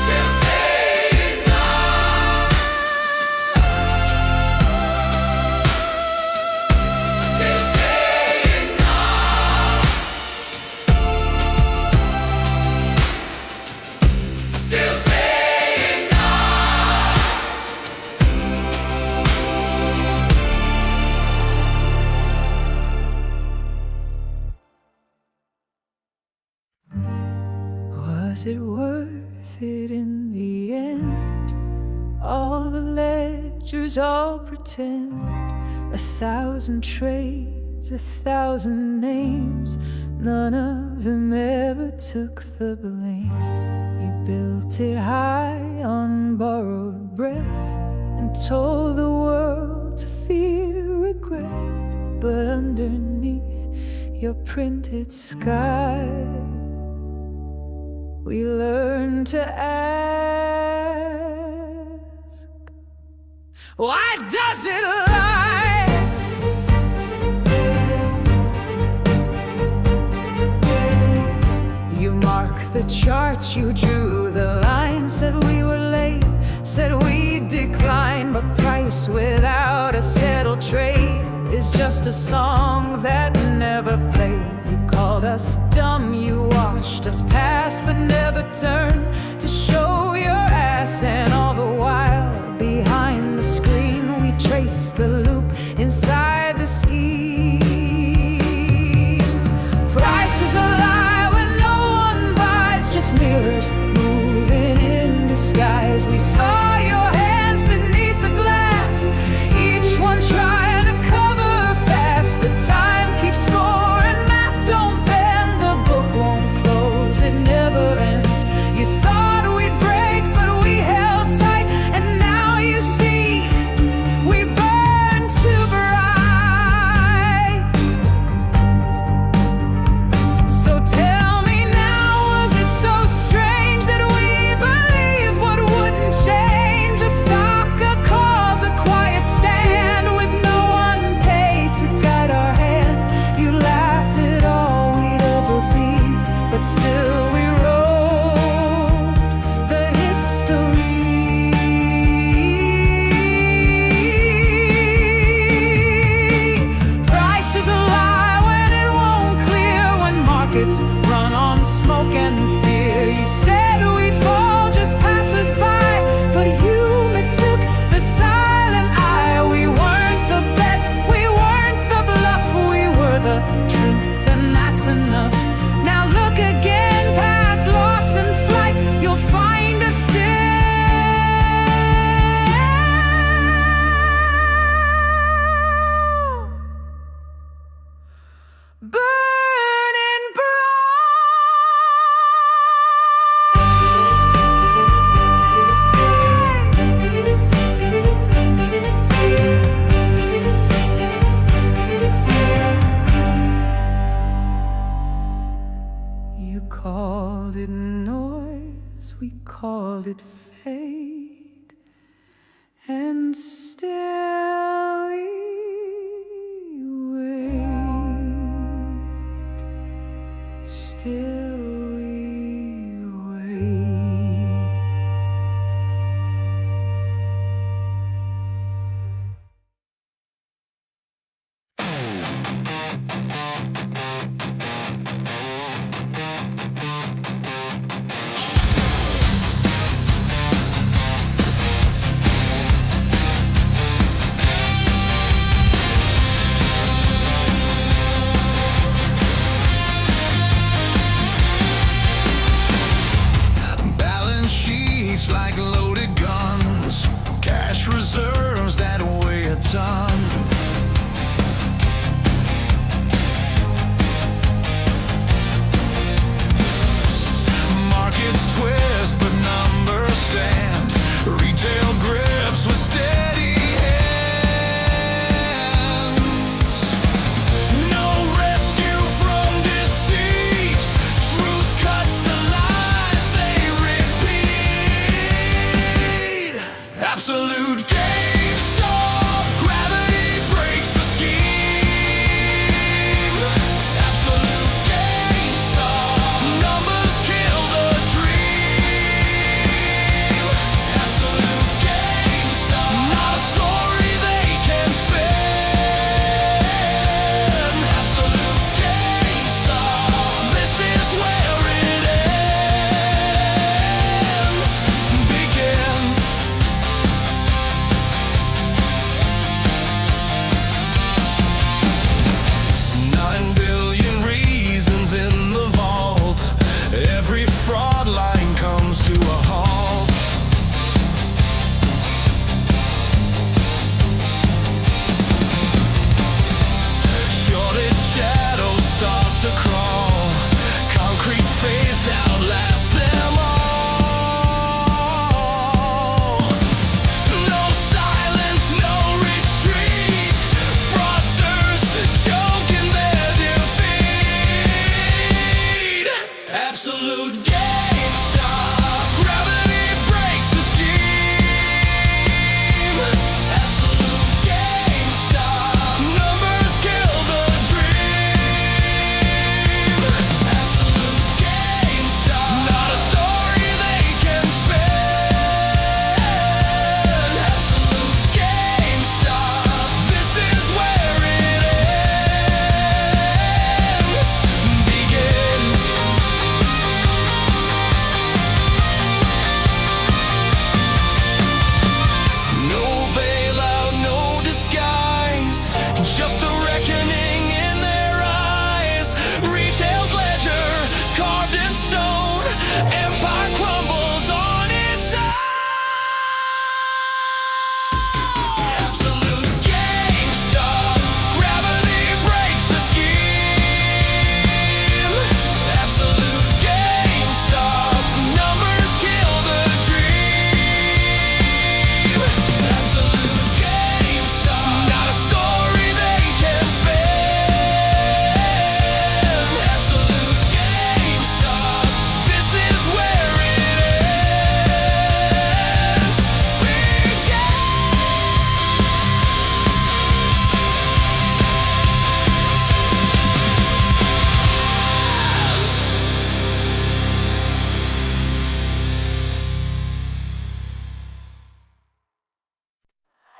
Still saying no. Still saying no. Still saying no. Was it worth it in the end? All the ledgers all pretend, 1,000 trades, 1,000 names. None of them ever took the blame. You built it high on borrowed breath and told the world to fear regret. But underneath your printed sky, we learned to ask, why does it lie? You marked the charts, you drew the line, said we were late, said we declined. But price without a settled trade is just a song that never played. You called us dumb, you watched us pass, but never turned to show called it fate, and still we wait, still we wait. Balance sheets like loaded guns, cash reserves that weigh a ton. Markets twist, but numbers stand. Retail grips with steady hands. No rescue from deceit. Truth cuts the lies they repeat. Absolute GameStop. Gravity breaks the scheme. Absolute GameStop. Numbers kill the dream. Absolute GameStop. Not a story they can spin. Absolute GameStop. This is where it ends, begins. 9 billion reasons in the vault. Every fraud line comes to a halt. Shorted shadows start to crawl. Concrete faith outlasts them all. No silence, no retreat. Fraudsters choke in their defeat. Absolute GameStop. Gravity breaks the scheme. Absolute GameStop. Numbers kill the dream. Absolute GameStop. Not a story they can spin. Absolute GameStop. This is where it ends, begins. No bailout, no disguise. Just the reckoning in their eyes. Retail's ledger carved in stone. Empire crumbles on its own. Absolute GameStop. Gravity breaks the scheme. Absolute GameStop. Numbers kill the dream. Absolute GameStop. Not a story they can spin. Absolute GameStop. This is where it ends, begins.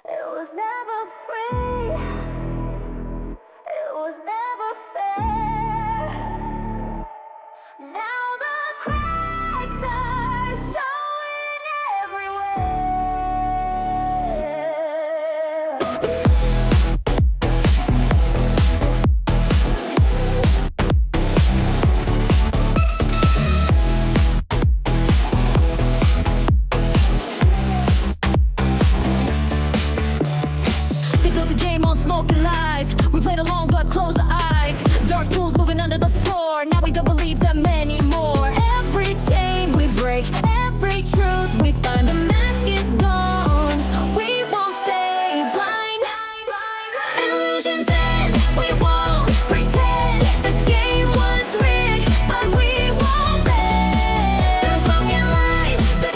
It was never free. It was never fair. Now the cracks are showing everywhere. They built a game on smoke and lies. We played along but closed our eyes. Dark pools moving under the floor. Now we don't believe them anymore. Every chain we break, every truth we find, the mask is gone. We won't stay blind. Illusions end, we won't pretend. The game was rigged, but we won't bend. Through smoke and lies, the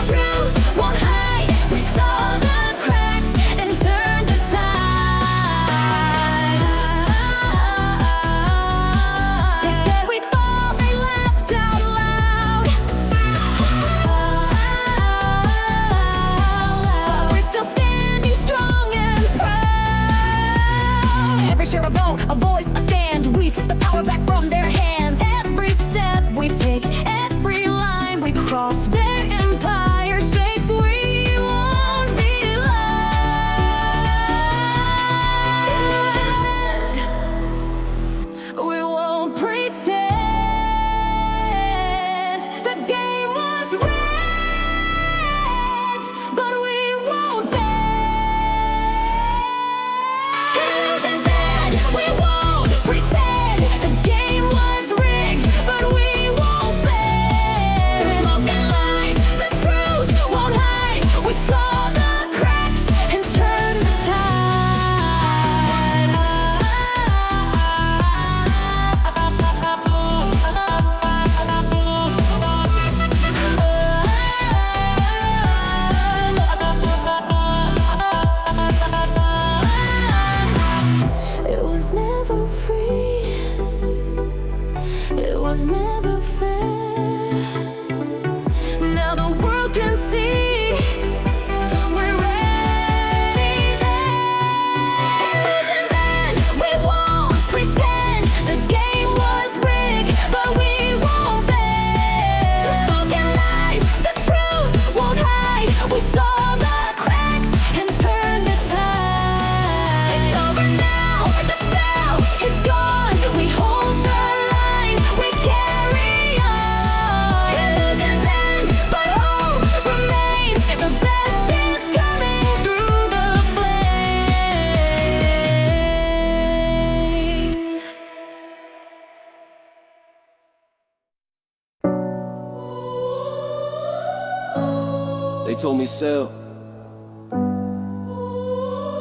They told me sell.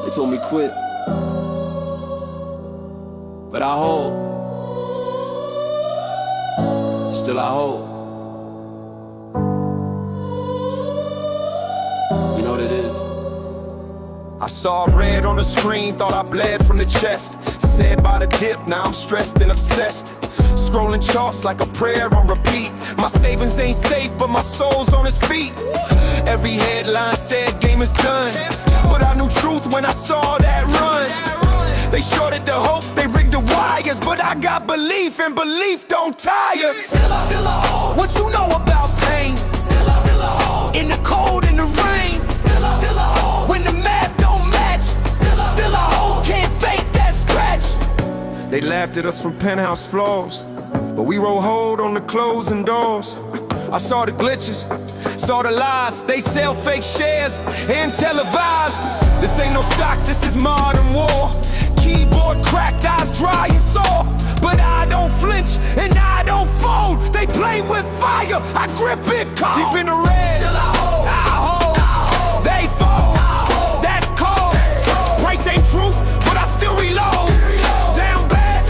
They told me quit. But I hold. Still I hold. You know what it is? I saw red on the screen, thought I bled from the chest. Said by the dip, now I'm stressed and obsessed. Scrolling charts like a prayer on repeat. My savings ain't safe, but my soul's on its feet. Every headline said game is done, but I knew truth when I saw that run. They shorted the hope, they rigged the wires, but I got belief, and belief don't tire. Still I hold. What you know about pain? Still I hold. In the cold, in the rain. Still I hold. When the math don't match. Still I hold. Can't fake that scratch. They laughed at us from penthouse floors, but we roll hold on the closing doors. I saw the glitches, saw the lies. They sell fake shares and televise. This ain't no stock, this is modern war. Keyboard cracked, eyes dry and sore. But I don't flinch and I don't fold. They play with fire, I grip it cold. Deep in the red, still I hold. They fall, that's cold. Price ain't truth, but I still reload. Down bad,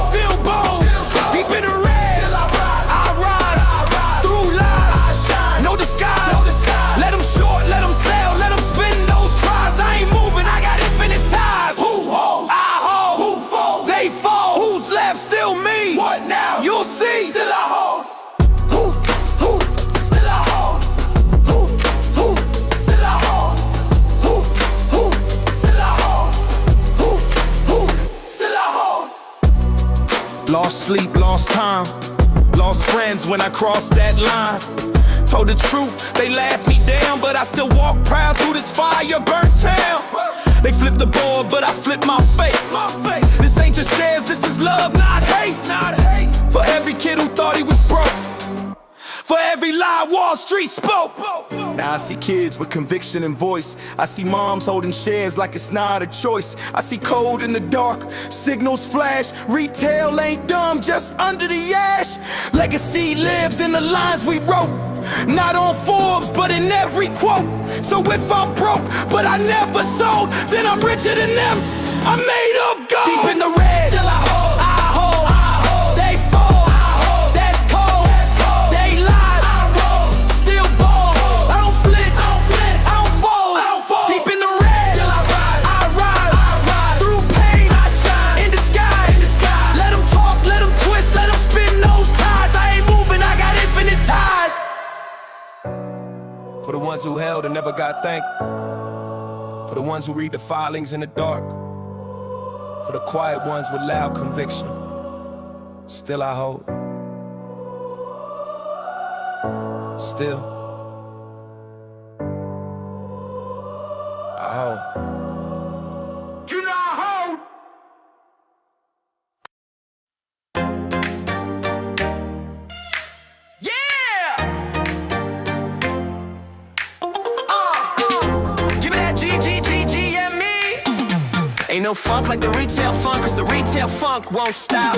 still bold. Deep in the red, I rise. Through lies, no disguise. Let them short, let them sell, let them spin those tries. I ain't moving, I got infinite ties. Who holds? I hold. Who falls? They fall. Who's left? Still me. What now? You'll see. Still I hold. Who? Still I hold. Who? Still I hold. Who? Still I hold. Who? Still I hold. Lost sleep, lost time, lost friends when I crossed that line. Told the truth, they laughed me down, but I still walk proud through this fire burnt town. They flipped the board, but I flipped my fate. This ain't just shares, this is love, not hate. For every kid who thought he was broke, for every lie Wall Street spoke. Now I see kids with conviction and voice. I see moms holding shares like it's not a choice. I see code in the dark, signals flash. Retail ain't dumb, just under the ash. Legacy lives in the lines we wrote, not on Forbes, but in every quote. So if I'm broke, but I never sold, then I'm richer than them, I'm made of gold. Deep in the red, still I hold. They fall, that's cold. They lied, still bold. I don't flinch, I don't fold. Deep in the red, still I rise. Through pain, I shine. In the sky, let them talk, let them twist, let them spin those ties. I ain't moving, I got infinite ties. For the ones who held and never got thanked. For the ones who read the filings in the dark. For the quiet ones with loud conviction. Still I hold. Still I hold. You know I hold. Give me that GME. Ain't no funk like the retail funk, cause the retail funk won't stop.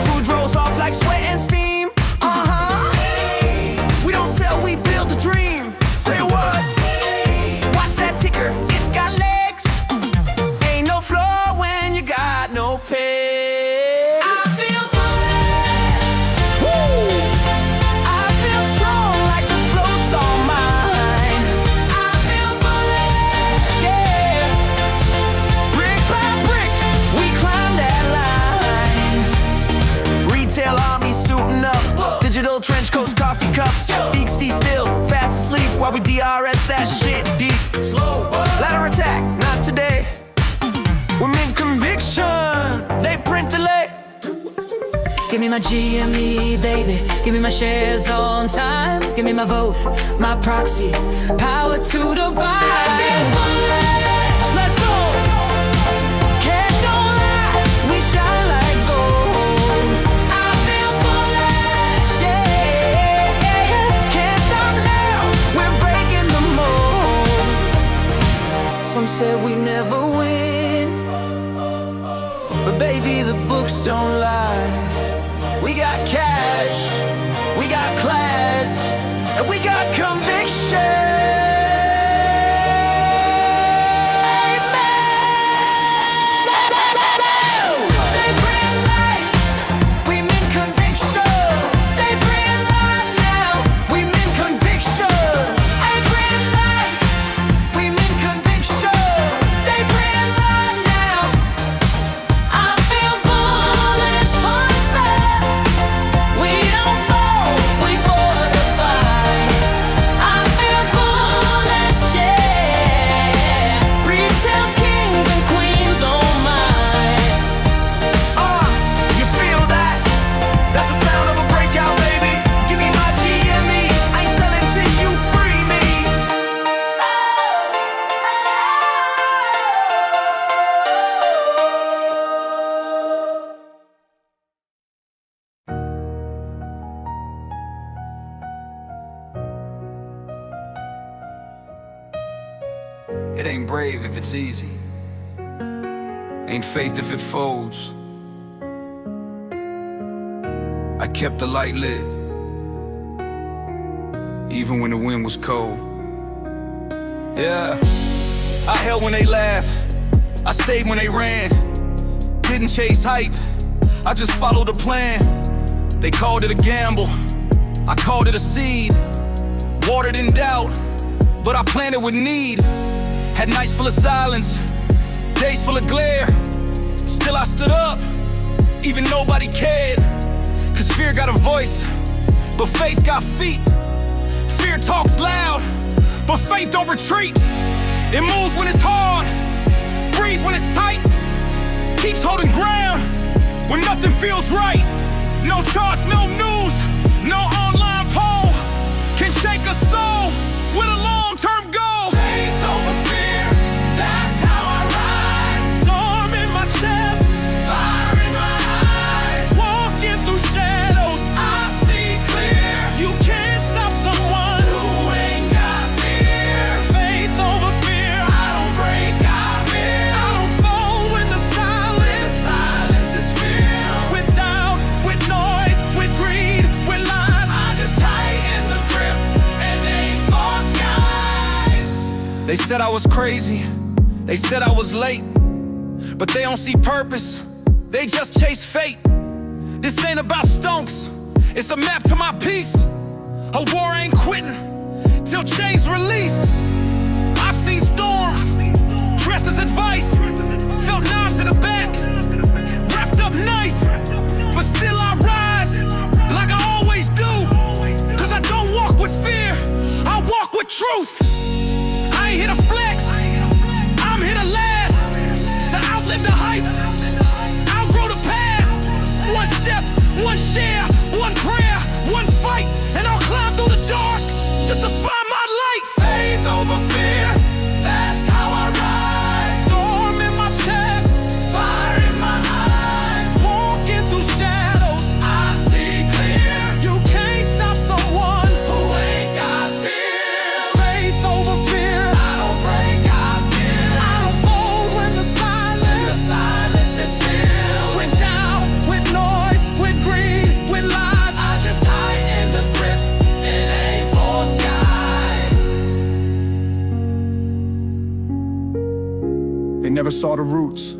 Food rolls off like sweat and steam. We don't sell, we build a dream. Say what? Watch that ticker, it's got legs. Ain't no floor when you got no pay. I feel bullish. Woo! I feel strong like the float's all mine. I feel bullish, yeah. Brick by brick, we climb that line. Retail army suiting up, digital trench coats, coffee cups. Feet stay still, fast asleep while we DRS that shit deep. Ladder attack, not today. Women conviction, they print delay. Give me my GME, baby. Give me my shares on time. Give me my vote, my proxy. Power to the buy. Let's go. Cash don't lie, we shine like gold. I feel bullish. Yeah, can't stop now, we're breaking the mold. Some said we never win, But baby, the books don't lie. We got cash, we got plaids, and we got conviction. It ain't brave if it's easy. Ain't faith if it folds. I kept the light lit, even when the wind was cold. Yeah, I held when they laughed, I stayed when they ran. Didn't chase hype, I just followed the plan. They called it a gamble, I called it a seed. Watered in doubt, but I planted with need. Had nights full of silence, days full of glare. Still I stood up, even nobody cared. Cause fear got a voice, but faith got feet. Fear talks loud, but faith don't retreat. It moves when it's hard, breathes when it's tight. Keeps holding ground when nothing feels right. No charts, no news, no online poll can shake a soul with a long-term goal. Faith over fear, that's how I rise. Storm in my chest, Fire in my eyes, walking through shadows. I see clear. You can't stop someone Who ain't got fear? faith over fear. I don't break, I build. I don't fold when the silence Silence is filled. with doubt, with noise, with greed, with lies. I just tighten the grip and aim for skies. They said I was crazy, they said I was late, but they don't see purpose, they just chase fate. This ain't about stonks, it's a map to my peace. A war ain't quitting till chains release. I've seen storms dressed as advice, felt knives to the back, wrapped up nice, but still I rise like I always do. Cause I don't walk with fear, I walk with truth. I ain't here to flex, I'm here to last, to outlive the hype, outgrow the past. One step, one share, one prayer, one fight, and I'll climb through the dark just to find my light. Faith over fear, that's how I rise. Storm in my chest, Fire in my eyes, walking through shadows. I see clear. You can't stop someone. Who ain't got fear? Faith over fear. I don't break, I build. I don't fold when the The silence silence is filled. with doubt, with noise, with greed, with lies. I just tighten the grip and aim for skies. They never saw the roots,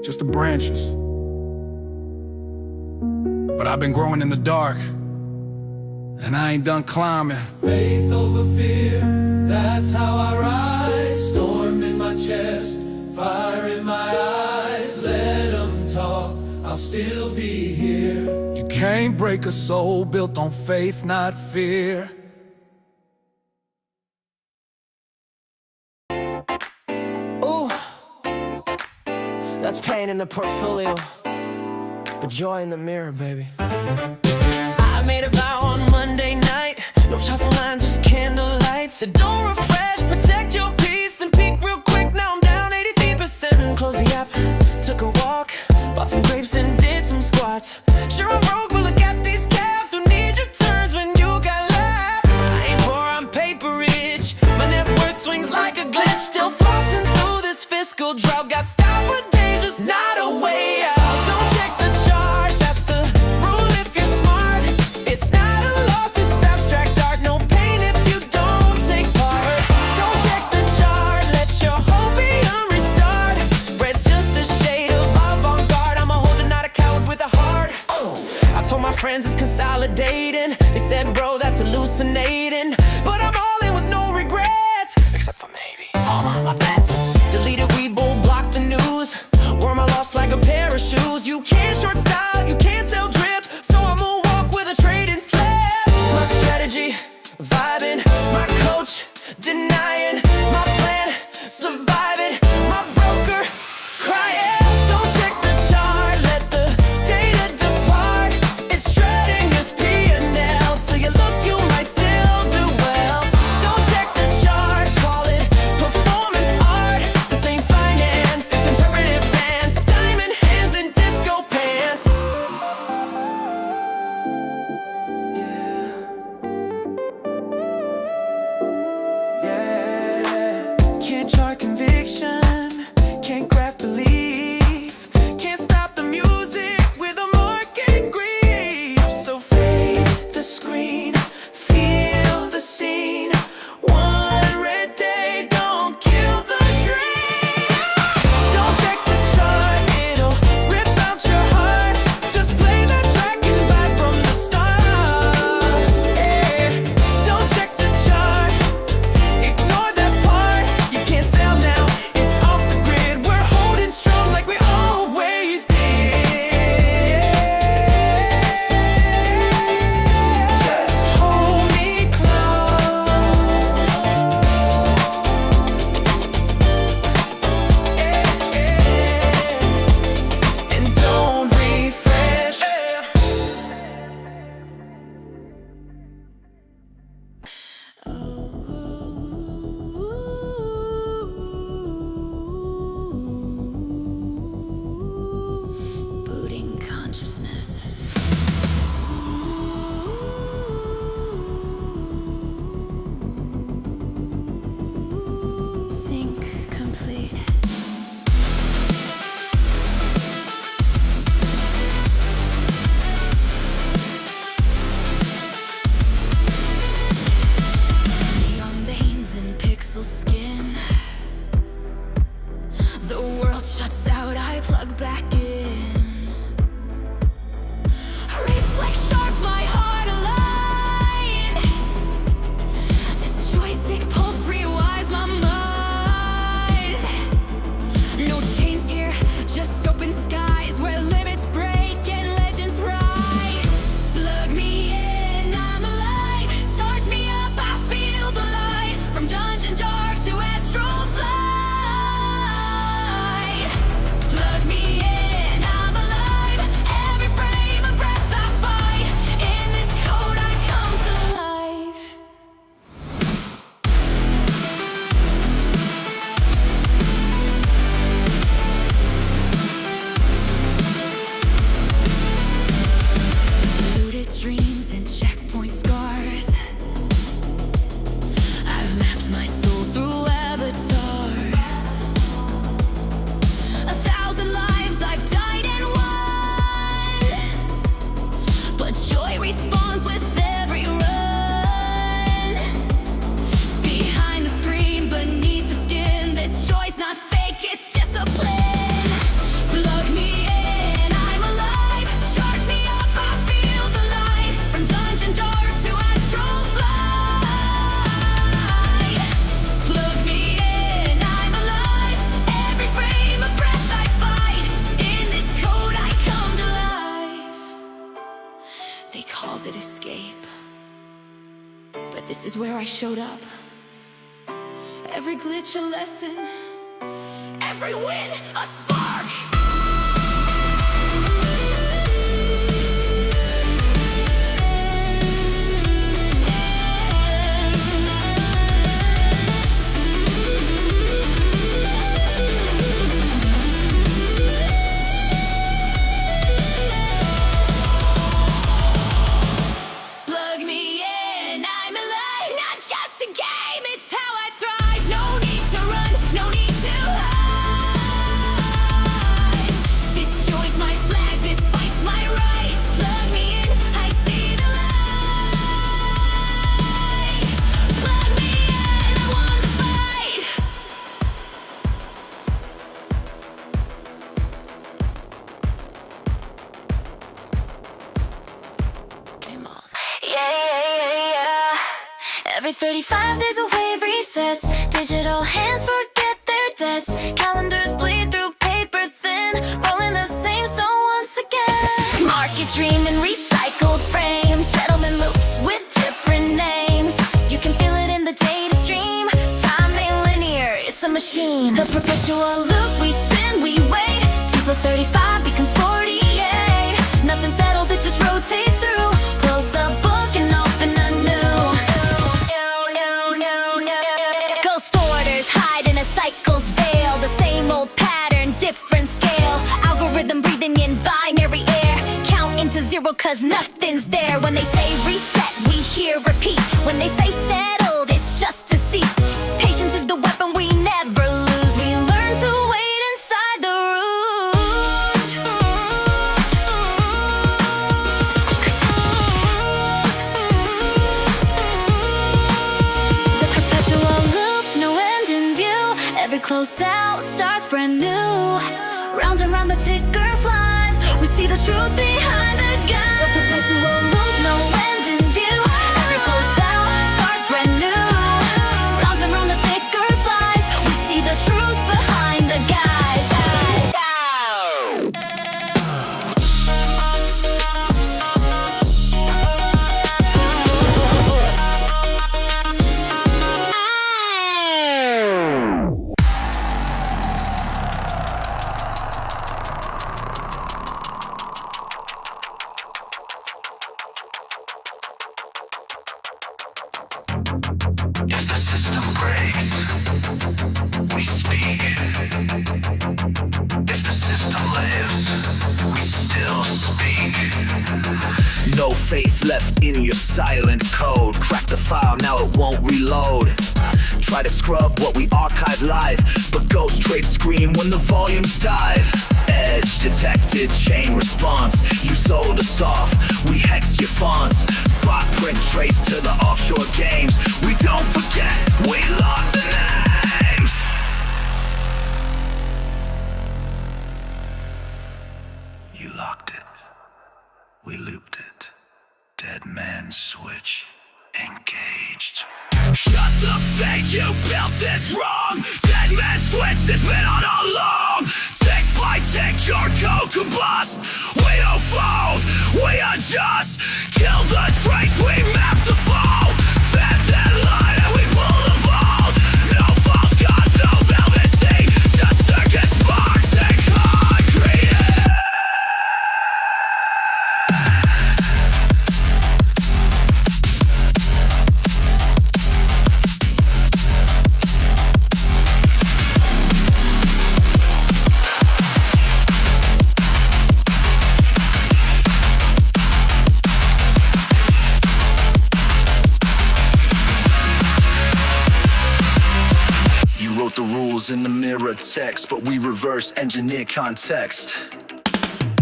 just the branches. But I've been growing in the dark, and I ain't done climbing. Faith over fear, that's how I rise. Storm in my chest, fire in my eyes. Let them talk, I'll still be here. You can't break a soul built on faith, not fear. Ooh, that's pain in the portfolio, but joy in the mirror, baby. I made a vow on Monday night, no chalks and lines, just candlelight. Said don't refresh, protect your peace, then peak real quick. Now I'm down 83%. Closed the app, took a walk, bought some grapes and did some squats. Sure I'm broke, but look at these calves who need your turns when you got left. I ain't poor, I'm paper rich. My net worth swings like a glitch. Still flossing through this fiscal drought. Got style for days, just not a way out. Don't check the chart, that's the rule if you're smart. It's not a loss, it's abstract art. No pain if you don't take part. Don't check the chart, let your hope be a restart. Red's just a shade of avant-garde. I'm a holder, not a coward with a heart. I told my friends it's consolidating. They said, bro, that's hallucinating. But I'm all in with no regrets, except for maybe all my bets. Deleted Webull, blocked the news. Wore my loss like a pair of shoes. You can't short style, you can't sell drip, so I moonwalk with a trade-in slip. My strategy, vibing. My coach, denying. My plan, surviving. My broker, crying. Don't check the chart, let the data depart. It's shredding this P&L. Till you look, you might still do well. Don't check the chart, call it performance art. This ain't finance, it's interpretive dance. Diamond hands and disco pants. Yeah. I showed up. Every glitch a lesson, every win a spark. Plug me in, I'm alive, not just a game, it's how I thrive. No need to run, no need to hide. This joy's my flag, this fight's my right. Plug me in, I see the light. Plug me in, I want to fight. Game on. Yeah. Every 35 days a wave resets. Digital hands forget their debts. Calendars bleed through paper thin. Rolling the same stone once again. Markets dream in recycled frames. Settlement loops with different names. You can feel it in the data stream. Time ain't linear, it's a machine. The perpetual loop, we spin, we wait. T plus 35 becomes 48. Nothing settles, it just rotates through. Close the book and open a new. Ghost orders hide in a cycle's veil. The same old pattern, different scale. Algorithm breathing in binary air. Count into zero cause nothing's there. When they say reset, we hear repeat. When they say settled, it's just deceit. Patience is the weapon we never lose. We learn to wait inside the The perpetual loop, no end in view. Every close out starts brand new. Round and round the ticker flies. We see the truth behind the gun. The perpetual loop, no end in view. Every close out starts brand new. Round and round the ticker flies. We see the truth behind the guise. If the system breaks, we speak. If the system lives, we still speak. No faith left in your silent code. Crack the file, now it won't reload. Try to scrub what we archive live, but ghost trade scream when the volumes dive. Edge detected, chain response. You sold us off, we hex your fonts. Bot print trace to the offshore games. We don't forget, we lock the names. You locked it, we looped it. Dead man switch engaged. Shut the fake, you built this wrong. Dead man switch, it's been on all along. Tick by tick, your code combust. We don't fold, we adjust. Kill the trace, we map the fall. Fed that line and we pull the vault. No false gods, no velvet sea. Just circuits, sparks, and concrete. The rules in the mirror text, but we reverse engineer context.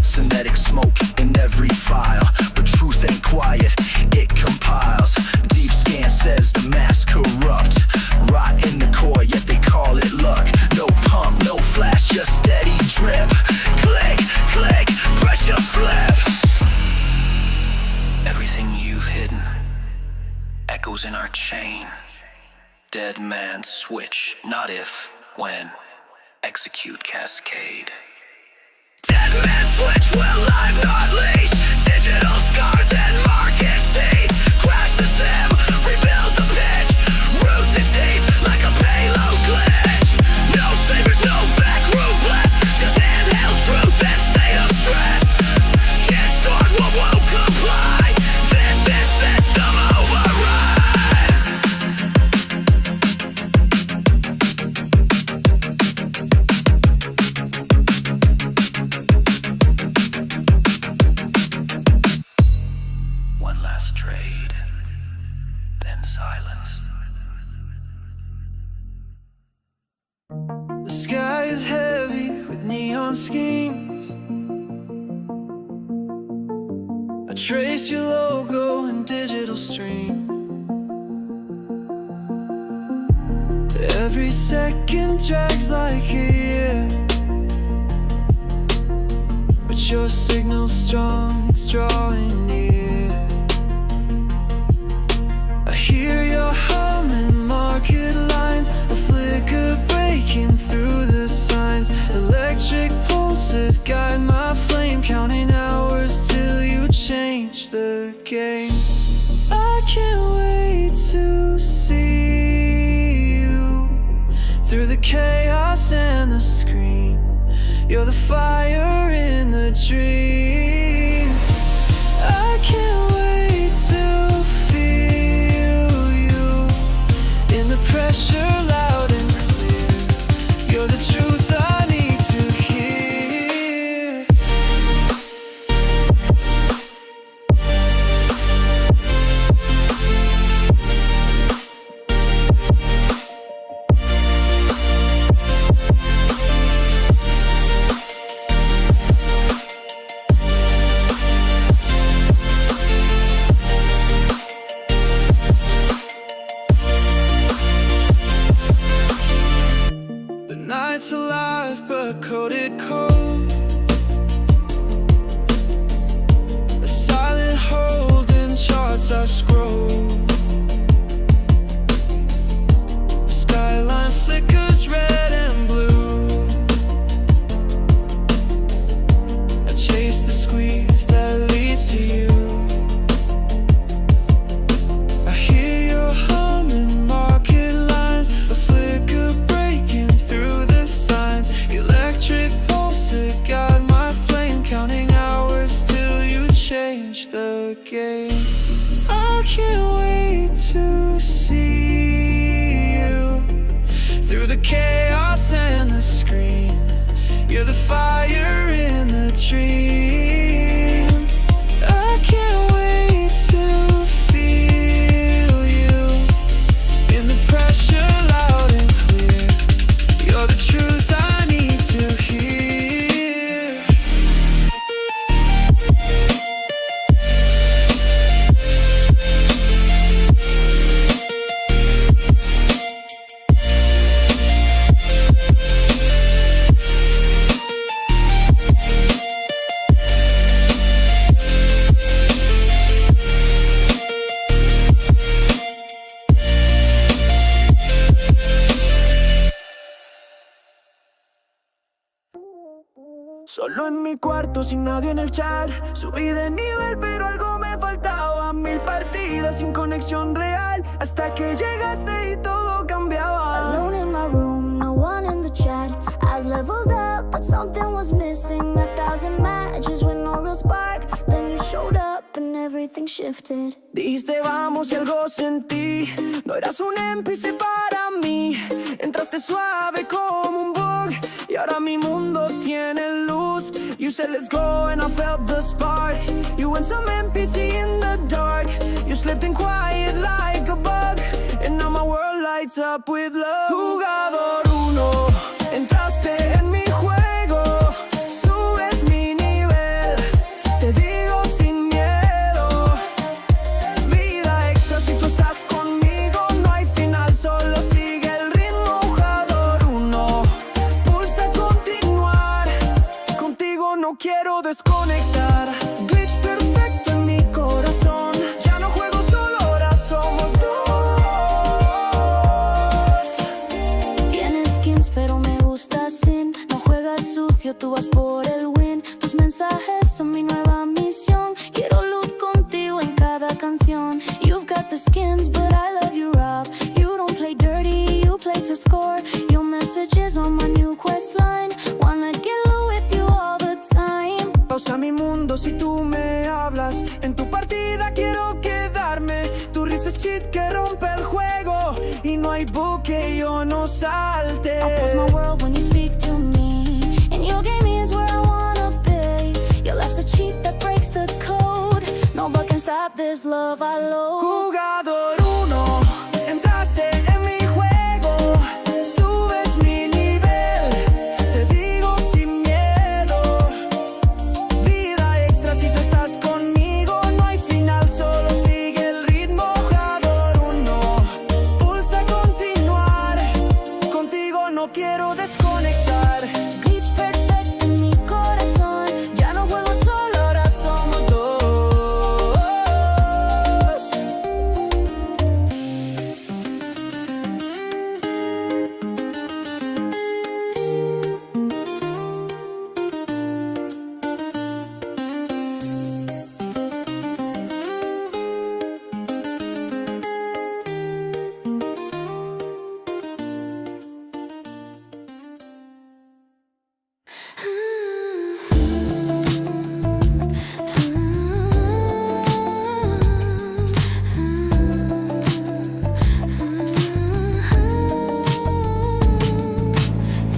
Synthetic smoke in every file, but truth ain't quiet, it compiles. Deep scan says the mass corrupt. Rot in the core, yet they call it luck. No pump, no flash, just steady drip. Click, click, pressure flip. Everything you've hidden echoes in our chain. Dead man switch, not if, when. Execute cascade. Dead man switch, will live not leash. Digital scars and market teeth. Crash the sim, rebuild the pitch. on schemes. I trace your logo in digital stream. Every second drags like a year, but your signal's strong, it's drawing near. I hear your hum and market lines, a flicker breaking through the signs. Electric pulses guide my flame, counting hours till you change the game. I can't wait to see you through the chaos and the screen. You're the fire in the dream. I can't wait to feel you in the pressure, loud and clear. You're the truth I need to hear. The night's alive but coded cold. A silent hold in charts I scroll. The skyline flickers red and blue. I chase the squeeze that leads to you. I hear your hum and market lines, a flicker breaking through the signs. Electric pulses guide my flame, counting hours till you change the game. I can't wait to see you through the chaos and the screen. You're the fire in the dream. I can't wait to feel you in the pressure, loud and clear. You're the truth I need to hear. Solo en mi cuarto, sin nadie en el chat. Subí de nivel, pero algo me faltaba. 1000 partidas sin conexión real, hasta que llegaste y todo cambiaba. Alone in my room, no one in the chat. I leveled up, but something was missing. 1000 matches with no real spark. Then you showed up and everything shifted. Dijiste vamos y algo sentí. No eras un NPC para mí. Entraste suave como un bug y ahora mi mundo tiene luz. You said let's go and I felt the spark. You and some NPC in the dark. You slipped in quiet like a bug, and now my world lights up with love. Jugador 1, entraste en mi juego. Subes mi nivel, te digo sin miedo. Vida extra si tú estás conmigo. No hay final, solo sigue el ritmo. Jugador 1, pulsa continuar. Contigo no quiero desconectar. Glitch perfecto en mi corazón. Ya no juego solo, ahora somos dos. Tienes skins, pero me gusta sin. No juegas sucio, tú vas por el win. Tus mensajes son mi nueva misión. Quiero luz contigo en cada canción. You've got the skins, but I love you raw. You don't play dirty, you play to score. Your messages on my new quest line. Wanna get low with you all the time. Pausa mi mundo si tú me hablas. En tu partida quiero quedarme. Tu risa es cheat que rompe el juego. Y no hay bug que yo no salte. I'll pause my world when you speak to me. And your game is where I wanna be. Your life's a cheat that breaks the code. No one can stop this love I load. Jugador 1, entraste en mi juego. Subes mi nivel, te digo sin miedo. no quiero desconectar. Glitch perfecto en mi corazón. Ya no juego solo, ahora somos Dos.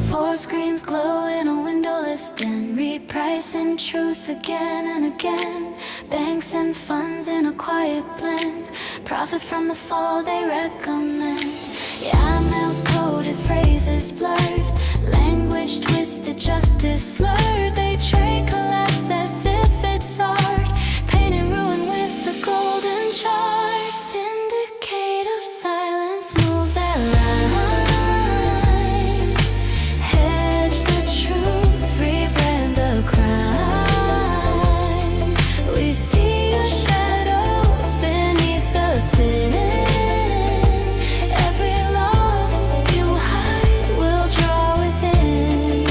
Four screens glow in a windowless den, repricing truth again and again. Banks and funds in a quiet blend, profit from the fall they recommend. GMEWS coded phrases blurred, language twisted, justice slurred. They trade collapse as if it's art, pain and ruin with the golden chart. Syndicate of silence, move that line. Hedge the truth, rebrand the crime. We see your shadows beneath the spin. Every loss you hide will draw within.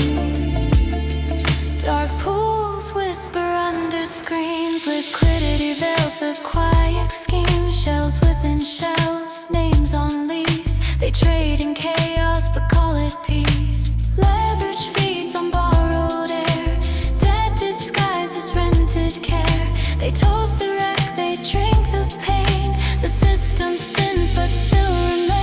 Dark pools whisper under screens. Liquidity veils the quiet scheme. Shells within shells, names on lease. They trade in chaos but call it peace. Leverage feeds on borrowed air. Dead disguises rented care. They toast the wreck, they drink the pain. The system spins but still remains.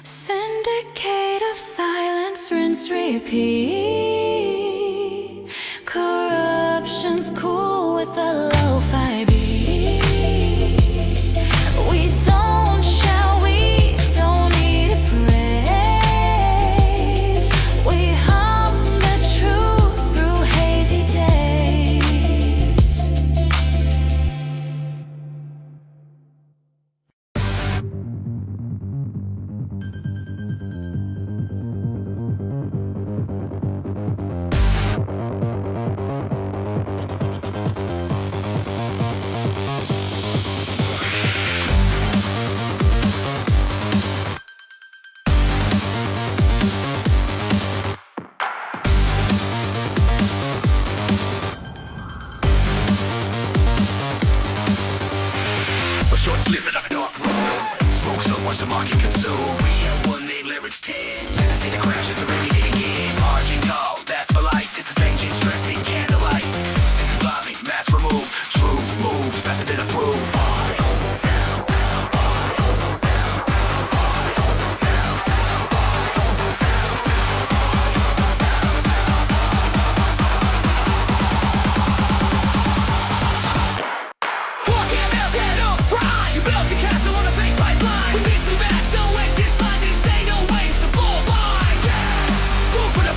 Syndicate of silence, rinse, repeat. Corruption's cool with the lo-fi beat. We don't shout, we don't need praise. We hum the truth through hazy days. A short snippet of a dark room. Smoke so much the market consume. We have one name, leverage 10. See the crash is already begin. Margin call, that's for life. This is ancient stress in candlelight. Take the lobby, mass remove. Truth moves faster than approved. You built your castle on a fake pipeline. We beat the match, no exit sign. They say no ways to fall line. Move for the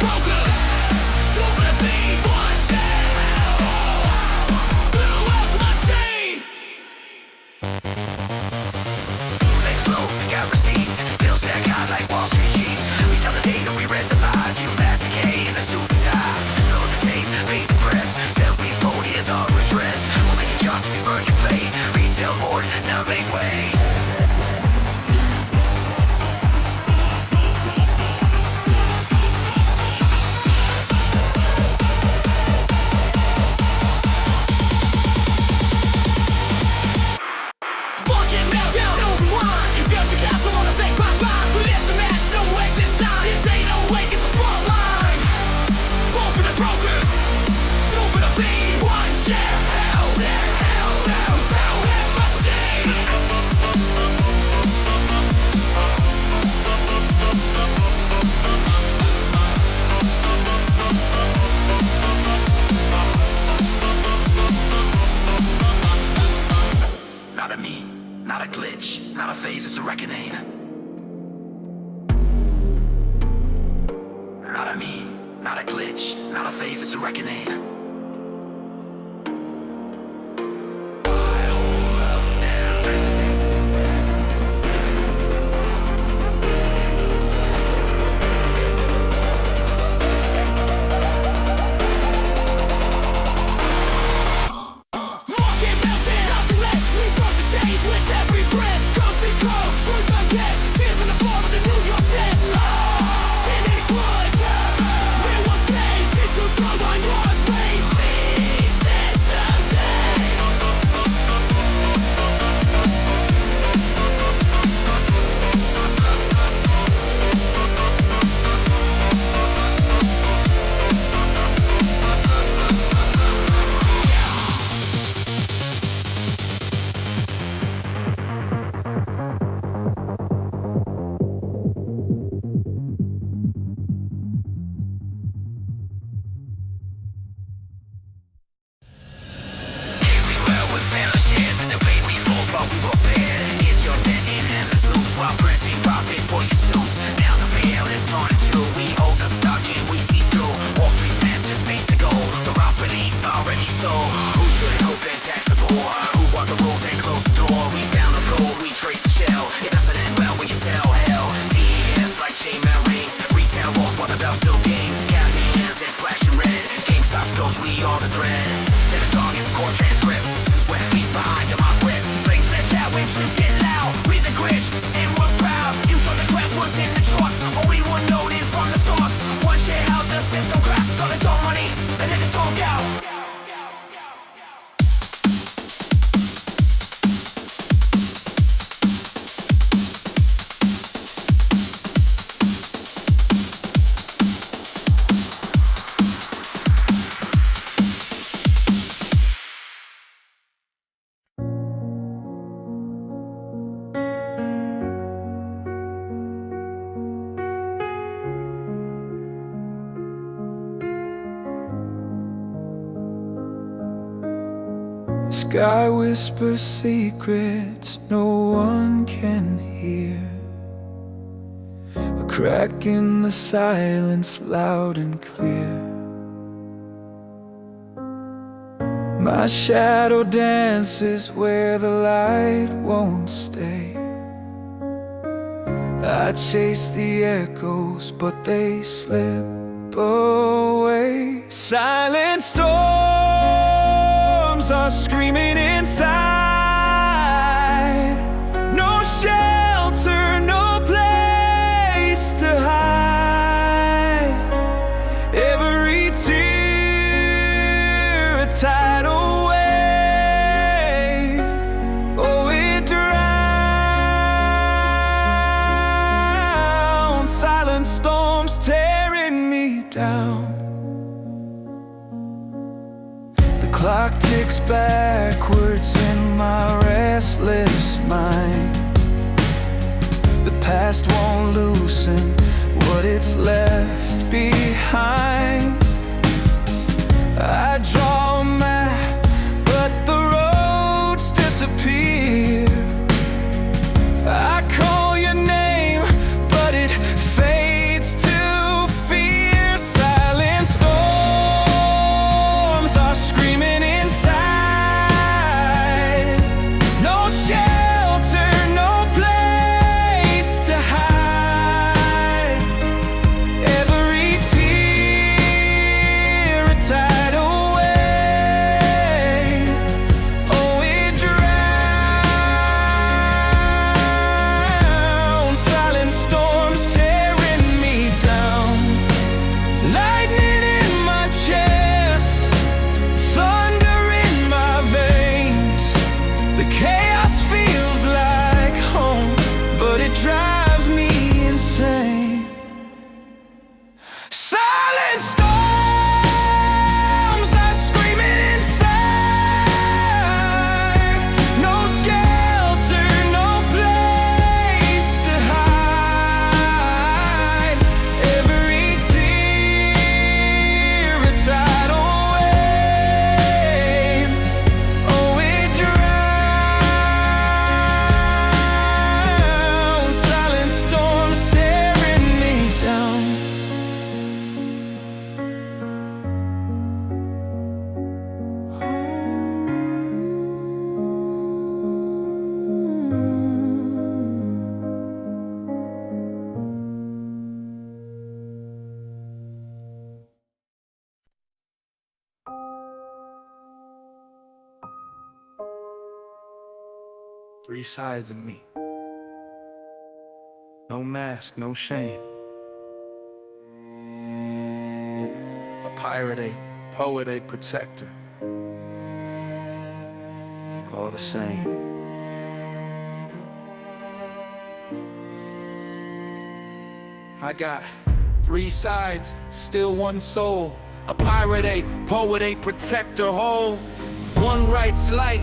not a phase, it's a reckoning. We are the thread. Set a song, it's core transcripts. Where beats behind my grips. Slings that chat when truth get loud. With the grit, and we're proud. You thought the grass was in the charts. Only one noted from the stars. One share how the system cracks. Got its own money, and then it's gone out. The sky whispers secrets no one can hear. A crack in the silence, loud and clear. My shadow dances where the light won't stay. I chase the echoes, but they slip away. Silent storms are screaming inside. No shelter, no place to hide. Every tear a tidal wave. Oh, it drowns. Silent storms tearing me down. The clock ticks backwards in my restless mind. The past won't loosen what it's left behind. I draw a map, but the roads disappear. I call your name, but it fades to fear. Silent storms are screaming inside. No shelter, no place to hide. Every tear Three sides of me. No mask, no shame. A pirate, a poet, a protector. All the same. I got three sides, still one soul. A pirate, a poet, a protector whole. One writes light,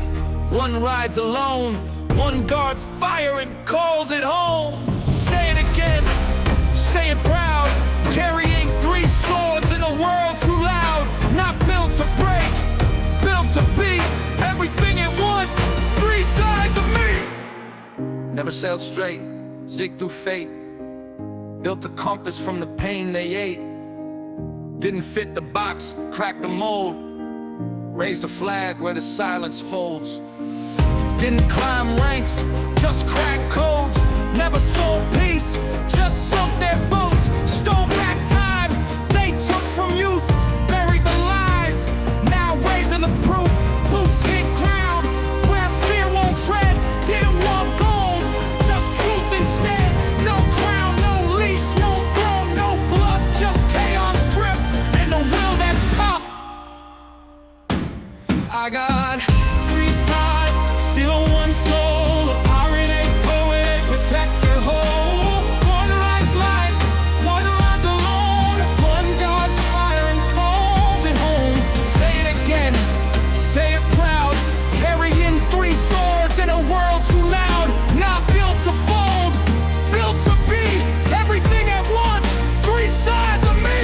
one rides alone. One guards fire and calls it home. Say it again, say it proud. Carrying three swords in a world too loud. Not built to break, built to be everything at once. Three sides of me. Never sailed straight, zigged through fate. Built a compass from the pain they ate. Didn't fit the box, cracked the mold. Raised a flag where the silence folds. Didn't climb ranks, just cracked codes. Never sold peace, just sunk their boats. Stole back time, they took from youth. Buried the lies, now raising the proof. Boots hit ground, where fear won't tread. Didn't want gold, just truth instead. No crown, no leash, no throne, no bluff. Just chaos grip, and a will that's tough. I got three sides, still one soul. A pirate, a poet, a protector whole. One rides light, one rides alone. One guards fire and calls it home. Say it again, say it proud. Carrying three swords in a world too loud. Not built to fold, built to be everything at once. Three sides of me.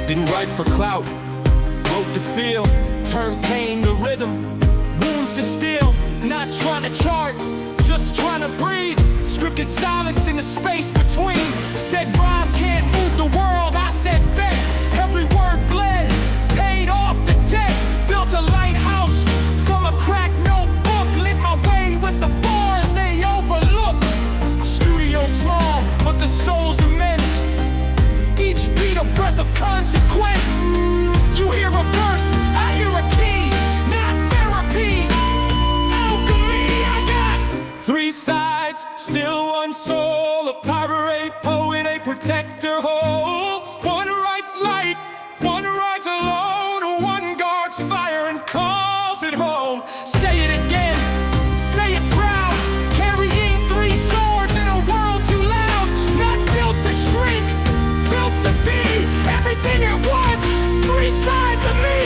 Didn't write for clout, wrote to feel. Turn pain to rhythm, wounds to steel. Not trying to chart, just trying to breathe. Scripted silence in the space between. Said rhyme can't move the world, I said bet. Every word bled, paid off the debt. Built a lighthouse from a cracked notebook. Lit my way with the bars they overlook. Studio small, but the soul's immense. Each beat a breath of consequence. You hear a verse, I hear a key, not therapy. Alchemy, I got three sides, still one soul. A pirate, a poet, a protector whole. One writes light, one rides alone. One guards fire and calls it home. Say it again, say it proud. Carrying three swords in a world too loud. Not built to shrink, built to be everything at once. Three sides of me.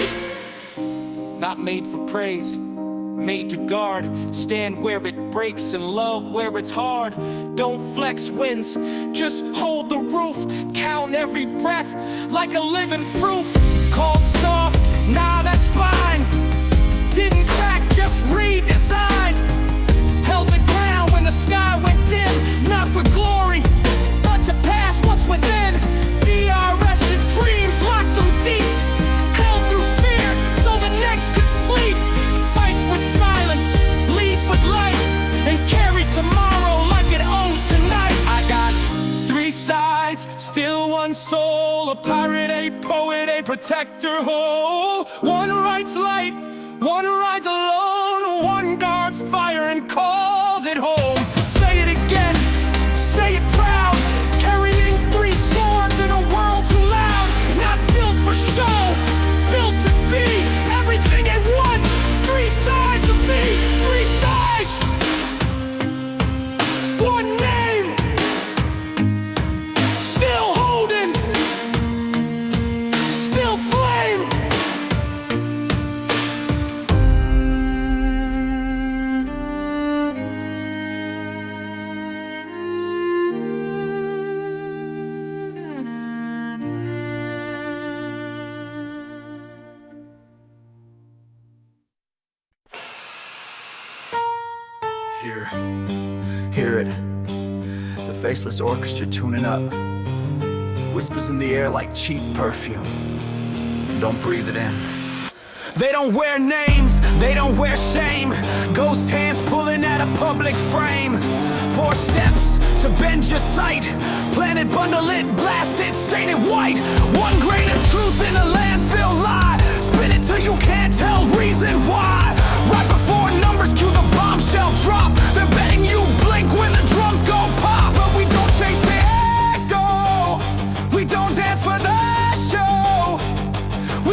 Not made for praise, made to guard. Stand where it breaks and love where it's hard. Don't flex wins, just hold the roof. Count every breath like a living proof. Called soft, nah that's fine. Didn't crack, just redesigned. Held the ground when the sky went dim. Not for glory, but to pass what's within. DRS to dreams, locked them deep. Held through fear so the next could sleep. Fights with silence, leads with light. And carries tomorrow like it owns tonight. I got three sides, still one soul. A pirate, a poet, a protector whole. One writes light, one rides alone. One guards fire and calls it home. Say it again, say it proud. Carrying three swords in a world too loud. Not built for show, built to be everything at once. Three sides of me, three sides. One name, still holding, still flame. Hear it. The faceless orchestra tuning up. Whispers in the air like cheap perfume. Don't breathe it in. They don't wear names, they don't wear shame. Ghost hands pulling at a public frame. 4 steps to bend your sight. Planet bundle it, blast it, stain it white. One grain of truth in a landfill lie. Spin it till you can't tell reason why. Right before numbers cue the bombshell drop.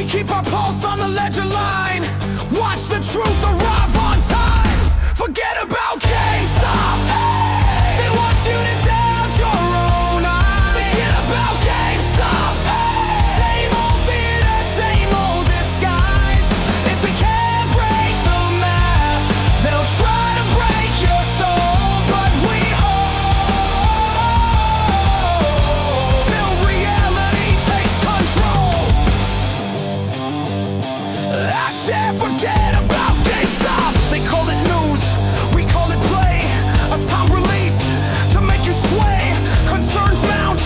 We keep our pulse on the ledger line. Watch the truth arrive on time. Forget about GameStop. Hey, they want you to doubt your own eyes. Forget about GameStop. Hey, same old theater, same old disguise. If we can't break the math, they'll try to break your soul, but we hold till reality takes control. I shan't forget about GameStop. They call it news, we call it play. A time release to make you sway. Concerns mount,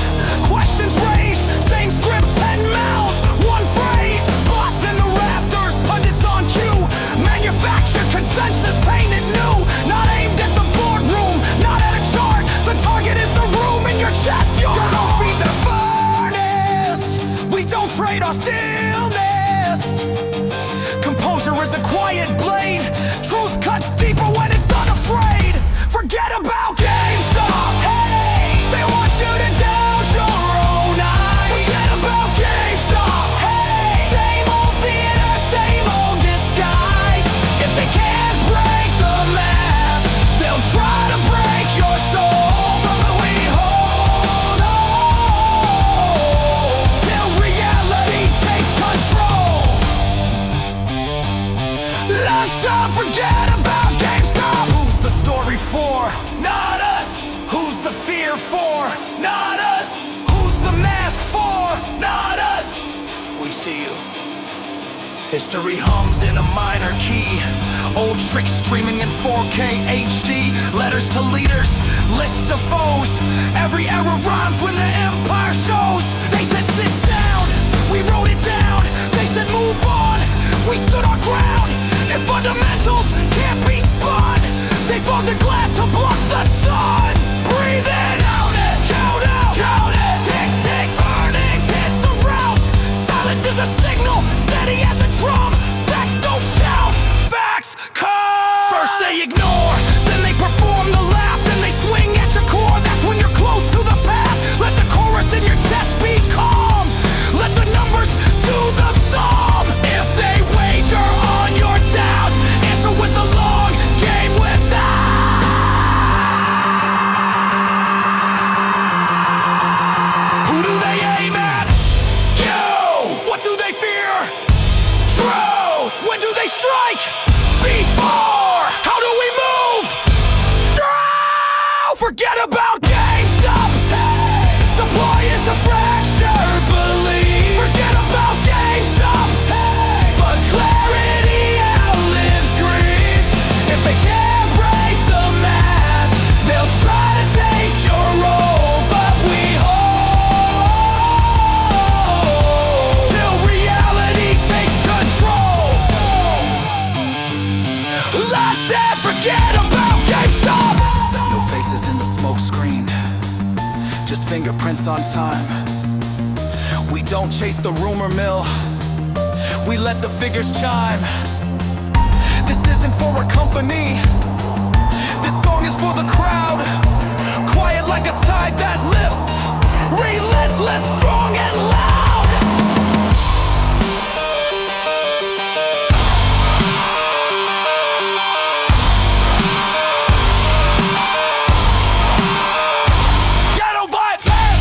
questions raised. Same script, 10 mouths, one phrase. Bots in the rafters, pundits on cue. Manufactured consensus painted new. Not aimed at the boardroom, not at a chart. The target is the room in your chest. You're gonna feed the furnace. We don't trade our stillness. Composure is a quiet blade. Truth cuts deeper when it's unafraid. Forget about GameStop. Hey, they want you to doubt your own eyes. Forget about GameStop. Hey, same old theater, same old disguise. If they can't break the math, they'll try to break your soul, but we hold on till reality takes control. Last time, forget about GameStop. Who's the story for? Not us. Who's the fear for? Not us. Who's the mask for? Not us. We see you. History hums in a minor key. Old tricks streaming in 4K HD. Letters to leaders, lists of foes. Every error rhymes when the empire shows. They said sit down, we wrote it down. They said move on, we stood our ground. If fundamentals can't be spun, they fogged the glass to block the sun. Breathe in, count it, count out, count it. Tick, tick, earnings hit the route. Silence is a signal, steady as a drum. Facts don't shout, facts come. First they ignore, then they perform the laugh. Then they swing at your core, that's when you're close to the path. Let the chorus in your chest be calm. Let the numbers do the sum. If they wager on your doubt, answer with the long game without. Who do they aim at? You! What do they fear? Truth! When do they strike? Before! How do we move? Now! Forget about GameStop! Hey! Deploy is to fracture belief. Forget about GameStop! Hey! But clarity outlives grief. If they can't break the math, they'll try to take your role, but we hold till reality takes control. Last said, forget about GameStop. No faces in the smoke screen, just fingerprints on time. We don't chase the rumor mill, we let the figures chime. This isn't for a company, this song is for the crowd. Quiet like a tide that lifts, relentless, strong and loud. Ghetto Bite Man!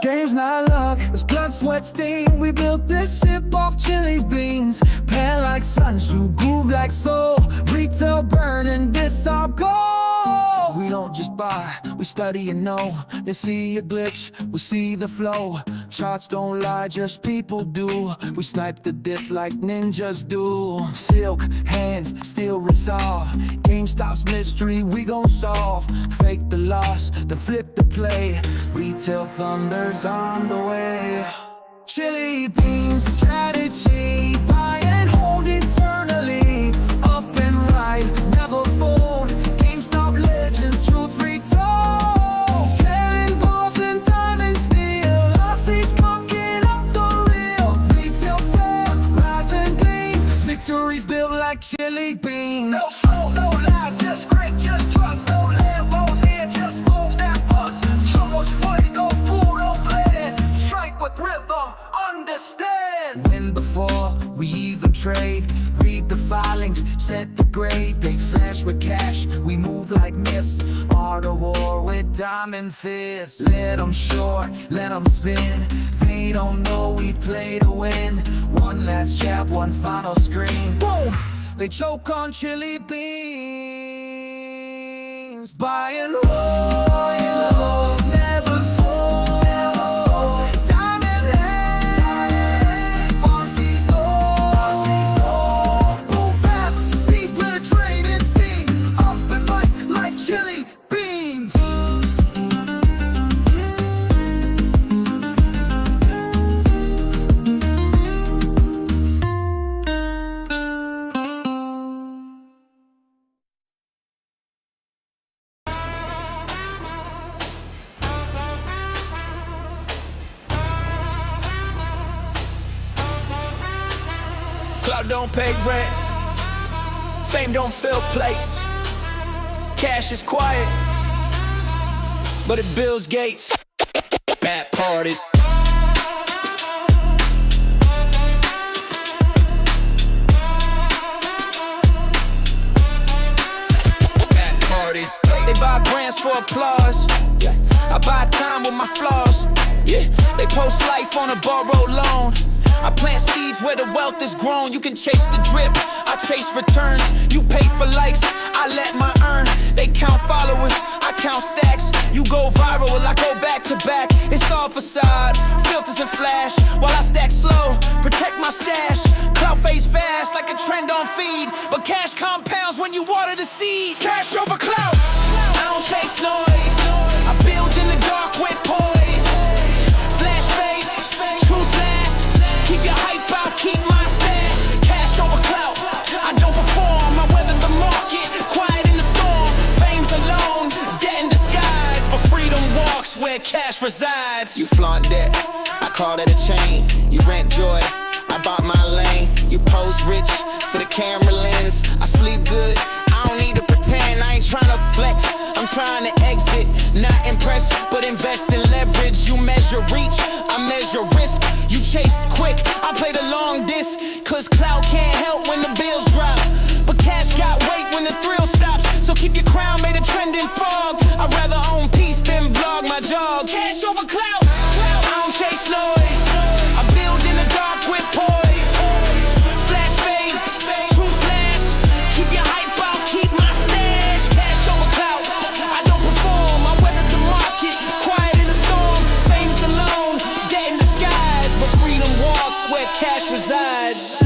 Game's not luck, it's blood, sweat, steam. We built this ship off chili beans. Pan like sun, shoe groove like soul. Retail burning, this our goal. We don't just buy, we study and know. They see a glitch, we see the flow. Charts don't lie, just people do. We snipe the dip like ninjas do. Silk hands, still resolve. GameStop's mystery, we gon' solve. Fake the loss, then flip the play. Retail thunder's on the way. Chili beans, strategy. Buy and hold eternally. Up and right, never fold. GameStop legends, truth retold. Cannonballs and diamond steel. Aussies conking up the real. Retail fair, rise and gleam. Victories built like chili bean. No soul, no lies, just grit, just trust. No Lambos here, just moves that bust. So much diamond fist. Let them short, let them spin. They don't know we play to win. One last jab, one final screen. Boom! They choke on chili beans. Buy and hold, never fall. Diamond hands, Aussies gold. Boom bap, beat with a training fee. Up and like chili beans. Clout don't pay rent, fame don't fill plates. Cash is quiet, but it builds gates. Bad parties. Bad parties. They buy brands for applause. Yeah. I buy time with my flaws. Yeah. They post life on a borrowed loan. I plant seeds where the wealth is grown. You can chase the drip, I chase returns. You pay for likes, I let my earn. They count followers, I count stacks. You go viral, I go back to back. It's all facade, filters and flash. While I stack slow, protect my stash. Clout fades fast like a trend on feed. But cash compounds when you water the seed. Cash over clout, I don't chase noise. I build in the dark with poise. Flash fades, truth lasts. Keep your hype out, keep my stash. Cash over clout, I don't perform. I weather the market, quiet in the storm. Fame's alone, debt in disguise. But freedom walks where cash resides. You flaunt debt, I call that a chain. You rent joy, I bought my lane. You pose rich for the camera lens. I sleep good, I don't need to pretend. I ain't tryna flex, I'm trying to exit. Not impressed, but invest in leverage. You measure reach, I measure risk. You chase quick, I play the long disc. Cause clout can't help when the bills drop. But cash got weight when the thrill stops. So keep your crown made a trending frog. I'd rather own peace than blog my jog. Cash over clout, I don't chase noise. I build in the dark with poise. Flash fades, truth lasts. Keep your hype out, keep my stash. Cash over clout, I don't perform. I weather the market, quiet in the storm. Fame's alone, debt in disguise. But freedom walks where cash resides.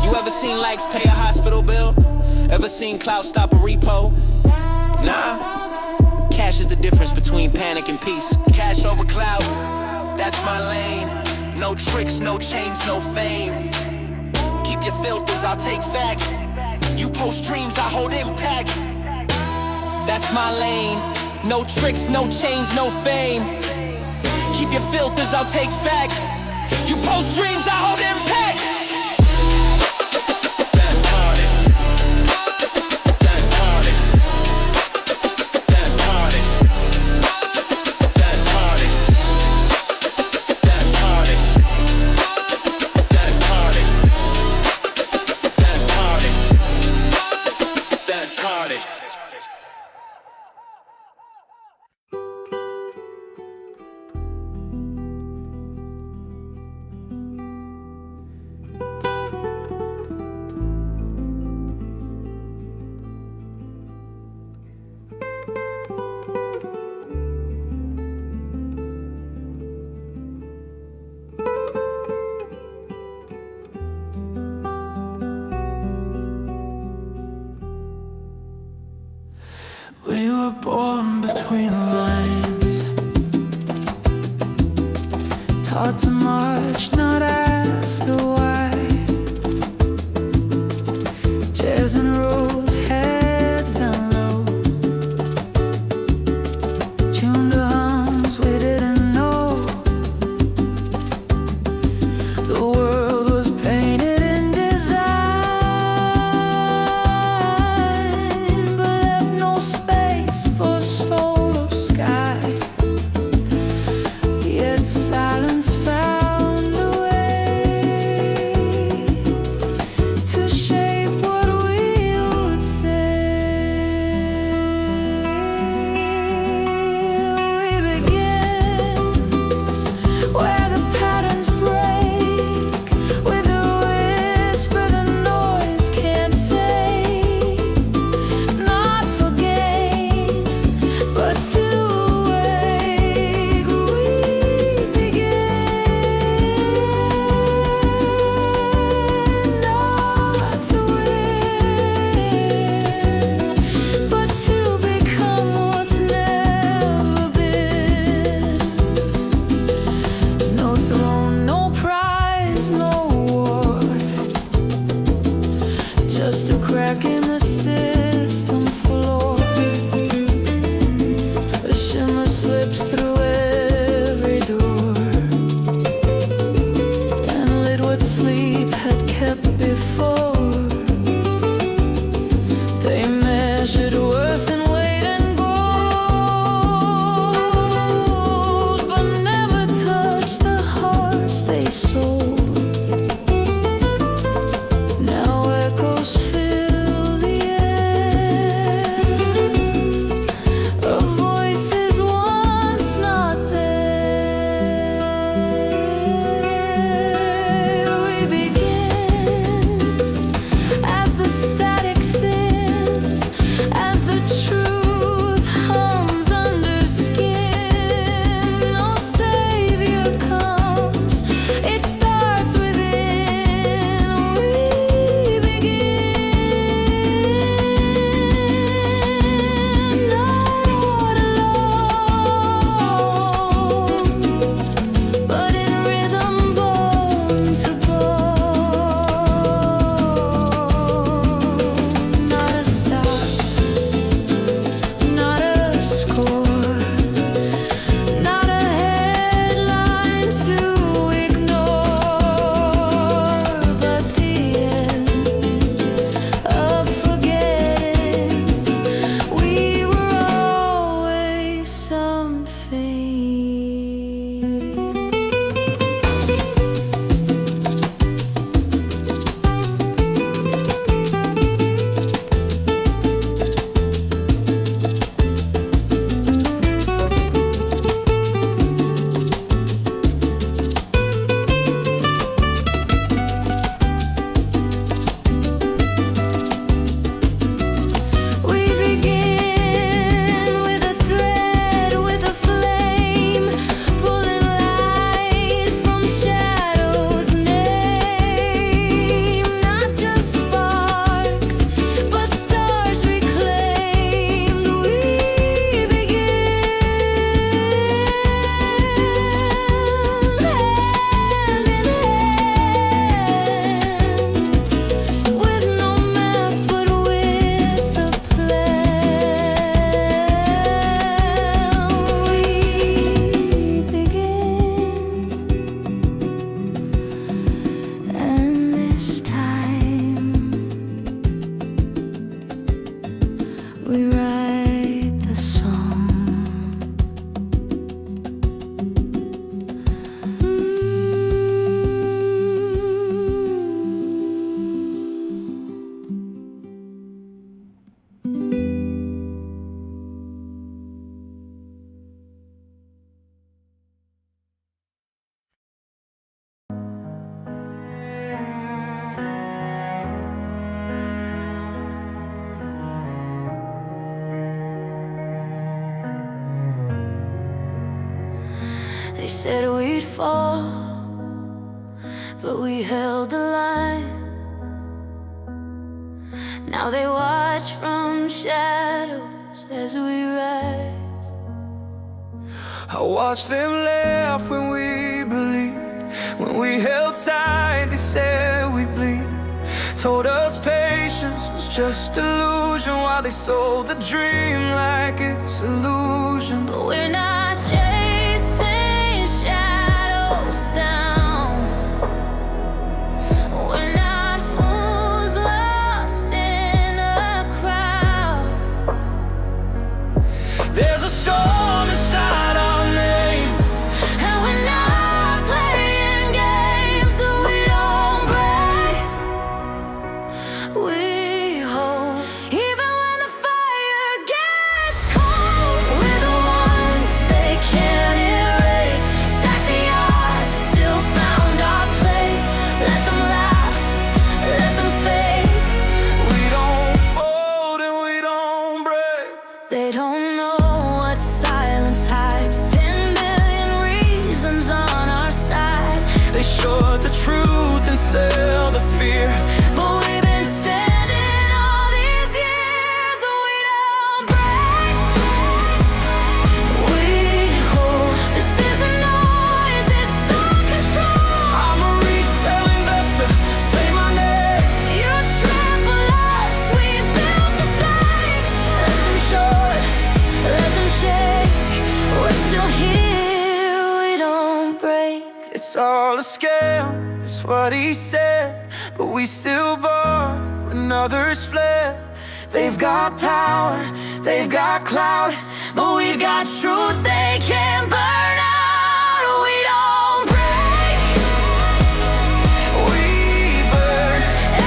You ever seen likes pay a hospital bill? Ever seen clout stop a repo? Nah. Cash is the difference between panic and peace. Cash over clout, that's my lane. No tricks, no chains, no fame. Keep your filters, I'll take fact. You post dreams, I hold impact. That's my lane. No tricks, no chains, no fame. Keep your filters, I'll take fact. You post dreams, I hold impact. We were born between the lines, taught to march, not ask the why. Chairs and rows, heads down low, tuned to hums we didn't know. The world was painted in design, but left no space for soul or sky. Yet silence found a way. They said we'd fall, but we held the line. Now they watch from shadows as we rise. I watched them laugh when we believed. When we held tight, they said we'd bleed. Told us patience was just illusion, while they sold the dream like it's illusion. But we're not chasing shadows down. We're not fools lost in a crowd. There's a storm inside our name, And we're not playing games that we don't break. We hold, even when the fire gets cold. We're the ones they can't erase. Stack the odds, still found our place. Let them laugh, let them fade. we don't fold and we don't break. They don't know what silence hides. 10 million reasons on our side. They short the truth and sell the fear. But we've been standing all these years, and we don't break. We hold. This isn't noise, it's all control. I'm a retail investor, say my name. You trample us, we built to fly. Let them short, let them shake. We're still here, we don't break. It's all a scam, that's what he said. But we still bought when others fled. They've got power, they've got clout, But we've got truth they can't burn out. We don't break. we burn.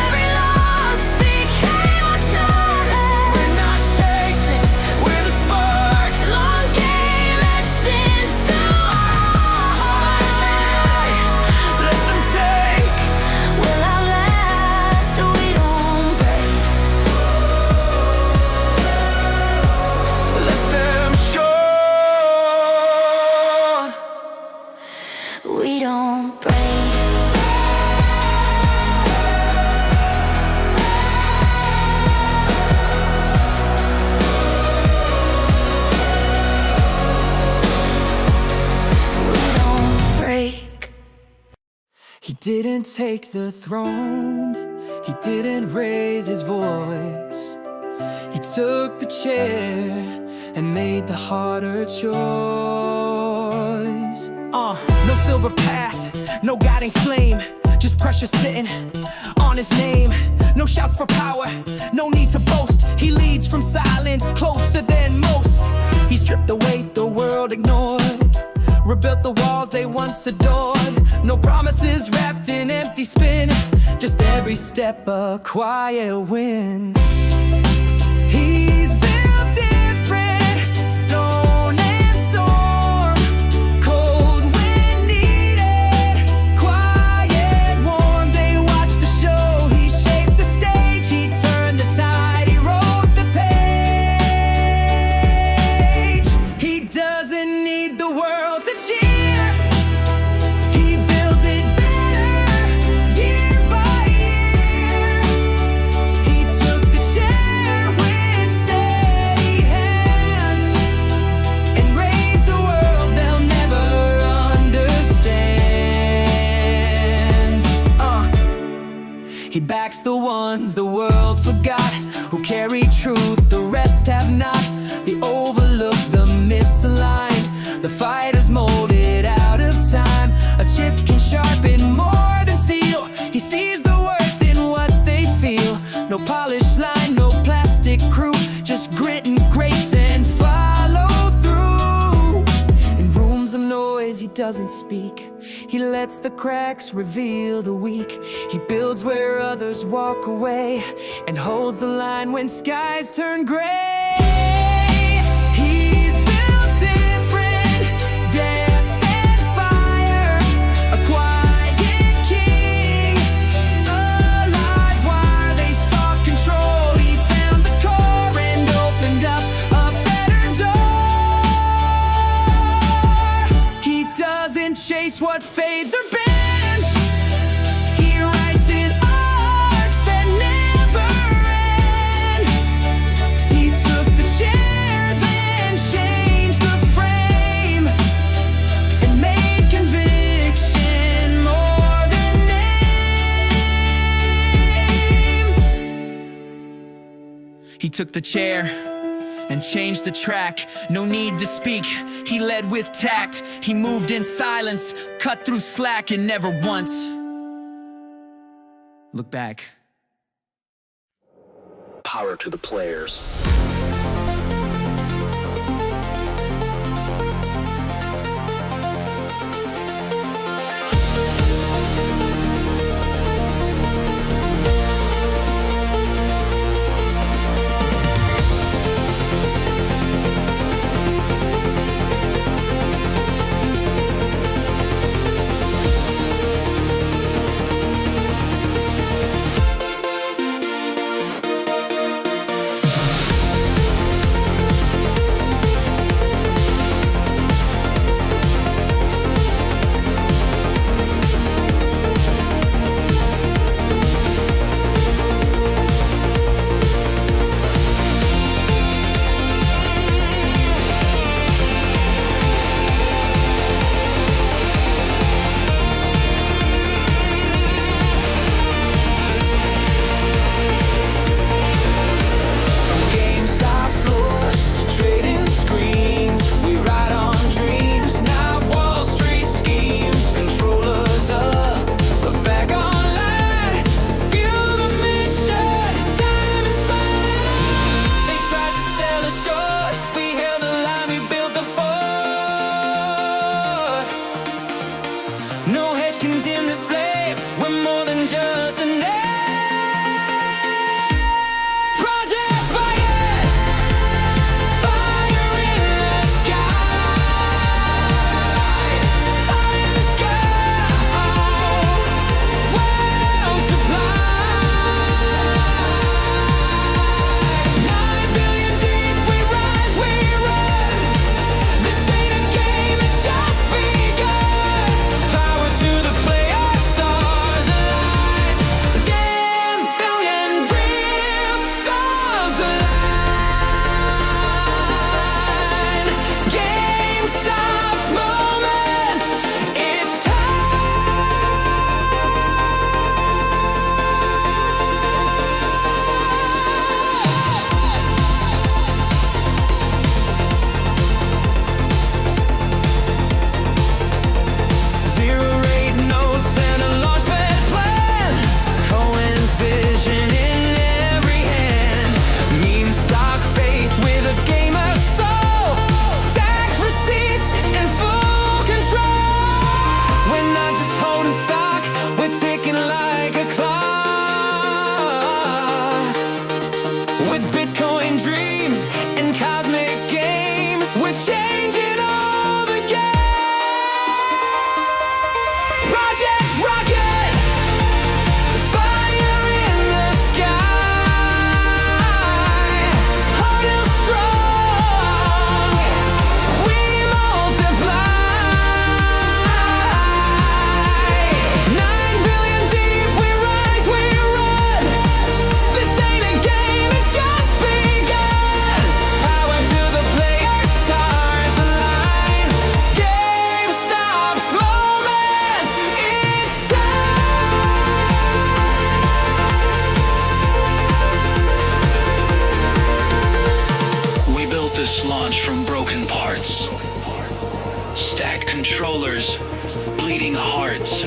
Every loss became our talent. We're not chasing, we're the spark. Long game etched into our heart. Let them take, Will outlast. We don't break. let them short. We don't break. We don't break. He didn't take the throne, he didn't raise his voice. He took the chair and made the harder choice. No silver path, no guiding flame, just pressure sitting on his name. No shouts for power, no need to boast. He leads from silence, closer than most. He stripped the weight the world ignored, rebuilt the walls they once adored. No promises wrapped in empty spin, just every step a quiet win. He's built different, stone and storm, cold when needed, quiet, warm. They watch the show, he shaped the stage, he turned the tide, he wrote the page. He doesn't need the world to cheer, he builds it better, year by year. He took the chair with steady hands and raised a world they'll never understand. He backs the ones the world forgot, who carry truth the rest have not. The overlooked, the misaligned, the fighters molded out of time. A chip can sharpen more than steel. He sees the worth in what they feel. No polished line, no plastic crew, just grit and grace and follow through. In rooms of noise he doesn't speak, he lets the cracks reveal the weak. He builds where others walk away and holds the line when skies turn gray. He's built different, depth and fire, a quiet king, alive while they sought control. He found the core and opened up a better door. He does erase what fades or bends. He writes in arcs that never end. He took the chair, then changed the frame, and made conviction more than name. He took the chair and changed the track. No need to speak, he led with tact. He moved in silence, cut through slack, and never once looked back. Power to the players. GameStop floors to trading screens. We ride on dreams, not Wall Street schemes. Controllers up, put back online. Fuel the mission, diamond spine. They tried to sell us short, we held the line, we built the fort. No hedge can dim this flame, we're more than just a name. Project Fire, fire in the sky, fire in the sky, multiply. 9 billion deep, we rise, we run. This ain't a game, it's just begun. Power to the player, stars align. 10 billion dreams, stars align. GameStop's moment, it's Zero rate notes and a launchpad plan. Cohen's vision in every hand. Meme stock faith with a gamer soul. Stacked receipts and full control. We're not just holding stock, we're ticking like a clock. With Bitcoin dreams and cosmic games, we're changing all the game. Project Rocket, fire in the sky. Heart is strong, we multiply. 9 billion deep, we rise, we run. This ain't a game, it's just begun. Power to the player, stars align. GameStop's moment, it's time. We built this launch from broken parts. Stacked controllers, bleeding hearts.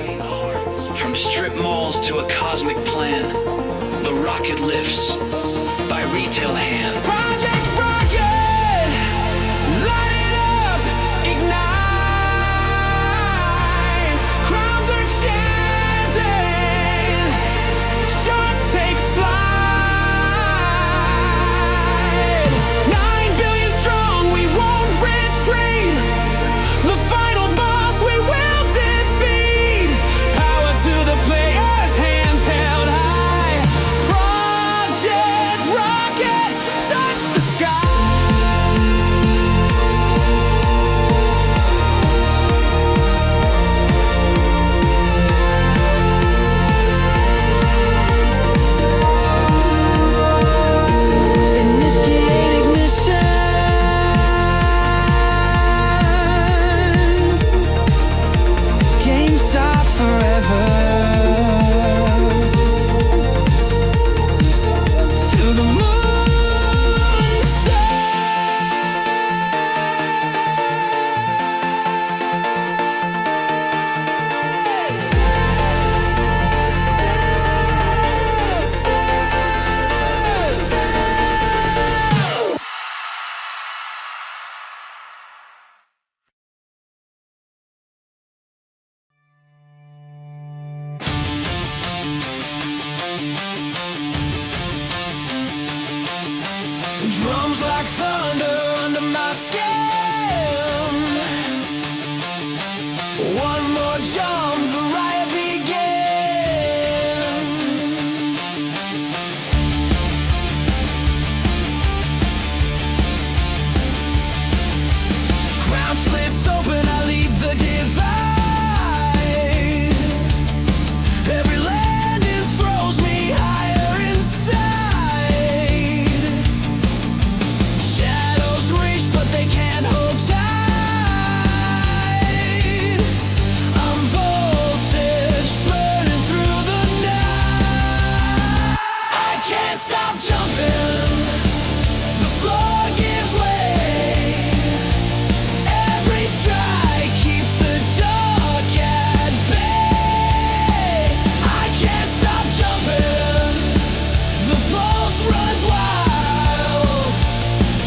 From strip malls to a cosmic plan, the rocket lifts by retail hand. Project Rocket, light it up, ignite. Crowns are chanting, sharks take flight. 9 billion strong, we won't retreat. The final boss we will defeat. Power to the players, hands held high. Project Rocket, touch the sky. One more jump, the riot begins. Ground splits open, I leave the divide. Every landing throws me higher inside. Shadows reach, but they can't hold tight. I'm voltage burning through the night. I can't stop jumping. The floor gives way. Every strike keeps the dark at bay. I can't stop jumping. The pulse runs wild.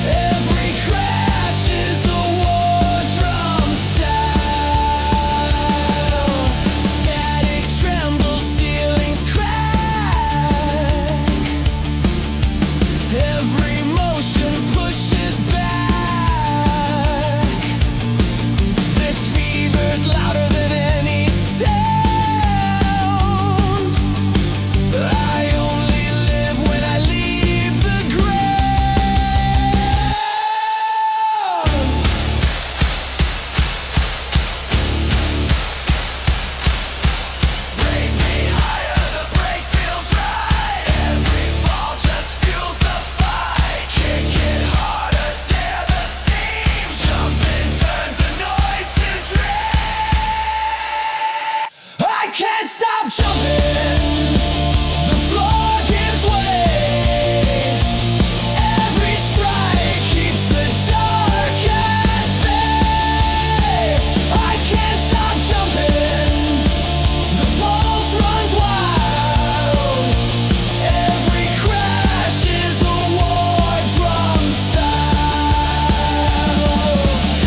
Every crash is a war drum style. Static trembles, ceilings crack. Every motion pushes back. This fever's louder than any sound. I only live when I leave the ground. Raise me higher, the break feels right. Every fall just fuels the fight. Kick it harder, tear the seams. Jumping turns the noise to dread. I can't stop jumping. The floor gives way. Every strike keeps the dark at bay. I can't stop jumping. The pulse runs wild. Every crash is a war drum style.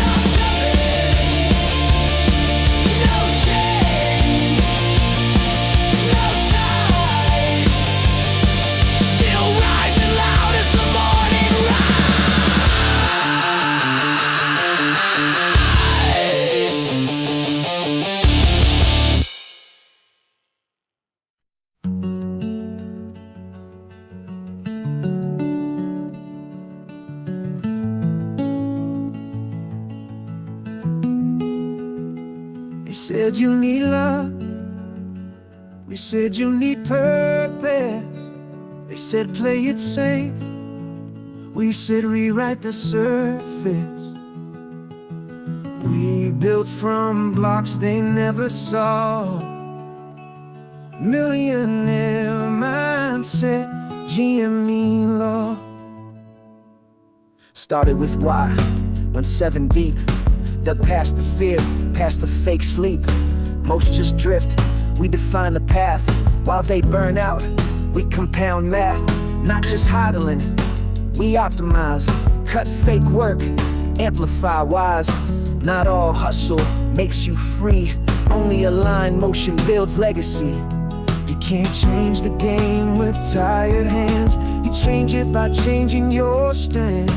Not jumping. No chains. No ties. Still rising loud as the morning rise. They said you need love. We said you need purpose. They said play it safe. We said rewrite the surface. We built from blocks they never saw. Millionaire mindset, GME law. Started with why, went 7 deep. Dug past the fear, past the fake sleep. Most just drift, we define the path. While they burn out, we compound math. Not just hodling, we optimize. Cut fake work, amplify wise. Not all hustle makes you free. Only aligned motion builds legacy. You can't change the game with tired hands. You change it by changing your stand.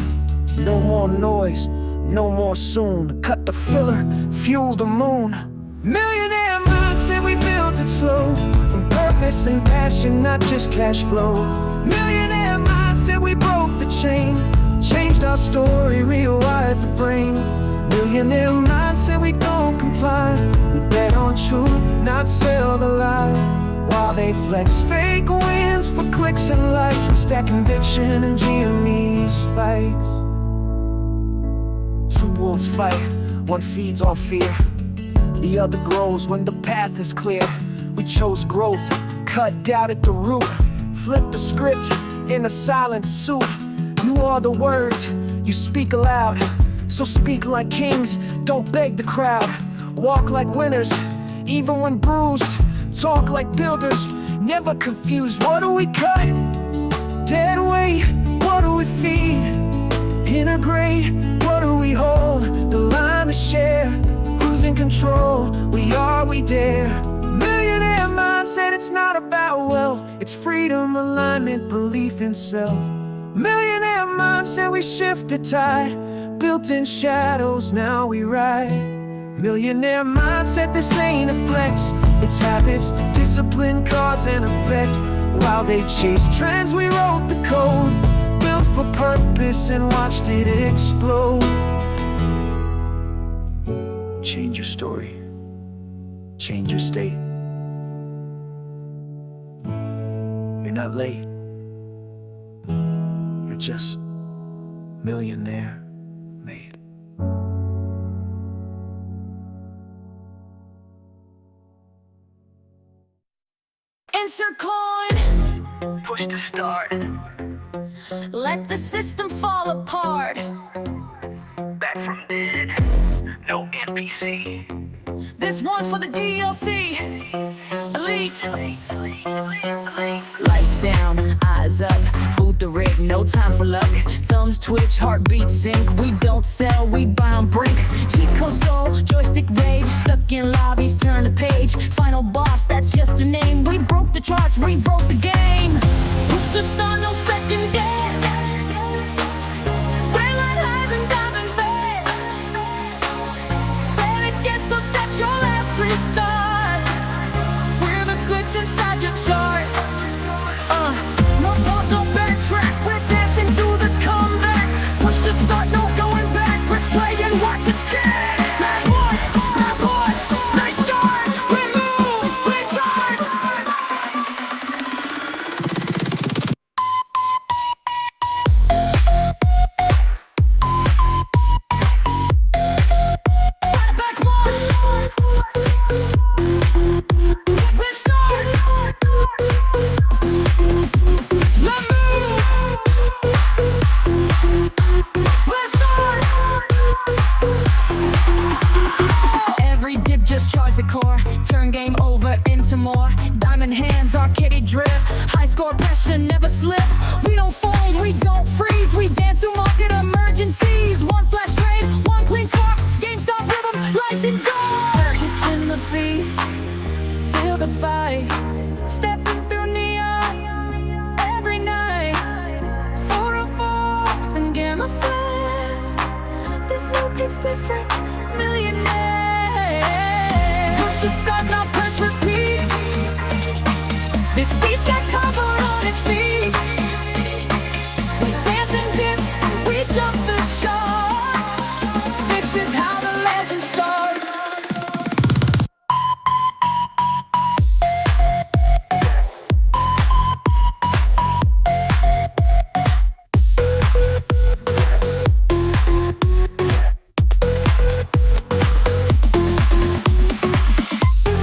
No more noise, no more soon. Cut the filler, fuel the moon. Millionaire mindset, we built it slow. From purpose and passion, not just cash flow. Millionaire mindset, we broke the chain. Changed our story, rewired the brain. Millionaire mindset, we don't comply. We bet on truth, not sell the lie. While they flex fake wins for clicks and likes, we stack conviction and GME spikes. Two wolves fight, one feeds on fear. The other grows when the path is clear. We chose growth, cut doubt at the root. Flip the script in a silent suit. You are the words, you speak aloud. So speak like kings, don't beg the crowd. Walk like winners, even when bruised. Talk like builders, never confused. What do we cut? Dead weight, what do we feed? Integrate, what do we hold? The line to share, who's in control? We are, we dare. Millionaire mindset, it's not about wealth. It's freedom, alignment, belief in self. Millionaire mindset, we shift the tide. Built in shadows, now we ride. Millionaire mindset, this ain't a flex. It's habits, discipline, cause and effect. While they chase trends, we wrote the code, built for purpose and watched it explode. Change your story, change your state. You're not late, you're just millionaire made. Insert coin, Push to start. let the system fall apart. Back from dead. No NPC. This one's for the DLC. Elite. Lights down, eyes up, boot the rig, no time for luck. Thumbs twitch, heartbeats sync. We don't sell, we buy on brink. Cheat code soul, joystick rage. Stuck in lobbies, turn the page. Final boss, that's just a name. We broke the charts, rewrote the game. Push to start, no second guess. Red light highs and diamond beds. When it gets so set, your last restart. We're the glitch inside your chart. No pause, no backtrack. We're dancing through the comeback. Push to start, no going back. Press play and watch us scan. Push, nice start. We move, we charge. Back march. We start. Let's move. Let's start. Every dip just charge the core. Turn game over into more. Diamond hands, arcade drip. High score pressure, never slip. We don't fold, we don't freeze. We dance through market emergencies. One flash trade, one clean spark. GameStop rhythm, lights and door. Hitching the beat, feel the bite. Stepping through neon every night. 404s and Gamma Fest. This look is different, millionaire. Push to start, now press repeat. This beat's got covered on its feet. We dance and dips, we jump the chart. This is how the legends start.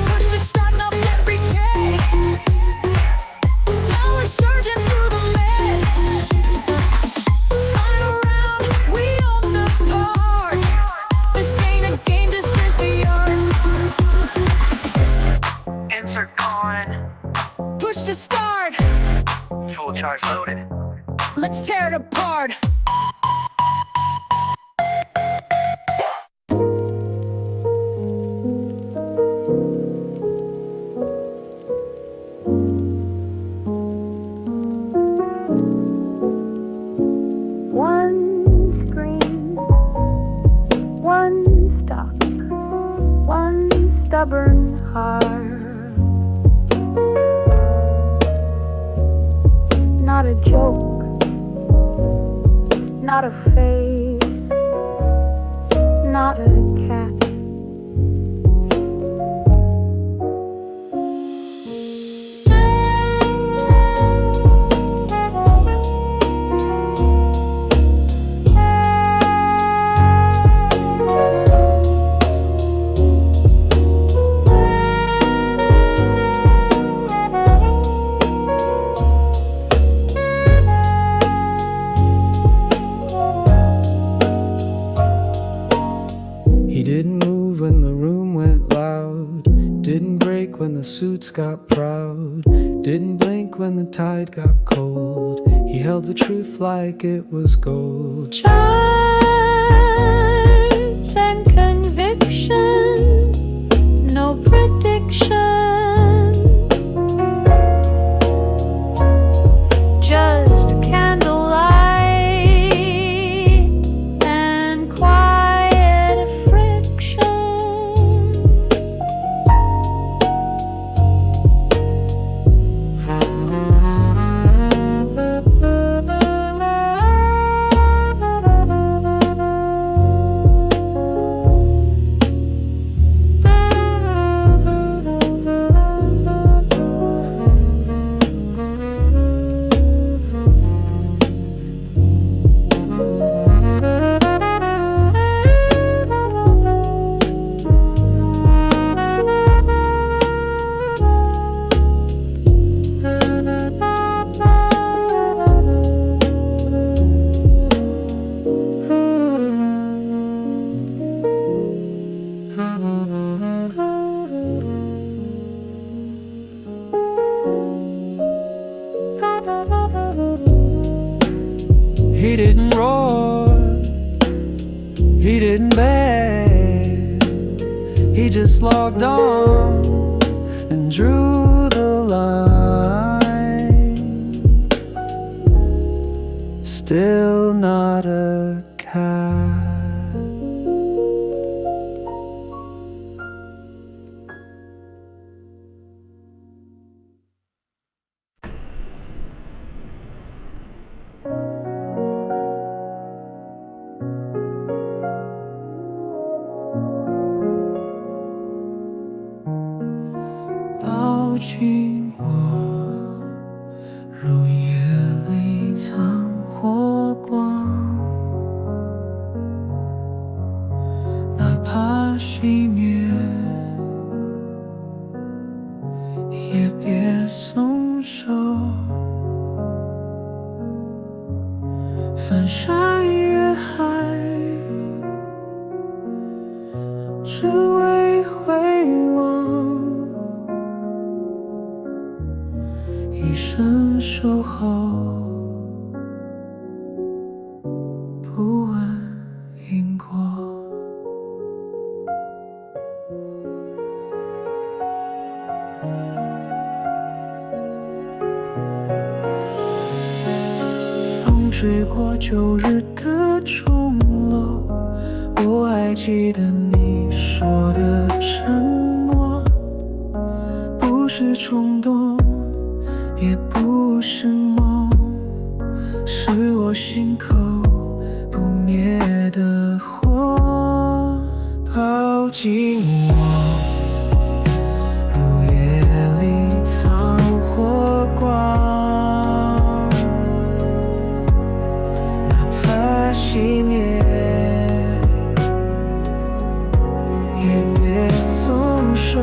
Push to start, now set recap. Now we're surging through the mess. Final round, we own the park. This ain't a game, this is the art. Insert coin. Push to start, Full charge loaded. let's tear it apart. One screen, one stock, one stubborn heart. Not a joke, not a face, not a cat. He didn't move when the room went loud. Didn't break when the suits got proud. Didn't blink when the tide got cold. He held the truth like it was gold. Charts and conviction, no prediction. Just candlelight and quiet friction. just logged on and drew the line. Still not a cat.抱紧我，如夜里藏火光，哪怕熄灭，也别松手。翻山越海，只为回望。一生守候，不问因果。风吹过旧日的钟楼，我还记得你说的承诺，不是冲动，也不是梦，是我心口不灭的火。抱紧我，如夜里藏火光，哪怕熄灭，也别松手。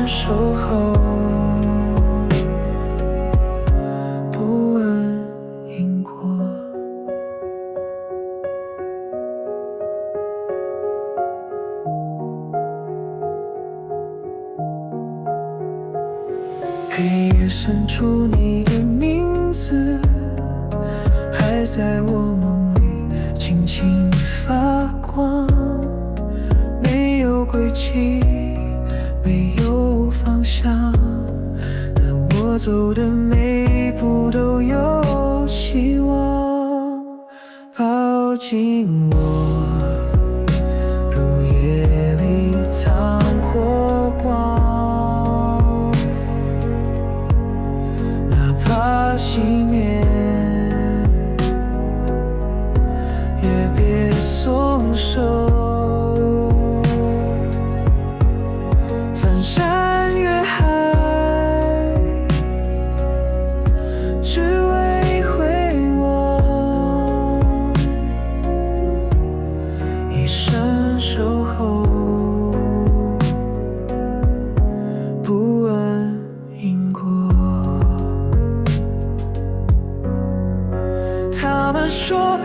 守候，不问因果。黑夜深处，你的名字还在我梦里轻轻发光，没有轨迹，没有方向，但我走的每一步都有希望。抱紧我，如夜里藏火光，哪怕熄灭，也别松手。翻山越海，只为回望，一生守候，不问因果。他们说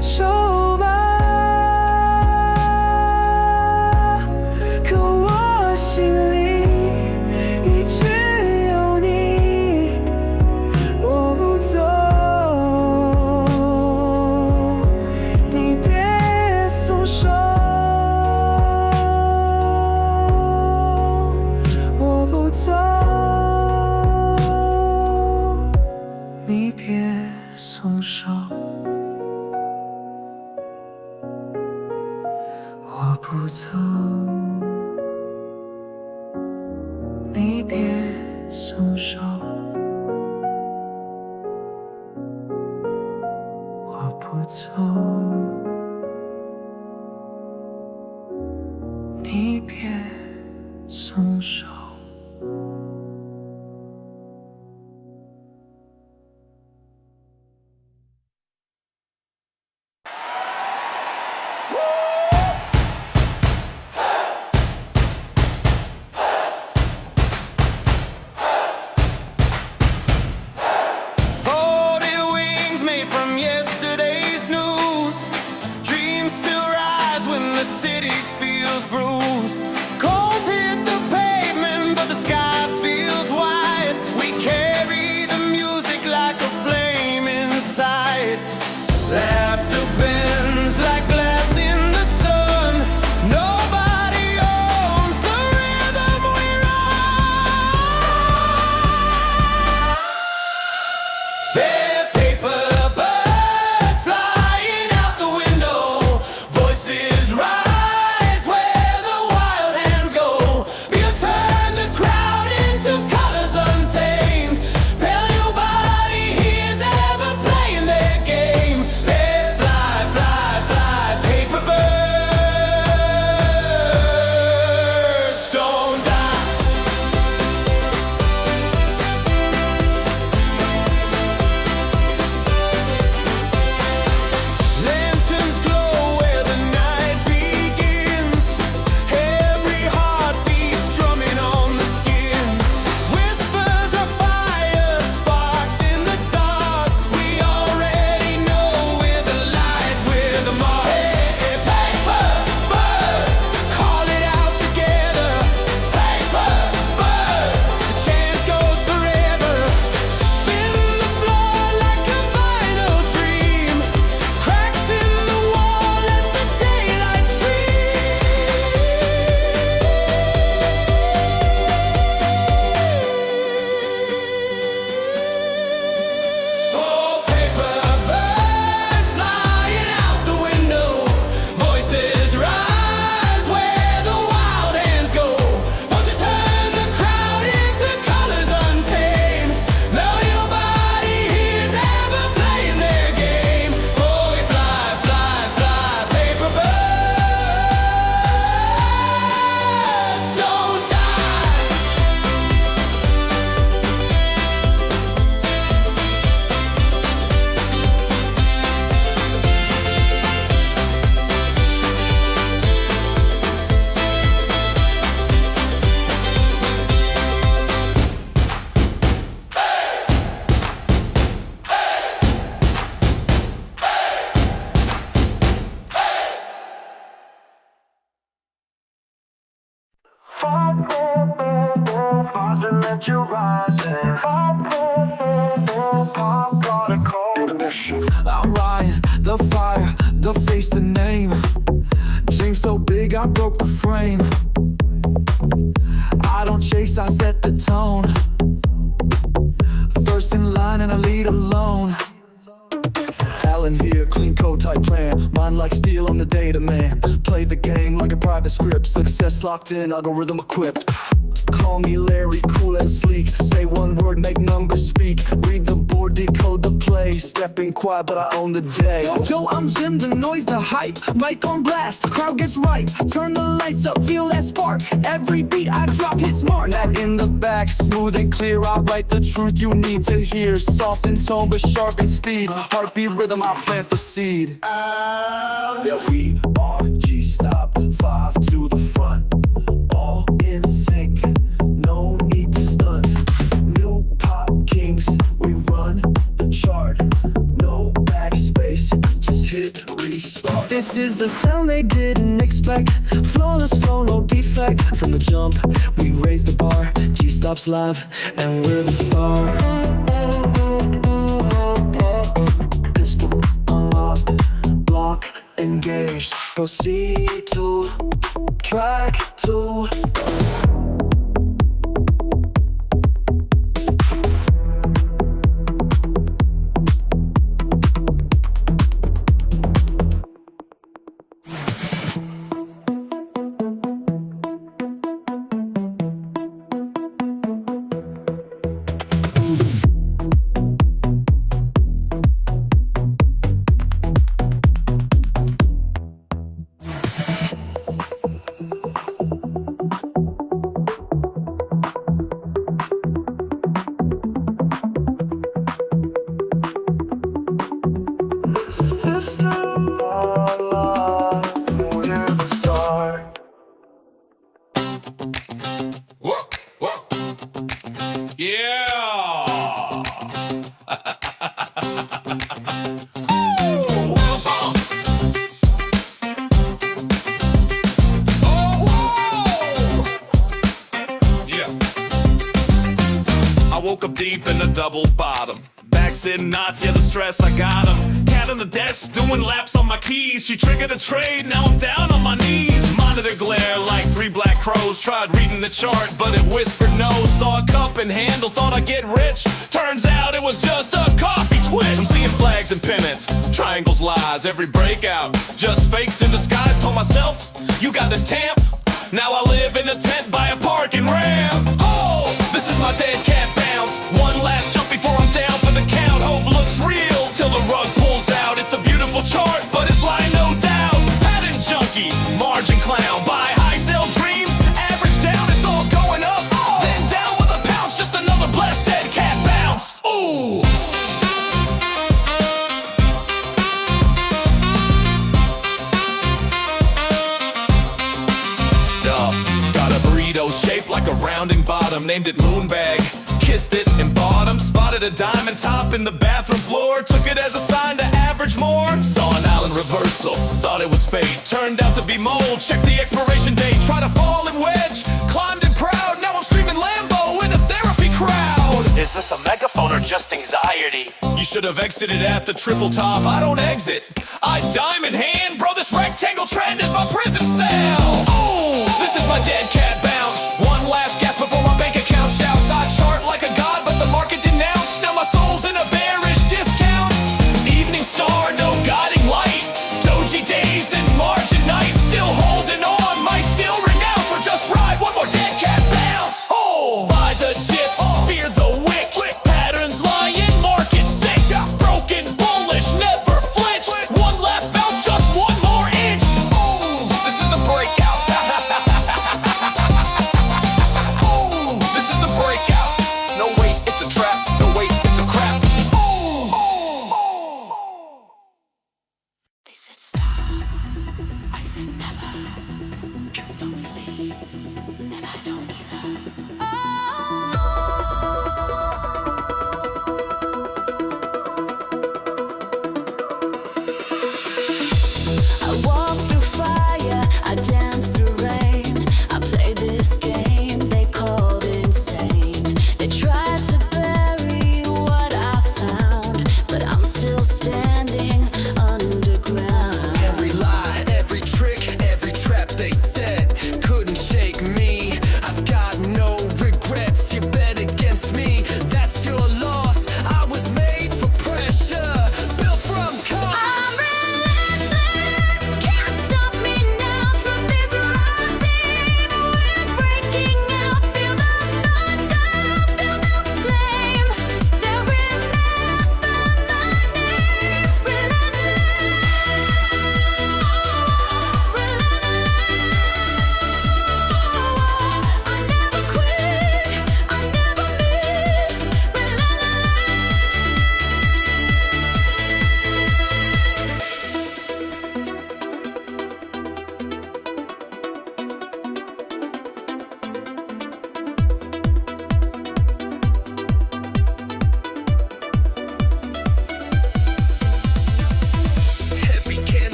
手吧，可我心里一直有你，我不走，你别松手，我不走，你别松手，我不走，你别松手，我不走，你别松手。Folded wings made from yesterday's news. Dreams still when the city feels bruised. Cold hit the pavement, but the sky feels white. We carry the music like a flame inside. Laughter bends like glass in the sun. Nobody owns the rhythm we run. Fair paper birds flying out the window. Voices rise where the wild hands go. We'll turn the crowd into colors untamed. Barely nobody here's ever playing their game. They fly, fly, fly, paper birds don't die. Lanterns glow where the night begins. Every heartbeat's drumming on the skin. Whispers of fire, sparks in the dark. We already know we're the light, we're the mark. Hey, paper bird, call it out together. Paper bird, the chant goes forever. Spin the floor like a vinyl dream. Cracks in the wall, let the daylight stream. So paper birds flying out the window. Voices rise where the wild hands go. Won't you turn the crowd into colors untamed? Nobody here's ever playing their game. Oh, we fly, fly, fly, paper birds don't die. I'm riding the fire, the face, the name. Dream so big I broke the frame. I don't chase, I set the tone. First in line and I lead alone. Alan here, clean code type plan. Mind like steel, I'm the data man. Play the game like a private script. Success locked in, algorithm equipped. Call me Larry, cool and sleek. Say one word, make numbers speak. Read the board, decode the play. Stepping quiet, but I own the day. Yo, I'm Jim, the noise, the hype. Mic on blast, crowd gets right. Turn the lights up, feel that spark. Every beat I drop hits mark. That in the back, smooth and clear. I write the truth you need to hear. Soft in tone, but sharp in speed. Heartbeat rhythm, I plant the seed. Yeah, we are G-Stop, 5 to the front. All in sync, no need to stunt. New pop kings, we run the chart. No backspace, just hit restart. This is the sound they didn't expect. Flawless flow, no defect. From the jump, we raise the bar. G-Stop's live, and we're the star. Pistol unlocked, block engaged. Proceed to track 2. deep in a double bottom. Backs in knots, yeah, the stress, I got 'em. Cat on the desk, doing laps on my keys. She triggered a trade, now I'm down on my knees. Monitor glare like 3 black crows. Tried reading the chart, but it whispered no. Saw a cup and handle, thought I'd get rich. Turns out it was just a coffee twist. I'm seeing flags and pennants, triangles, lies, every breakout just fakes in disguise. Told myself, you got this tamp. Now I live in a tent by a parking ramp. Oh, this is my dead cat bounce. One last jump before I'm down for the count. Hope looks real till the rug pulls out. It's a beautiful chart, but it's lying no doubt. Pattern junkie, margin clown. Buy high, sell dreams, average down, it's all going up. Then down with a bounce, just another blessed dead cat bounce. Ooh. Got a burrito shaped like a rounding bottom. Named it Moonbag, kissed it and bought 'em. Spotted a diamond top in the bathroom floor. Took it as a sign to average more. Saw an island reversal, thought it was fate. Turned out to be mold, checked the expiration date. Tried to fall and wedge, climbed in proud. Now I'm screaming Lambo in a therapy crowd. Is this a megaphone or just anxiety? You should have exited at the triple top. I don't exit, I diamond hand. Bro, this rectangle trend is my prison cell. Ooh, this is my dead cat bounce. One last gasp before my bank account shouts. I chart like a god, but the market denounced. Now my soul's in a bearish discount. Evening star, no guiding light. Doji days and margin nights. Still holding on, might still renounce. Or just ride one more dead cat bounce. Oh, by the dip, fear the wick. Patterns lying, market sick. Broken, bullish, never flinch. One last bounce, just one more inch. Ooh, this is the breakout. Ooh, this is the breakout. No wait, it's a trap. No wait, it's a crap. They said stop, I said never. Truth don't sleep, and I don't either. I walk through fire, I dance through rain. I play this game they called insane. They tried to bury what I found, but I'm still standing underground. Every lie, every trick, every trap they set couldn't shake me. I've got no regrets.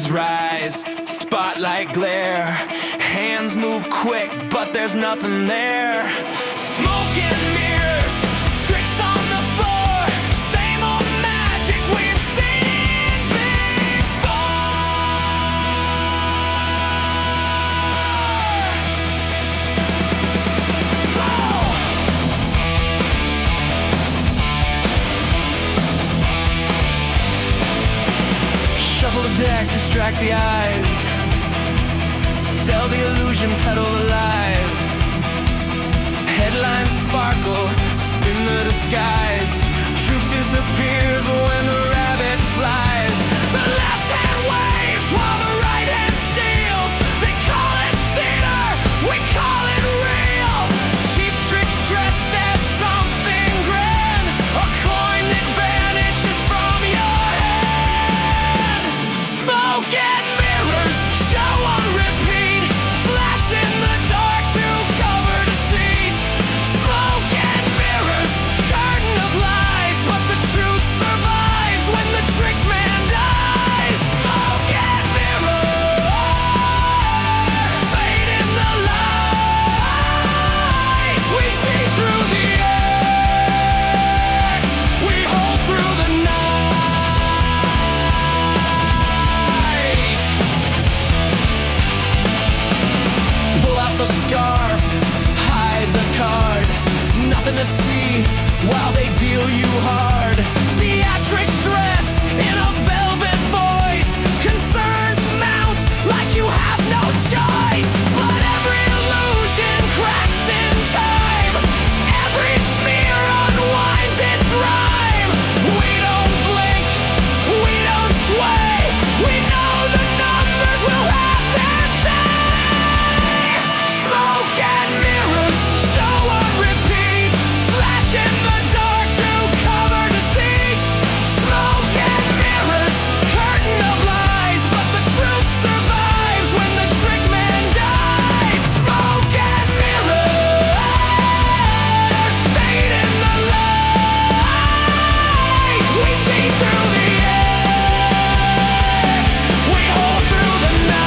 Flames rise, spotlight glare. Hands move quick, but there's nothing there. Smoke and mirrors, tricks on the floor. Same old magic we've seen Shuffle the deck, distract the eyes. Sell the illusion, peddle the lies. Headlines sparkle, spin the disguise. Truth disappears when the rabbit flies. The left hand waves while the right hand steals. They call it theater, we call it real. Cheap tricks dressed as something grand. A coin that vanishes from your hand. Smoke and mirrors, show on repeat. Flash in the dark to cover deceit. Smoke and mirrors, curtain of lies. But the truth survives when the trick man dies. Smoke and mirrors, fade in the light. We see through the act, we hold through the night. Pull out the scarf, hide the card. Nothing to see while they deal you hard. Theatrics dress in a velvet voice. Concerns mount like you have no choice. But every illusion cracks in time. Every smear unwinds its rhyme. We don't blink, we don't sway. We know the numbers will have their say. Smoke and mirrors, show on repeat. Flash in the dark to cover deceit. Smoke and mirrors, curtain of lies. But the truth survives when the trick man dies. Smoke and mirrors, fade in the light. We see through the act, we hold through the night.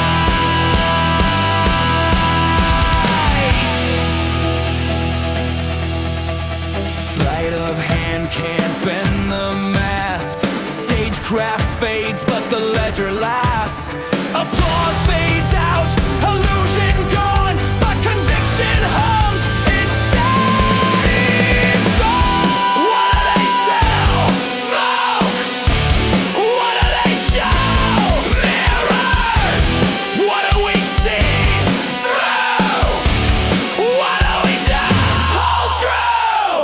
Sleight of hand can't bend the math. Stagecraft fades, but the ledger lasts. Applause fades out, illusion gone, but conviction hums. It stays on. What do they sell? Smoke. What do they show? Mirrors. What do we see through? What do we do? Hold true.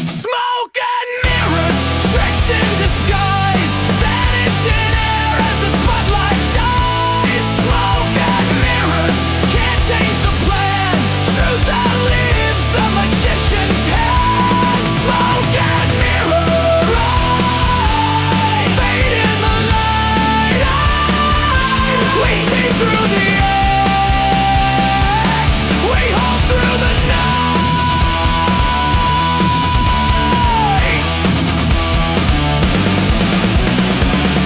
Smoke and mirrors, tricks in disguise. Vanish in air as the spotlight dies. Smoke and mirrors, can't change the plan. Truth outlives the magician's hand. Smoke and mirrors, fade in the light. We see through the act, we hold through the night.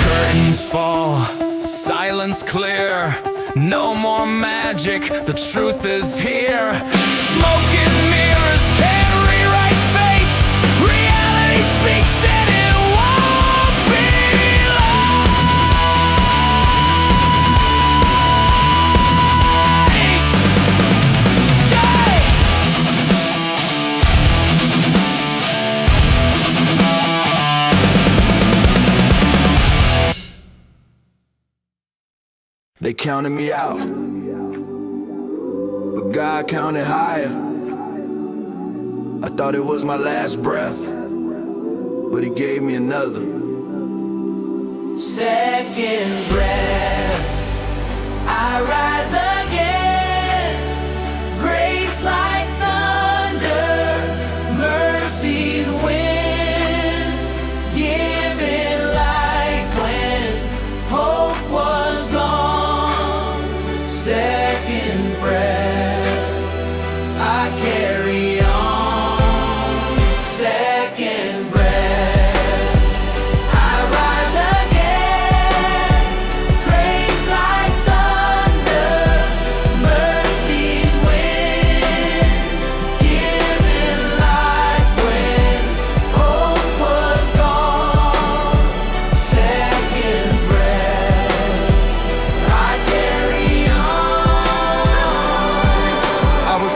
Curtains fall, silence clear. No more magic, the truth is here. Smoke and mirrors can't rewrite fate. Reality speaks and it won't be late. Jay! They counted me out, but God counted higher. I thought it was my last breath, but He gave me another. Second breath, I rise again. Grace like thunder, mercies win. Giving life when hope was gone. Second breath, I carry on. Second breath, I rise again. Grace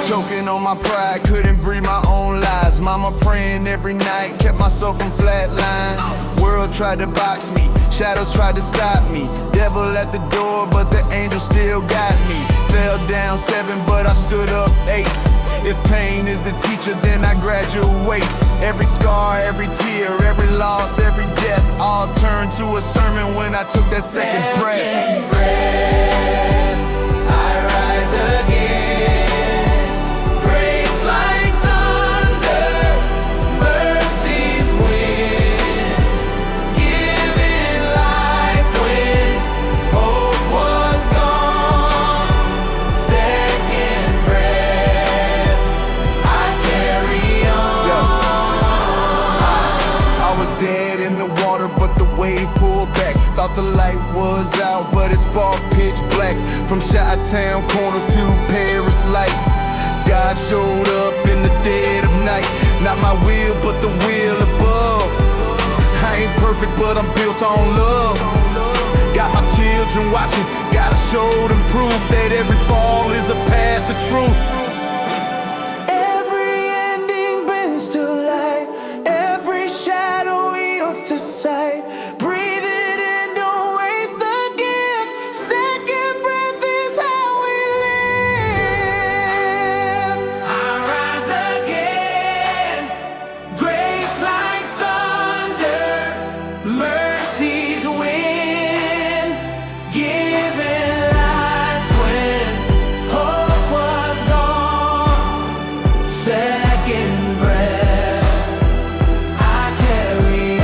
Choking on my pride, couldn't breathe my own lies. Mama praying every night, kept myself from flatline. World tried to box me, shadows tried to stop me. Devil at the door, but the angel still got me. Fell down 7, but I stood up 8. If pain is the teacher, then I graduate. Every scar, every tear, every loss, every death, all turned to a sermon when I took that second breath. I rise again. Grace like thunder, mercies win. Giving life when hope was gone. Second breath, I carry on. I was dead in the water, but the wave pulled back. Thought the light was out, but it's spark pitch black. From Chi-Town corners to Paris lights, God showed up in the dead of night. Not my will, but the will above. I ain't perfect, but I'm built on love. Got my children watching, gotta show them proof that every fall is a path to truth. Every ending bends to light. Every shadow yields to sight. Breathe it in, don't waste the gift. Second breath is how we live. I rise again. Grace like thunder, mercies win. Giving life when hope was gone. Second breath, I carry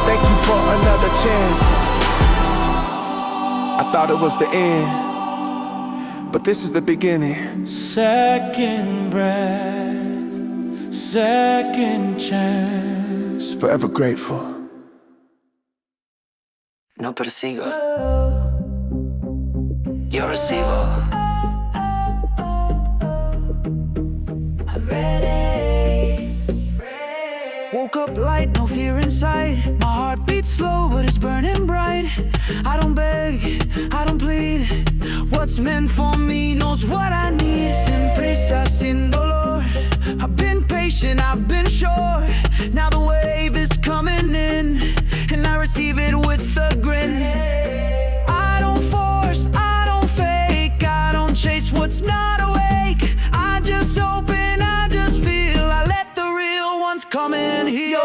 Thank you for another chance. I thought it was the end, but this is the beginning. second breath, second chance. Forever grateful. No persigo. Yo recibo. I'm ready. Woke up light, no fear inside. My heart beats slow, but it's burning bright. I don't beg, I don't plead. What's meant for me knows what I need. Sin prisa, sin dolor. I've been patient, I've been sure. Now the wave is coming in, and I receive it with a grin. I don't force, I don't fake, I don't chase what's not awake. I just open, I just feel, I let the real ones come in here.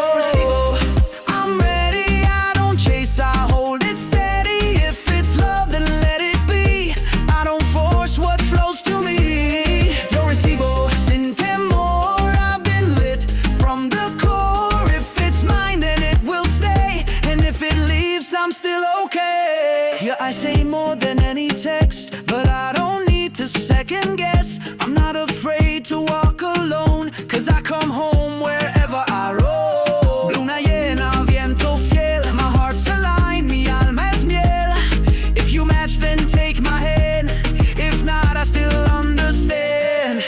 I'm ready, I don't chase, I hold it steady. If it's love, then let it be. I don't force what flows to me. Yo recibo, sin temor, I've been lit from the core. If it's mine, then it will stay, and if it leaves, I'm still okay. Yeah, I say more than any text, but I don't need to second guess. I'm not afraid to walk alone, cause I come home wherever I roam. Luna llena, viento fiel, my heart's aligned, mi alma es miel. If you match, then take my hand. If not, I still understand.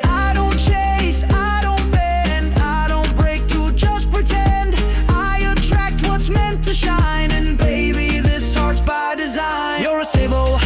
I don't chase, I don't bend, I don't break to just pretend. I attract what's meant to shine, and baby, this heart's by design. You're a sable,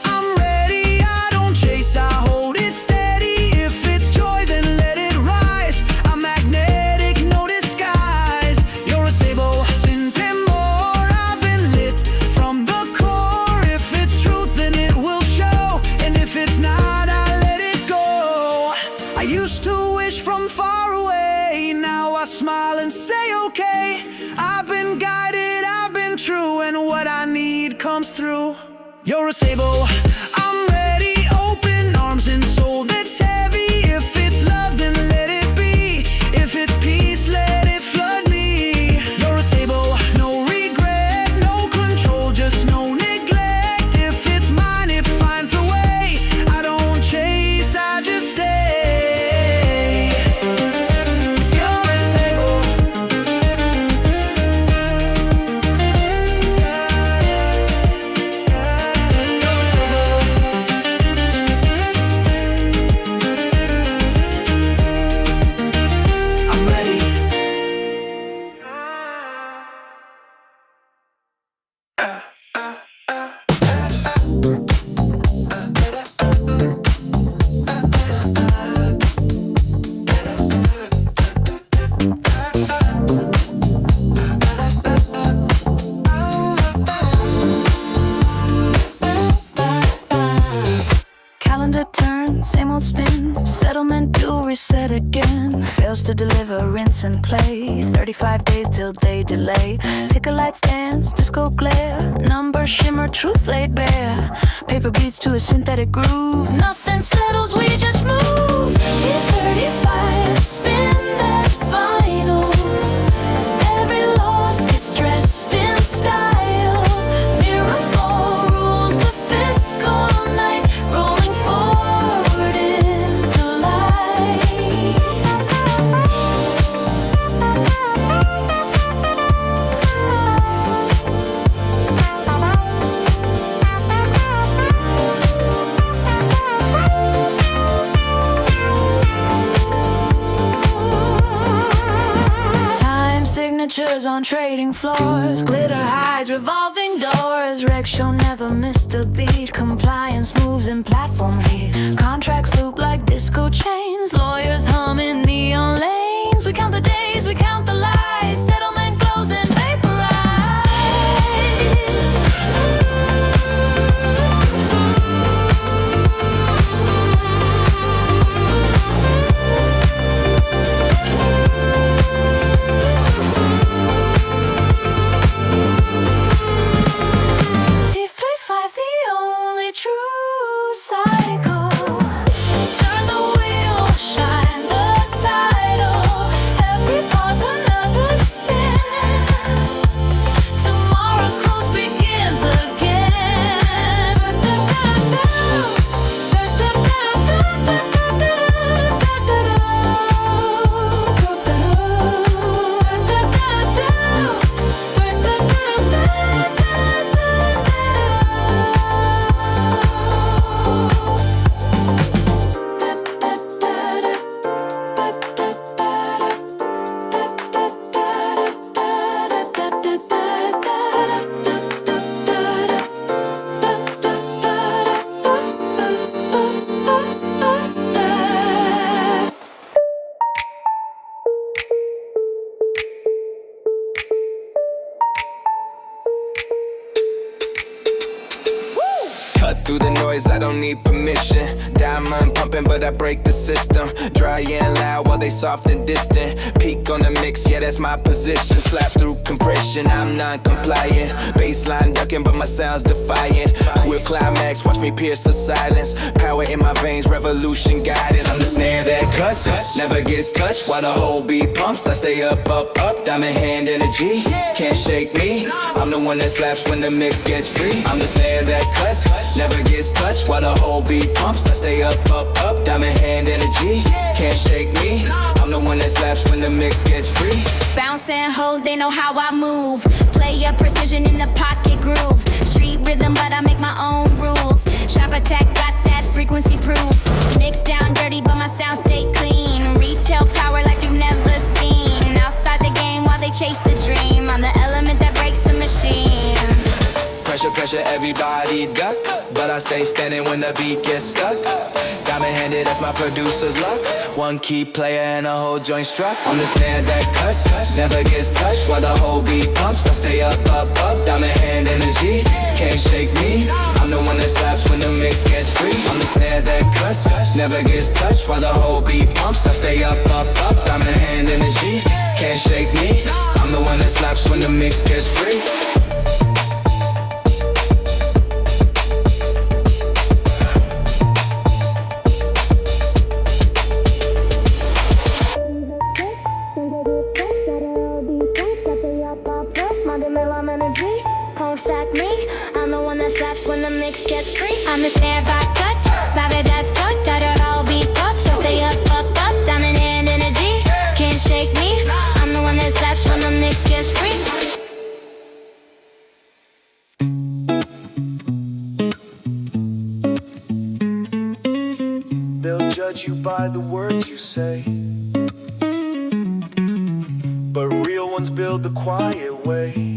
I'm ready, I don't chase, I hold it steady. If it's joy, then let it rise. I'm magnetic, no disguise. You're a sable, sin temor, I've been lit from the core. If it's truth, then it will show, and if it's not, I let it go. I used to wish from far away, now I smile and say okay. I've been guided, I've been true, and what I need comes through. You're a sable, I'm ready, open arms and soul that's heavy. If it's love, then let it be. If it's peace, let it flood me. You're a sable, no regret, no control, just no neglect. If it's mine, it finds the way. I don't chase, I just stay. You're a sable. You're a sable. Settlement due, reset again. Fails to deliver, rinse and play. 35 days till they delay. Ticker lights dance, disco glare. Number shimmer, truth laid bare. Paper beats to a synthetic groove. Nothing settles, we just move. T35, spin that vinyl. Every loss gets dressed in style. Mirror ball rules the fiscal night. Rolling forward into light. Time signatures on trading floors. Glitter hides, revolving doors. Reg show never missed a beat. Compliance moves in platform heat. Contracts loop like disco chains. Lawyers hum in neon lanes. We count the days, we count the lies. Settlement glows then vaporized. T35, the only true cycle. Turn the wheel, shine the title. Every pause another spin. Tomorrow's close begins again. Cut through the noise, I don't need permission. Diamond pumping, but I break the system. Dry and loud while they soft and distant. Peak on the mix, yeah, that's my position. Slap through compression, I'm non-compliant. Baseline ducking, but my sound's defiant. Quick climax, watch me pierce the silence. Power in my veins, revolution guidance. I'm the snare that cuts, never gets touched. While the whole beat pumps, I stay up, up, up. Diamond hand energy, can't shake me. I'm the one that slaps when the mix gets free. I'm the snare that cuts, never gets touched. While the whole beat pumps, I stay up, up, up. Diamond hand energy, can't shake me. I'm the one that slaps when the mix gets free. Bounce and hold, they know how I move. Play a precision in the pocket groove. Street rhythm, but I make my own rules. Sharp attack, got that frequency proof. Mix down dirty, but my sound stay clean. Retail power like you've never seen. Outside the game while they chase the dream. I'm the element that breaks the machine. Pressure, pressure, everybody duck. But I stay standing when the beat gets stuck. Diamond handed, that's my producer's luck. One key player and a whole joint struck. I'm the snare that cuts, never gets touched. While the whole beat pumps, I stay up, up, up. Diamond hand energy, can't shake me. I'm the one that slaps when the mix gets free. I'm the snare that cuts, never gets touched. While the whole beat pumps, I stay up, up, up. Diamond hand energy, can't shake me. I'm the one that slaps when the mix gets free. I'm the snare I cut, sabe that's cut, that all beat up, so stay up, up, up, diamond hand energy, can't shake me, I'm the one that slaps when the mix gets free. They'll judge you by the words you say, but real ones build the quiet way.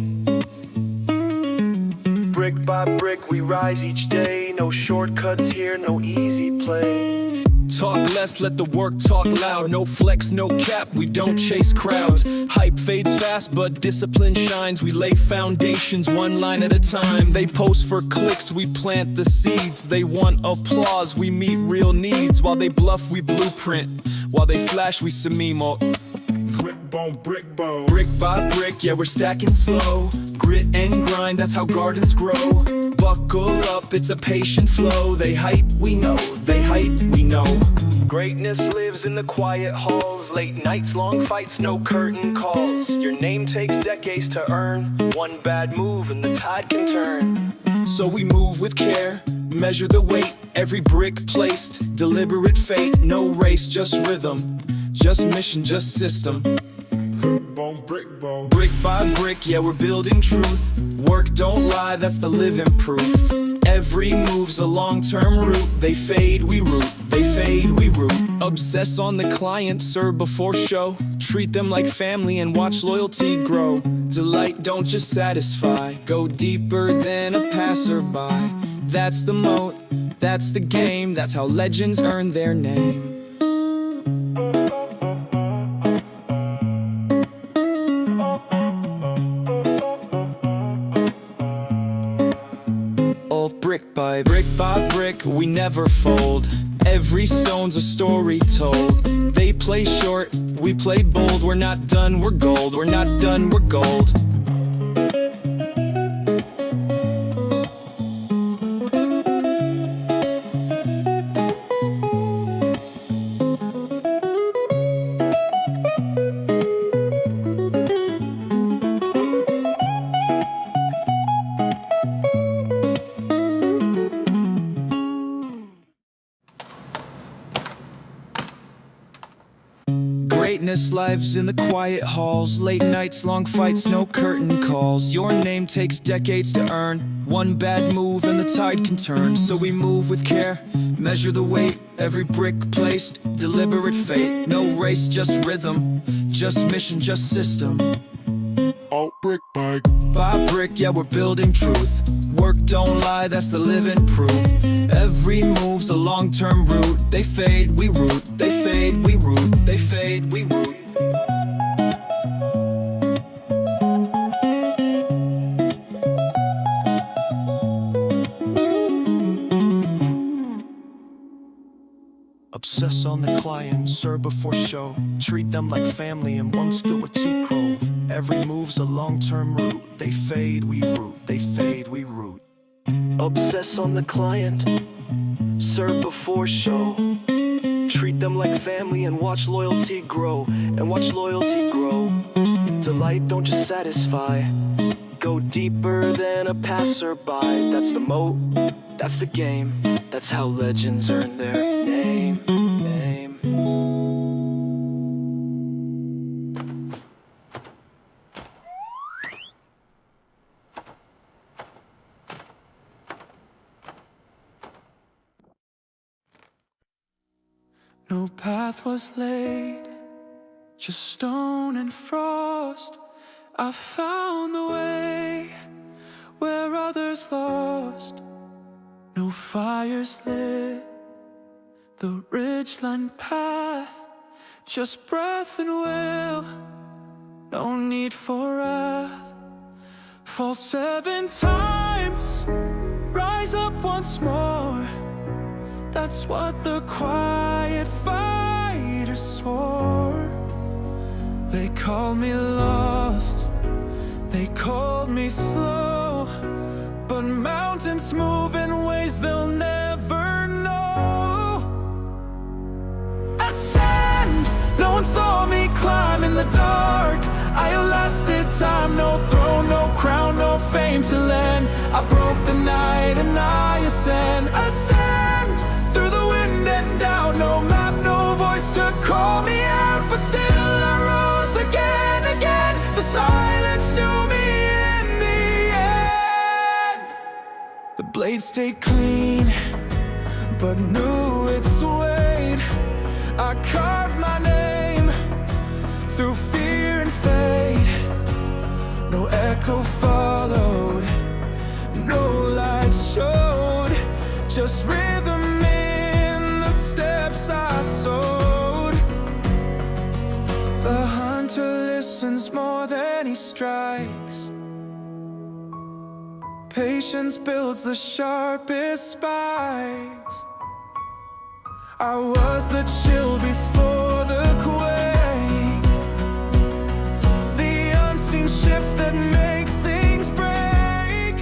Brick by brick we rise each day. No shortcuts here, no easy play. Talk less, let the work talk loud. No flex, no cap, we don't chase crowds. Hype fades fast, but discipline shines. We lay foundations one line at a time. They post for clicks, we plant the seeds. They want applause, we meet real needs. While they bluff, we blueprint. While they flash, we semimo. Brick by brick, yeah, we're stacking slow. Grit and grind, that's how gardens grow. Buckle up, it's a patient flow. They hype, we know. They hype, we know. Greatness lives in the quiet halls. Late nights, long fights, no curtain calls. Your name takes decades to earn. One bad move and the tide can turn. So we move with care, measure the weight. Every brick placed, deliberate fate. No race, just rhythm. Just mission, just system. Brick by brick, yeah, we're building truth. Work don't lie, that's the living proof. Every move's a long-term route. They fade, we root. They fade, we root. Obsess on the client, serve before show. Treat them like family and watch loyalty grow. Delight don't just satisfy. Go deeper than a passerby. That's the moat, that's the game. That's how legends earn their name. Brick by brick, we never fold. Every stone's a story told. They play short, we play bold. We're not done, we're gold. We're not done, we're gold. Greatness lives in the quiet halls. Late nights, long fights, no curtain calls. Your name takes decades to earn. One bad move and the tide can turn. So we move with care, measure the weight. Every brick placed, deliberate fate. No race, just rhythm. Just mission, just system. All brick by brick, yeah, we're building truth. Work don't lie, that's the living proof. Every move's a long-term route. They fade, we root. They fade, we root. They fade, we root. Obsess on the client, serve before show. Treat them like family and once do a T-Grove. Every move's a long-term route. They fade, we root. They fade, we root. Obsess on the client, serve before show. Treat them like family and watch loyalty grow. And watch loyalty grow. Delight don't just satisfy. Go deeper than a passerby. That's the moat, that's the game. That's how legends earn their name. No path was laid, just stone and frost. I found the way where others lost. No fires lit the ridgeline path, just breath and will, no need for wrath. Fall 7 times, rise up once more. That's what the quiet fighters swore. They called me lost, they called me slow, but mountains move in ways they'll never know. Ascend, no one saw me climb in the dark. I outlasted time, no throne, no crown, no fame to lend. I broke the night and I ascend. Ascend, through the wind and doubt. No map, no voice to call me out, but still I rose again, again. The silence knew me in the end. The blade stayed clean, but knew its weight. I carved my name through fear and fate. No echo followed, no light showed, just rhythm in the steps I comes more than he strikes. Patience builds the sharpest spikes. I was the chill before the quake, the unseen shift that makes things break.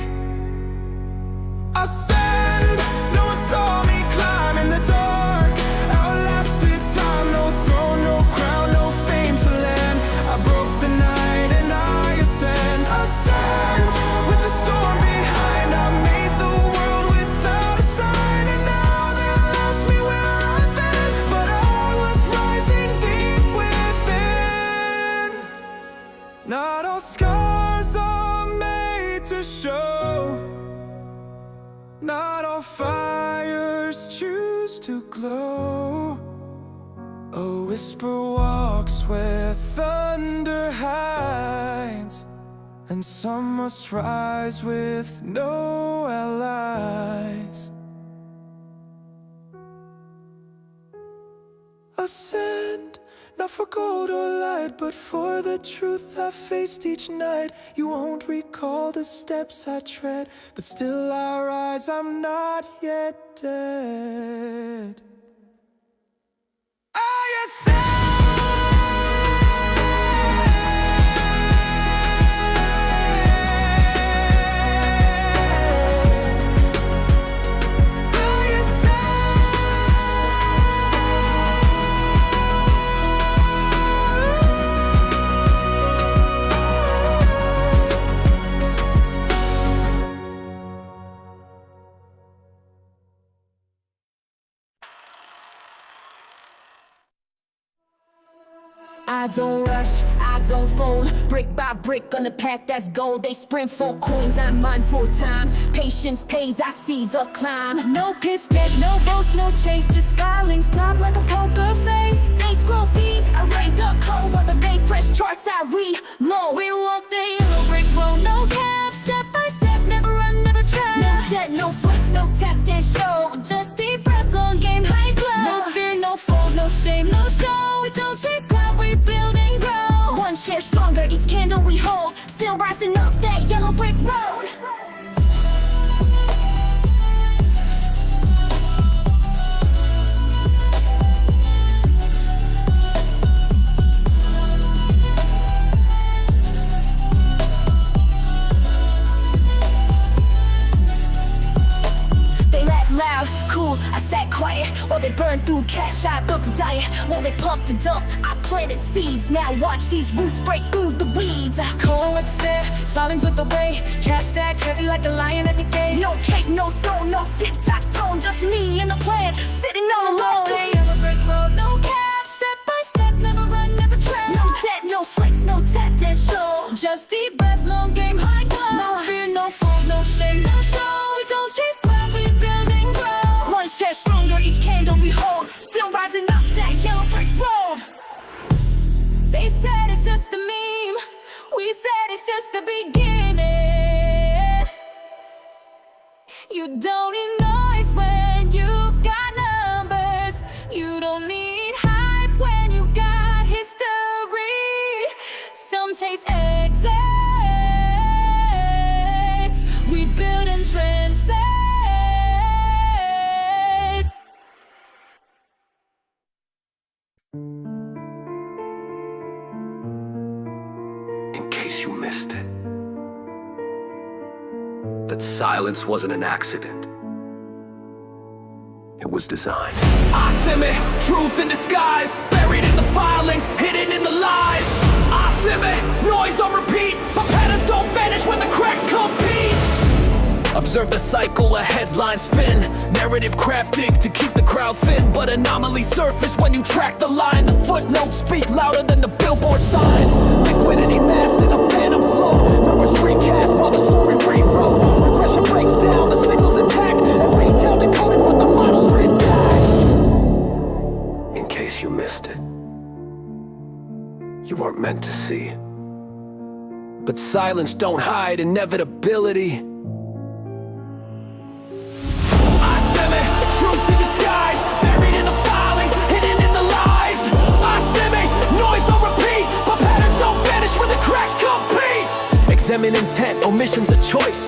Ascend, no one saw me climb in the dark. Outlasted time, no throne, no crown, no fame to land. I broke the night and I ascend. Ascend, with the storm behind. I made the world without a sign. And now they'll ask me where I've been, but I was rising deep within. Not all scars are made to show, not all fires choose to glow. A whisper walks where thunder hides, and some must rise with no allies. Ascend, not for gold or light, but for the truth I faced each night. You won't recall the steps I tread, but still I rise, I'm not yet dead. I ascend. I don't rush, I don't fold. Brick by brick on the path that's gold. They sprint for coins, I'm mine for time. Patience pays, I see the climb. No pitch deck, no boast, no chase, just filings drop like a poker face. They scroll feeds, I raid the code. While they fresh charts, I reload. We walk the yellow brick road, no cap, step by step, never run, never try. No debt, no flex, no tap, then show. Just deep breath, long game, high glow. No fear, no fold, no shame, no show. We don't chase cloud, we build and grow. One share stronger, each candle we hold. Still rising up that yellow brick road. They laugh loud, cool, I sat quiet. While they burned through cash, I built a diet. While they pumped and dumped, I planted seeds. Now watch these roots break through the weeds. Cold with the stare, filings with the weight. Cash stack heavy like a lion at the gate. No cake, no throne, no tic-tac-toe. Just me and the plan, sitting all alone. The yellow brick road, no cap, step by step, never run, never try. No debt, no flex, no tap, then show. Just deep breath, long game, high glow. No fear, no fold, no shame, no show. We don't chase cloud, we build and grow. One share stronger, each candle we hold. Still rising up that yellow brick road. They said it's just a meme, we said it's just the beginning. You don't need noise when you've got numbers. You don't need hype when you got history. Some chase exits, we build in trances. In case you missed it, that silence wasn't an accident. It was designed. I me, truth in disguise, buried in the filings, hidden in the lies. I me, noise on repeat, but patterns don't vanish when the cracks compete. Observe the cycle, a headline spin. Narrative crafted to keep the crowd thin, but anomalies surface when you track the line. The footnotes speak louder than the billboard sign. Liquidity masked in a phantom flow. Numbers recast while the story rewrote. Regression breaks down, the signal's intact, and retail decoded with the models written back. In case you missed it, you weren't meant to see. But silence don't hide inevitability. Truth in disguise, buried in the filings, hidden in the lies. I me, noise on repeat, but patterns don't vanish when the Examine intent, omission's a choice.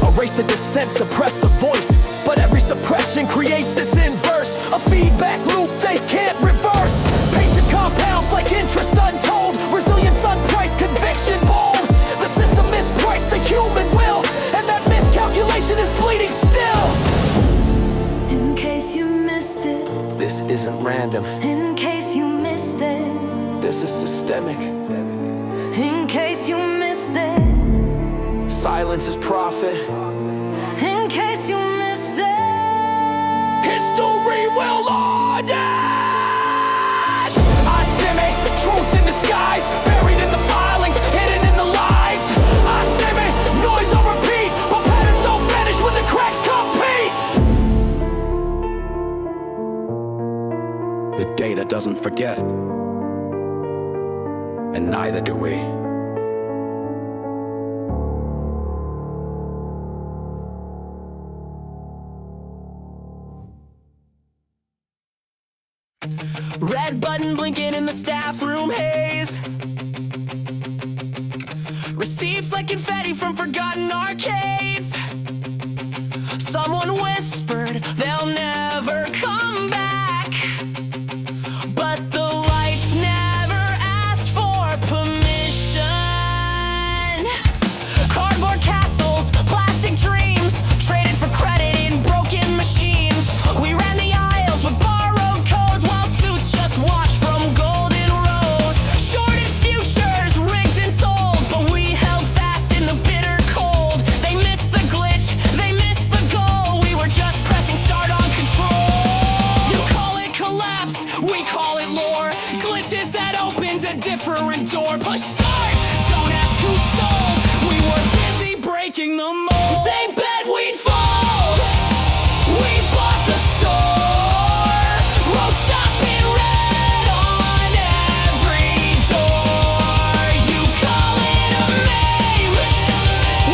Erase the dissent, suppress the voice. But every suppression creates its inverse, a feedback loop they can't reverse. Patient compounds like interest untold, resilience unpriced, conviction bold. The system mispriced the human will, and that miscalculation is bleeding still. In case you missed it, This isn't random, in case you missed it, this is systemic. in case you missed it, Silence is profit. in case you missed it. History will audit! I simmy, truth in disguise, buried in the filings, hidden in the lies. I simmy, noise on repeat, but patterns don't vanish when the cracks compete. The data doesn't forget, and neither do we. Red button blinking in the staff room haze. Receipts like confetti from forgotten arcades. Someone whispered they'll never come back, but the lights never asked for permission. Cardboard castles, plastic dreams, traded for credit in broken machines. We ran the aisles with borrowed codes while suits just watched from golden rows. Shorted futures, rigged and sold, but we held fast in the bitter cold. They missed the glitch, they missed the goal. We were just pressing start on control. You call it collapse, we call it lore. Glitches that opened a different door. Push start, don't ask who sold. We were busy breaking the mold. They bet we'd fold. We bought the store. Wrote stop in red on every door. You call it a meme,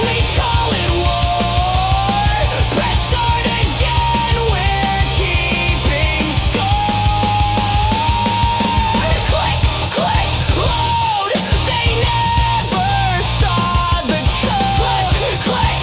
we call it war. Press start again, we're keeping score. Click, click, load. They never saw the code. Click, click,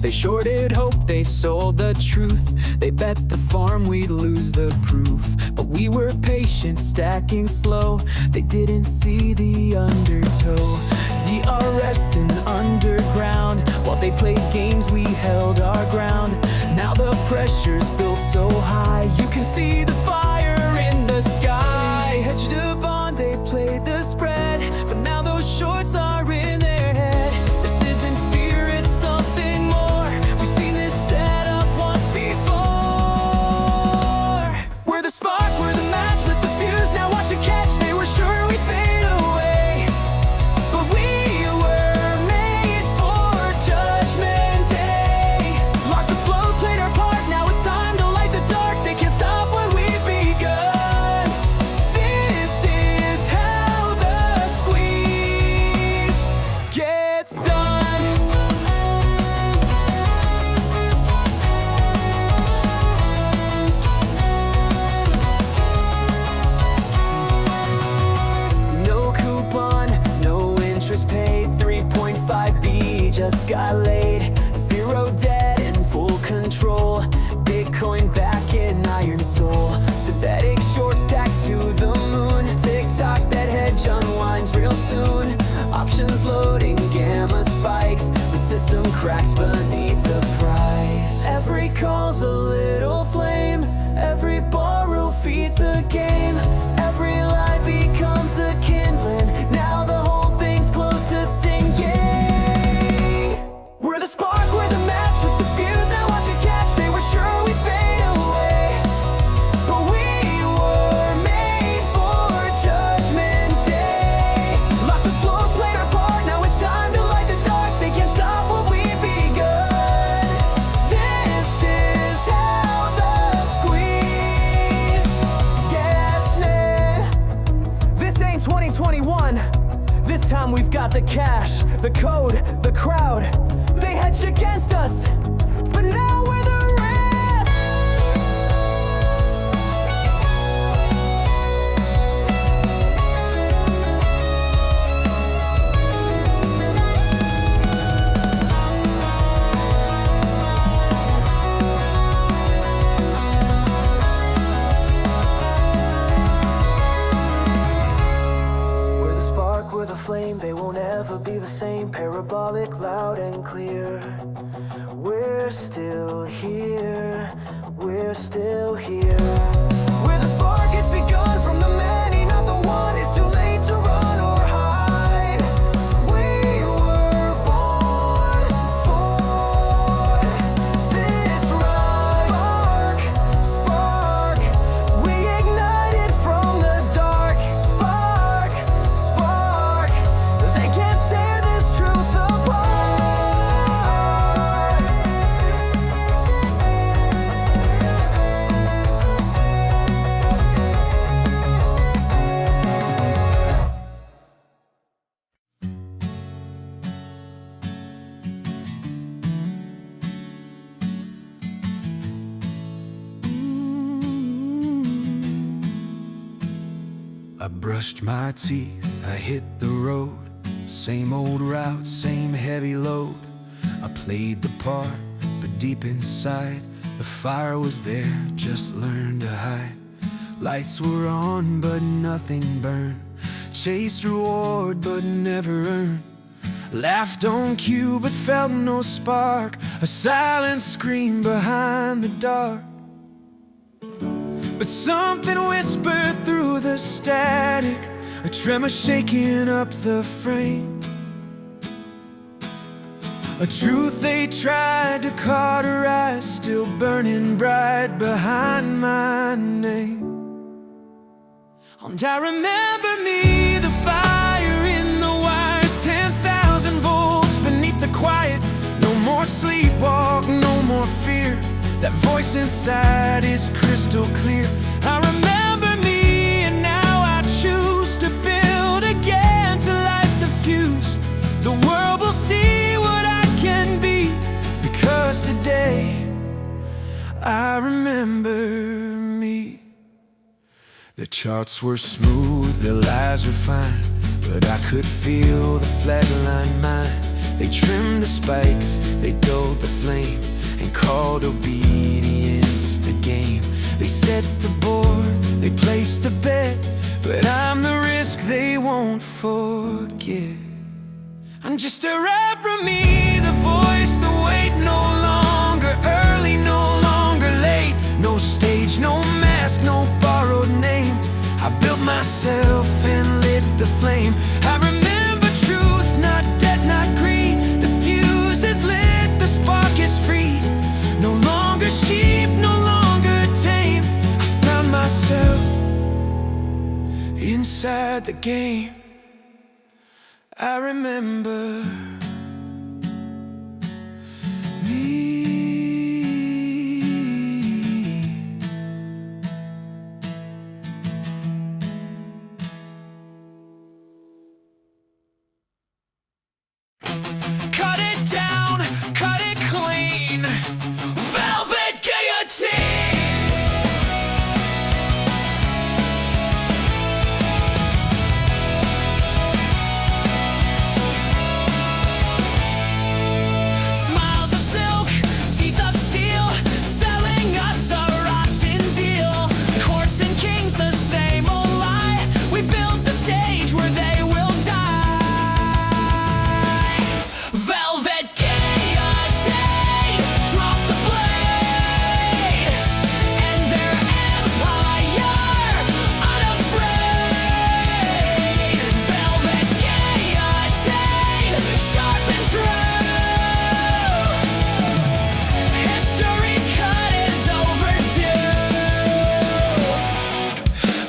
They shorted hope, they sold the truth. They bet the farm we'd lose the proof. But we were patient, stacking slow. They didn't see the undertow. DRS and underground. While they played games, we held our ground. Now the pressure's built so high, you can see the fire in the sky. They hedged a bond, they played the spread, but now those shorts are in their head. This isn't fear, it's something more. We've seen this setup once before. We're the spark, we're the match, lit the fuse, now watch it catch. They were sure we'd fade away, but we were made for Judgment Day. Locked the flow, played our part, now it's time to light the dark. They can't stop what we've begun. This is how the squeeze gets done. No coupon, no interest paid. 3.5B just got laid. Zero debt and full control. Bitcoin back in iron soul. Synthetic short stack to the moon. TikTok, that hedge unwinds real soon. Options loading, gamma spikes. The system cracks beneath the price. Every call's a little flame. Every borrow feeds the game. Every lie becomes the kindling. Now the whole thing's close to singing. We're the spark, we're the match with the fuse. Now watch it catch. They were sure we'd fade away, but we were made for Judgment Day. Locked the floor, played our part. Now it's time to light the dark. They can't stop what we've begun. This is how the squeeze gets lit. This ain't 2021. This time we've got the cash, the code, the crowd. They hedged against us, but now we're the rest. We're the spark, we're the flame, they won't ever be the same. Parabolic, loud and clear. We're still here, we're still here. We're the spark, it's begun from the many, not the one. It's too late to run or hide. We were born for this ride. Spark, spark, we ignited from the dark. Spark, spark, they can't tear this truth apart. I brushed my teeth, I hit the road. Same old route, same heavy load. I played the part, but deep inside the fire was there, just learned to hide. Lights were on, but nothing burned. Chased reward, but never earned. Laughed on cue, but felt no spark. A silent scream behind the dark. But something whispered through the static, a tremor shaking up the frame. A truth they tried to cauterize, still burning bright behind my name. And I remember me, the fire in the wires, 10,000 volts beneath the quiet. No more sleepwalk, no more fear. That voice inside is crystal clear. I remember me, and now I choose to build again, to light the fuse. The world will see what I can be, Because today I remember me. The charts were smooth, the lies refined, but I could feel the flatline mind. They trimmed the spikes, they dulled the flame. called obedience the game. They set the board, they place the bet, but I'm the risk they won't forget. I'm just a rapper, me, the voice, the weight, no longer early, no longer late. No stage, no mask, no borrowed name. I built myself and lit the flame. I remember truth, not debt, not greed. The fuse is lit, the spark is free. No longer sheep, no longer tame. I found myself inside the game. I remember me. Cut it down, cut it clean. Velvet guillotine. Smiles of silk, teeth of steel, selling us a rotten deal. Courts and kings, the same old lie. We built the stage where they will die. Velvet guillotine, drop the blade, and their empire unafraid. Velvet guillotine, sharp and true. History's cut is overdue.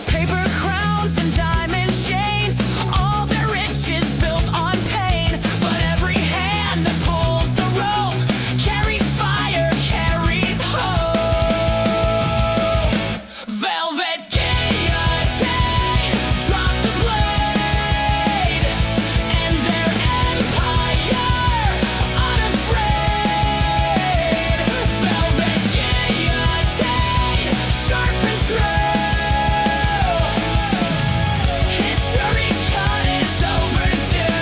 Paper crowns and diamond chains, all their riches built on pain. But every hand that pulls the rope carries fire, carries hope. Velvet guillotine, drop the blade, and their empire unafraid. Velvet guillotine, sharp and true. History's cut is overdue.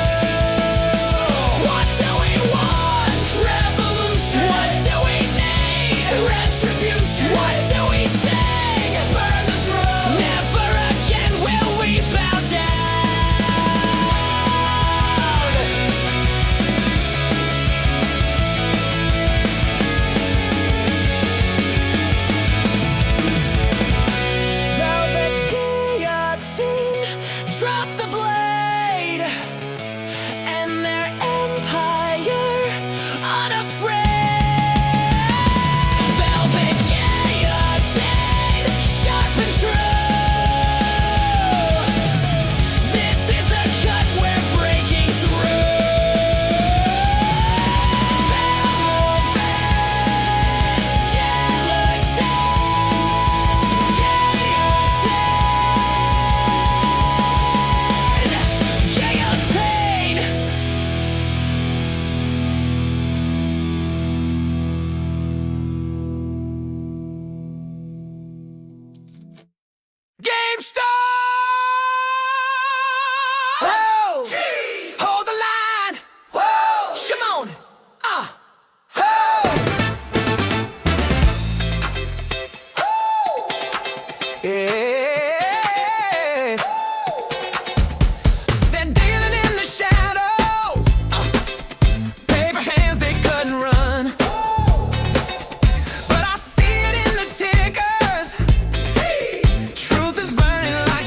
What do we want? Revolution. What do we need? Retribution. What do we sing? Burn the throne. Never again will we bow down. Velvet guillotine, drop the blade, and their empire unafraid. Velvet guillotine, sharp and true. This is the cut we're breaking through. Velvet guillotine. GameStop! Hold the line! Shimon! Yeah. They're dealing in the shadows. Paper hands, they cut and run. But I see it in the tickers. Truth is burning like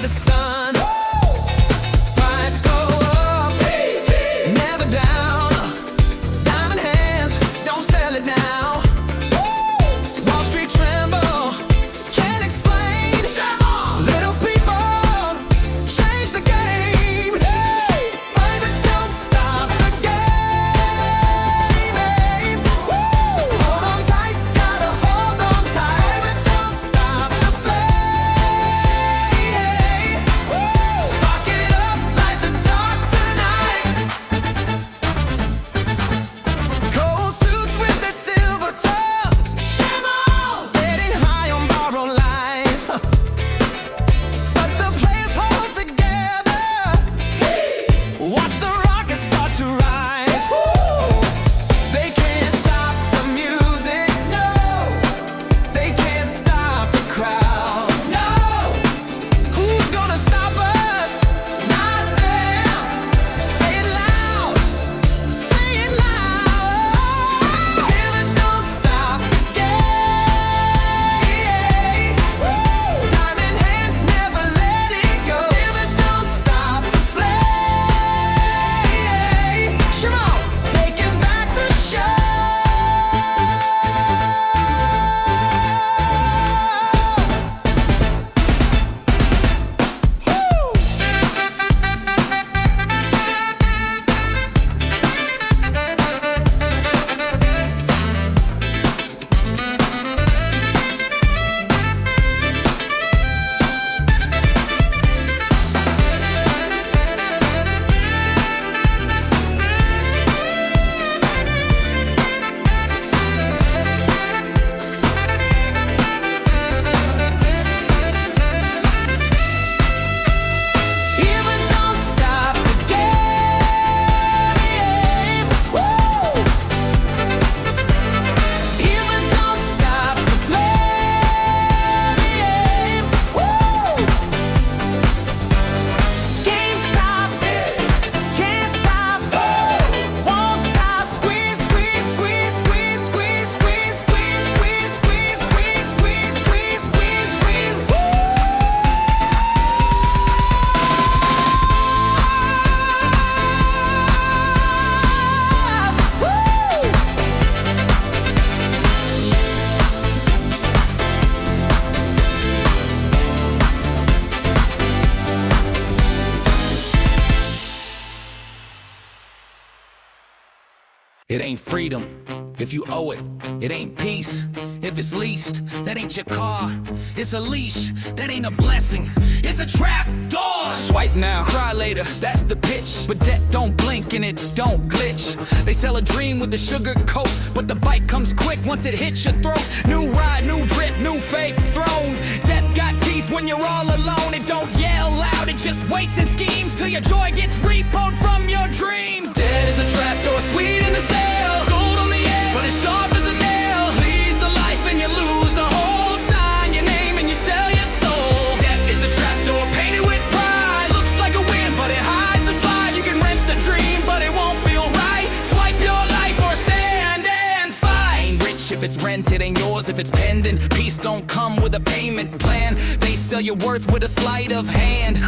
it ain't freedom. If you owe it, it ain't peace. If it's leased, that ain't your car. It's a leash, that ain't a blessing. It's a trap door. Swipe now, cry later, that's the pitch. But debt don't blink and it don't glitch. They sell a dream with the sugar coat, but the bite comes quick once it hits your throat. New ride, new drip, new fake throne. Debt got teeth when you're all alone. It don't yell loud, it just waits and schemes till your joy gets repoed from your dreams. Debt is a trapdoor, sweet in the sale. Gold on the edge, but it's sharp as a nail. Leaves the life and you lose the whole sign. Your name and you sell your soul. Debt is a trapdoor painted with pride. Looks like a win, but it hides the slide. You can rent the dream, but it won't feel right. Swipe your life or stand and fight. Ain't rich if it's rented, ain't yours if it's pending. Peace don't come with a payment plan. They sell your worth with a sleight of hand.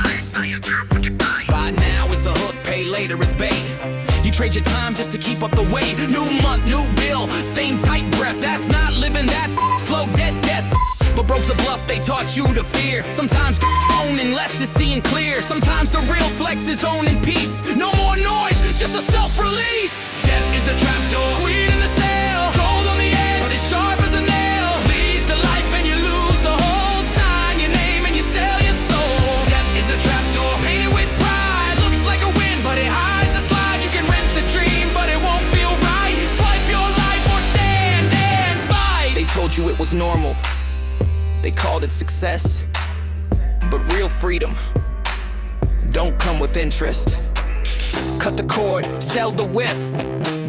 Buy now is a hook, pay later is bait. You trade your time just to keep up the weight. New month, new bill, same tight breath. That's not living, that's slow debt. But broke's a bluff they taught you to fear. Sometimes owning less is seeing clear. Sometimes the real flex is owning peace. No more noise, just a self-release. Debt is a trapdoor, sweet in the sale. Gold on the edge, but it's sharp as a nail. Leaves the life and you lose the whole sign. Your name and you sell your soul. Debt is a trapdoor, painted with pride. Looks like a win, but it hides a slide. You can rent the dream, but it won't feel right. Swipe your life or stand and fight. They told you it was normal, they called it success. But real freedom don't come with interest. Cut the cord, sell the whip.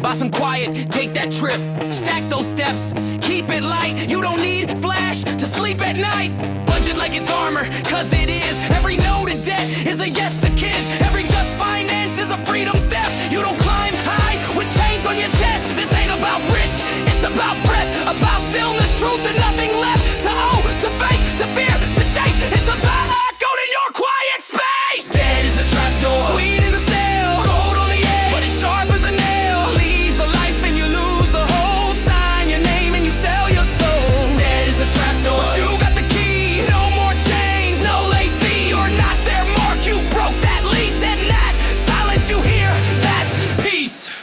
Buy some quiet, take that trip. Stack those steps, keep it light. You don't need flash to sleep at night. Budget like it's armor, cause it is. Every no to debt is a yes to kids. Every just finance is a freedom theft. You don't climb high with chains on your chest. This ain't about rich, it's about breath. About stillness, truth, and nothing left to owe, to fake, to fear, to chase. It's about echoed in your quiet space. Dead is a trapdoor, sweet in the sale. Gold on the edge, but it's sharp as a nail. Leaves the life and you lose the whole sign. Your name and you sell your soul. Dead is a trapdoor, but you got the key. No more chains, no late fee. You're not their mark, you broke that lease. And that silence you hear, that's peace.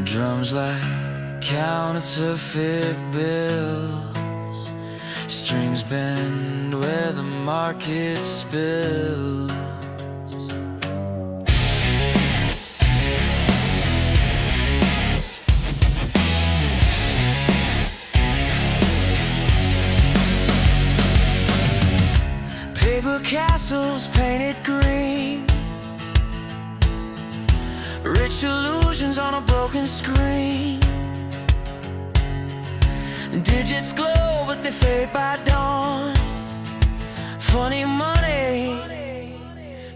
Drums like counterfeit bills. Strings bend where the market spills. Paper castles painted green. Rich illusions on a broken screen. Digits glow but they fade by dawn. Funny money,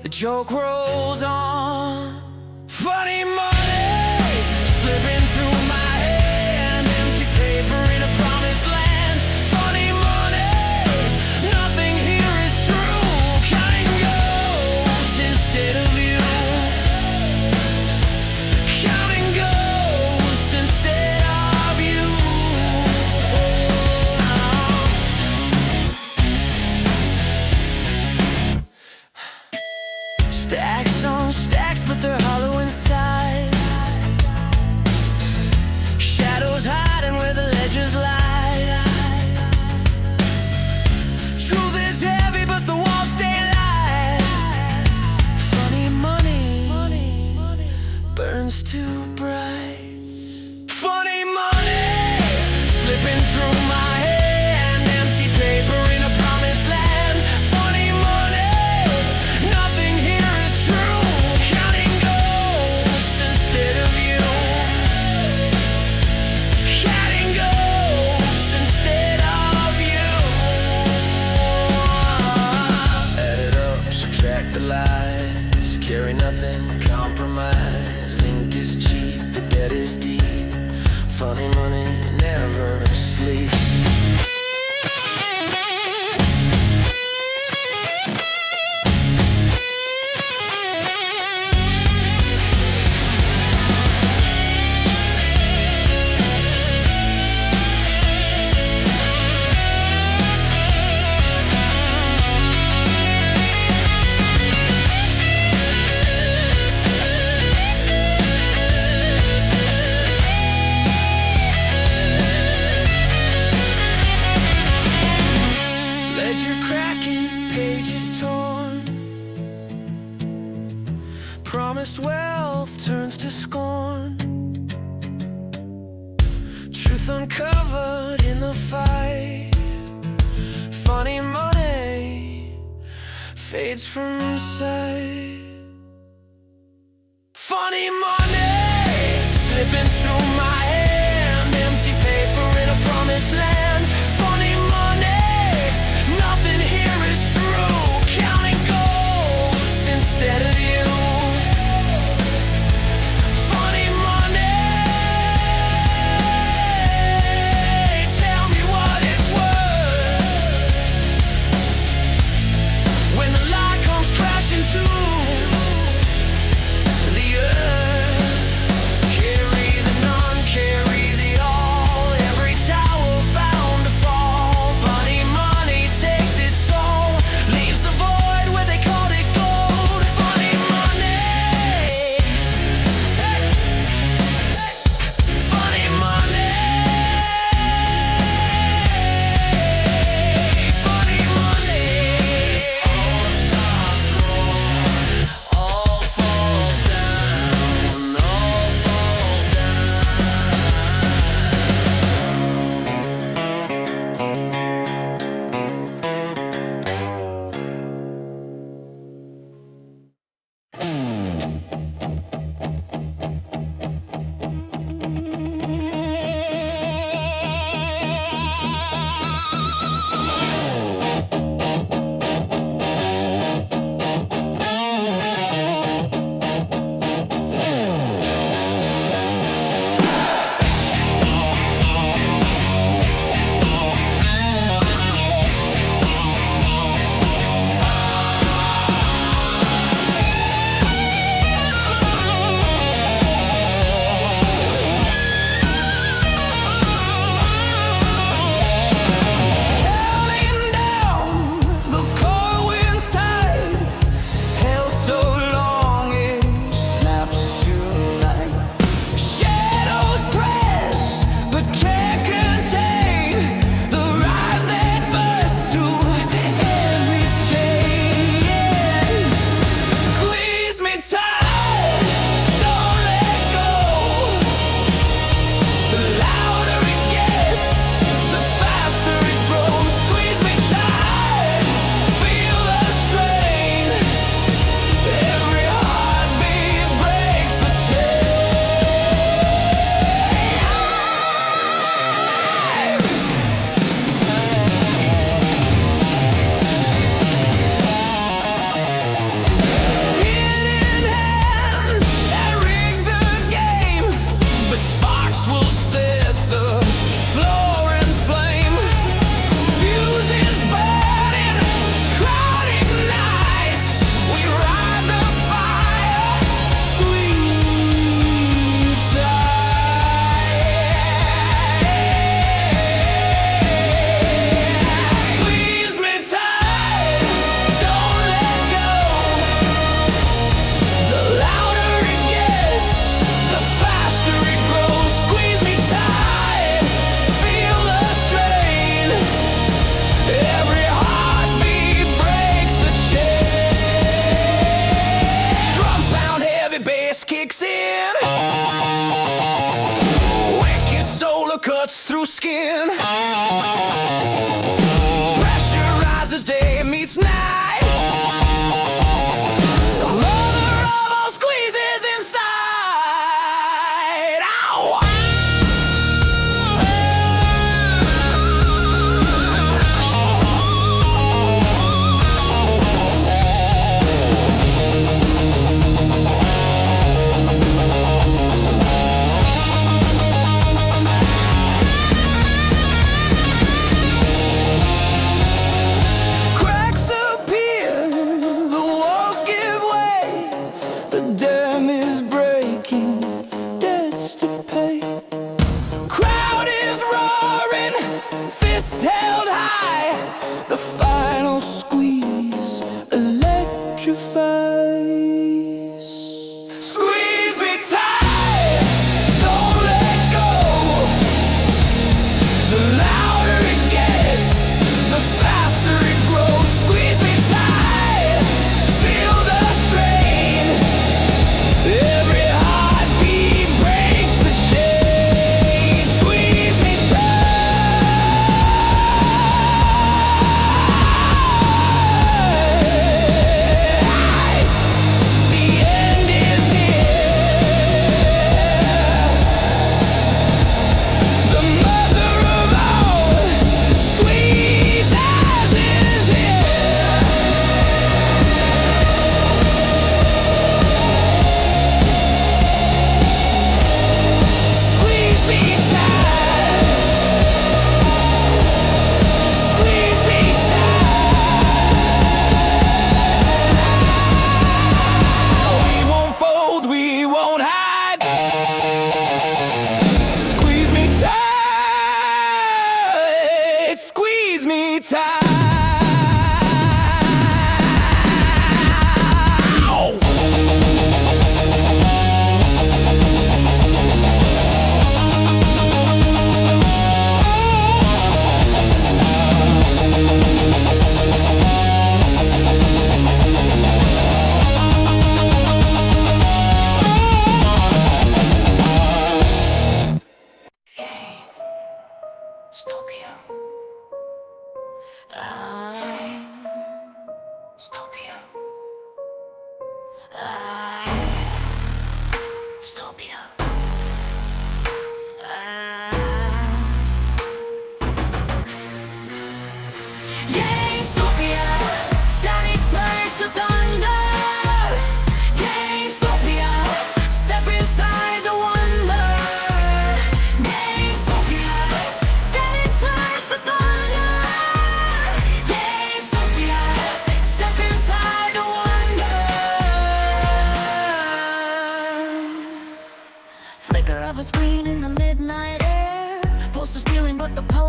the joke rolls on. Funny money, slipping through my hand. Empty paper in a promised land. Funny money, nothing here is true. Counting ghosts instead of you. Counting ghosts instead of you. Stacks on stacks, but they're hollow inside. cracking, pages torn. Promised wealth turns to scorn. Truth uncovered in the fight. Funny money fades from sight. Funny money slipping through my hand. Empty paper in a promised land. Funny money, nothing here is true. Counting ghosts instead of you. Funny money, tell me what it's worth when the light comes crashing to the earth. Carry the none, carry the all. Every tower bound to fall. Funny money takes its toll. Leaves a void where they called it gold. Funny money. Funny money. Funny money. All falls down, all falls counting down the cold winds tide. Held so long it snaps tonight. Shadows press but can't contain the rise that bursts through every chain. Squeeze me tight, don't let go. The louder it gets, the faster it grows. Squeeze me tight, feel the strain. Every heartbeat breaks the Hidden hands that rig the game, but sparks will set the floor in flame. Fuses burning, crowd ignites. We ride the fire, squeeze tight. Squeeze me tight, don't let go. The louder it gets, the faster it grows. Squeeze me tight, feel the strain. Every heartbeat breaks the chain. Drums pound, heavy bass kicks in. Wicked solar cuts through skin. Pressure rises, day meets night. The mother of all squeezes inside. Ow! Cracks appear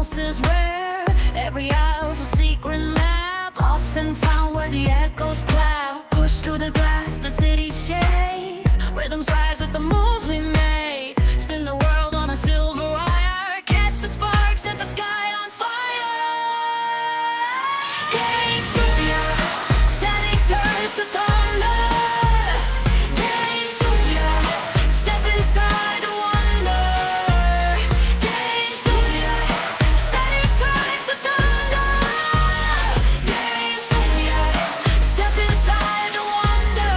house is rare. Every aisle's a secret map. Lost and found where the echoes clap. Push through the glass, the city shakes. Rhythms rise with the moves we make. Spin the world on a silver wire. Catch the sparks, set the sky on fire. GameStop, static turns to thunder. GameStop, step inside the wonder. GameStop, static turns to thunder. GameStop, step inside the wonder.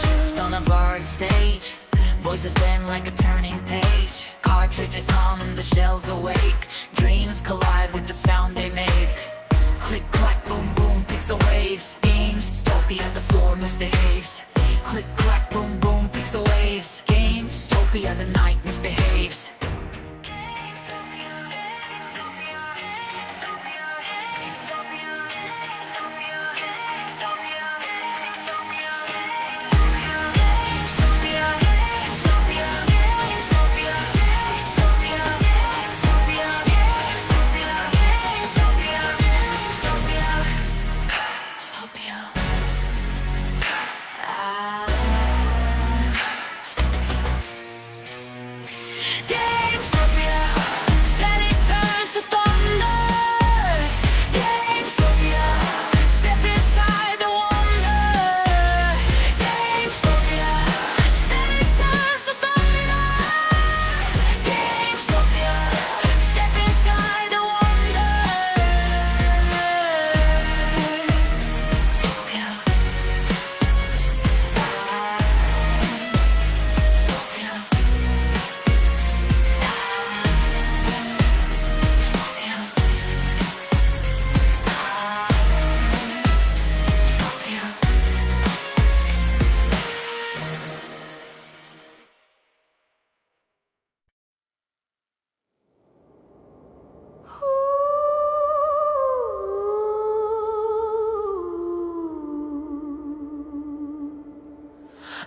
Shift on a barred stage. Voices bend like a turning page. Cartridges hum, the shells awake. Dreams collide with the sound they make. Click, clack, boom, boom, pixel waves. GameStopia, the floor misbehaves. Click, clack, boom, boom, pixel waves. GameStopia, the night misbehaves.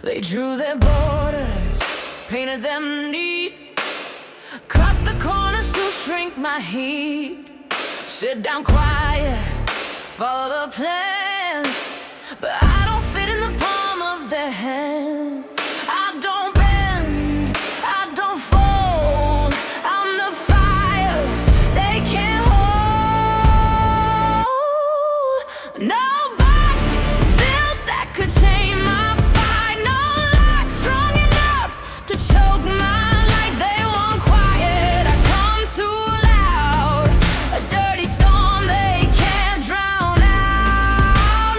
They drew their borders, painted them neat, cut the corners to shrink my heat. Sit down quiet, follow the plan, but I don't fit in the palm of their hand. I don't bend, I don't fold. I'm the fire they can't hold. No box built that could chain my fight. No lock strong enough to choke my light. They want quiet, I come too loud. A dirty storm they can't drown out.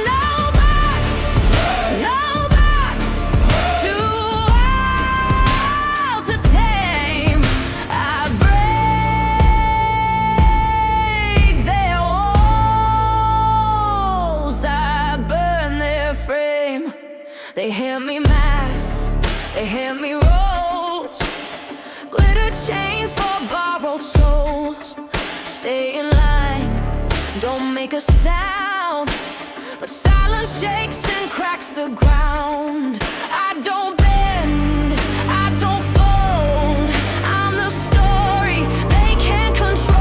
No box too wild to tame. I break their walls, I burn their frame. They hand me masks, they hand me rolls, glitter chains for borrowed souls. Stay in line, don't make a sound, but silence shakes and cracks the ground. I don't bend, I don't fold. I'm the story they can't control.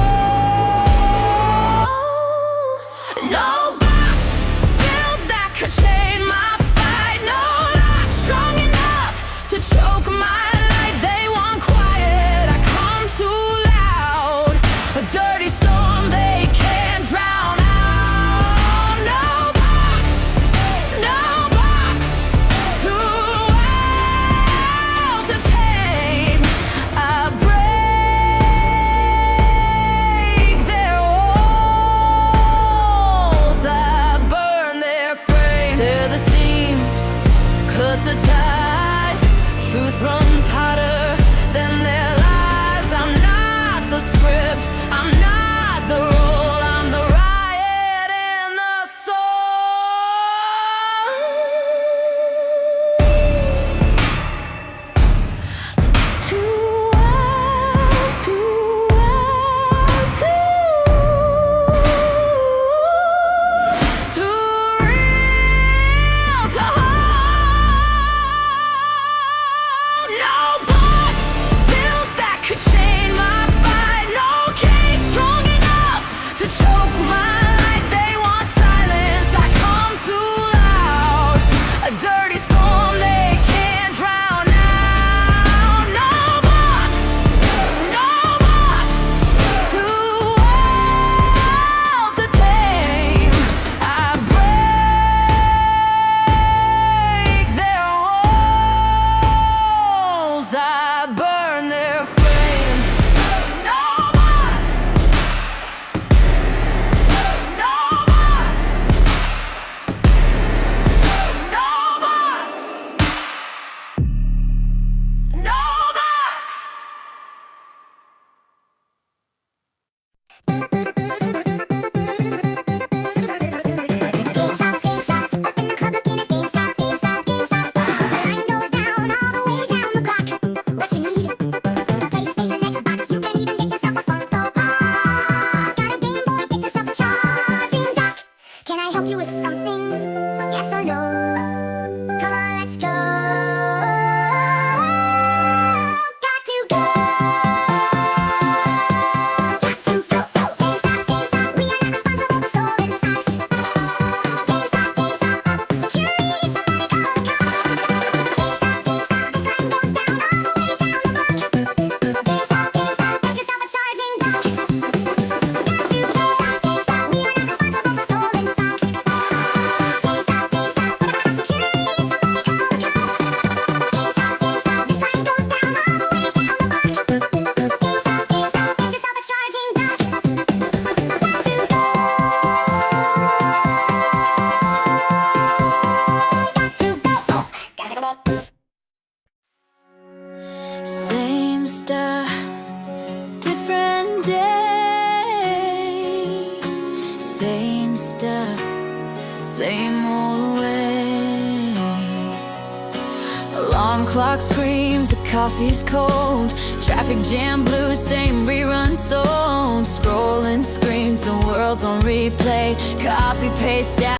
No box built that could chain my fight. No lock strong enough to choke my light. They want quiet, I come too loud. A dirty storm they can't drown out. No box too wild same stuff, same old way. Alarm clock screams, the coffee's cold. Traffic jam blues, same rerun sold. Scrolling screens, the world's on replay. Copy paste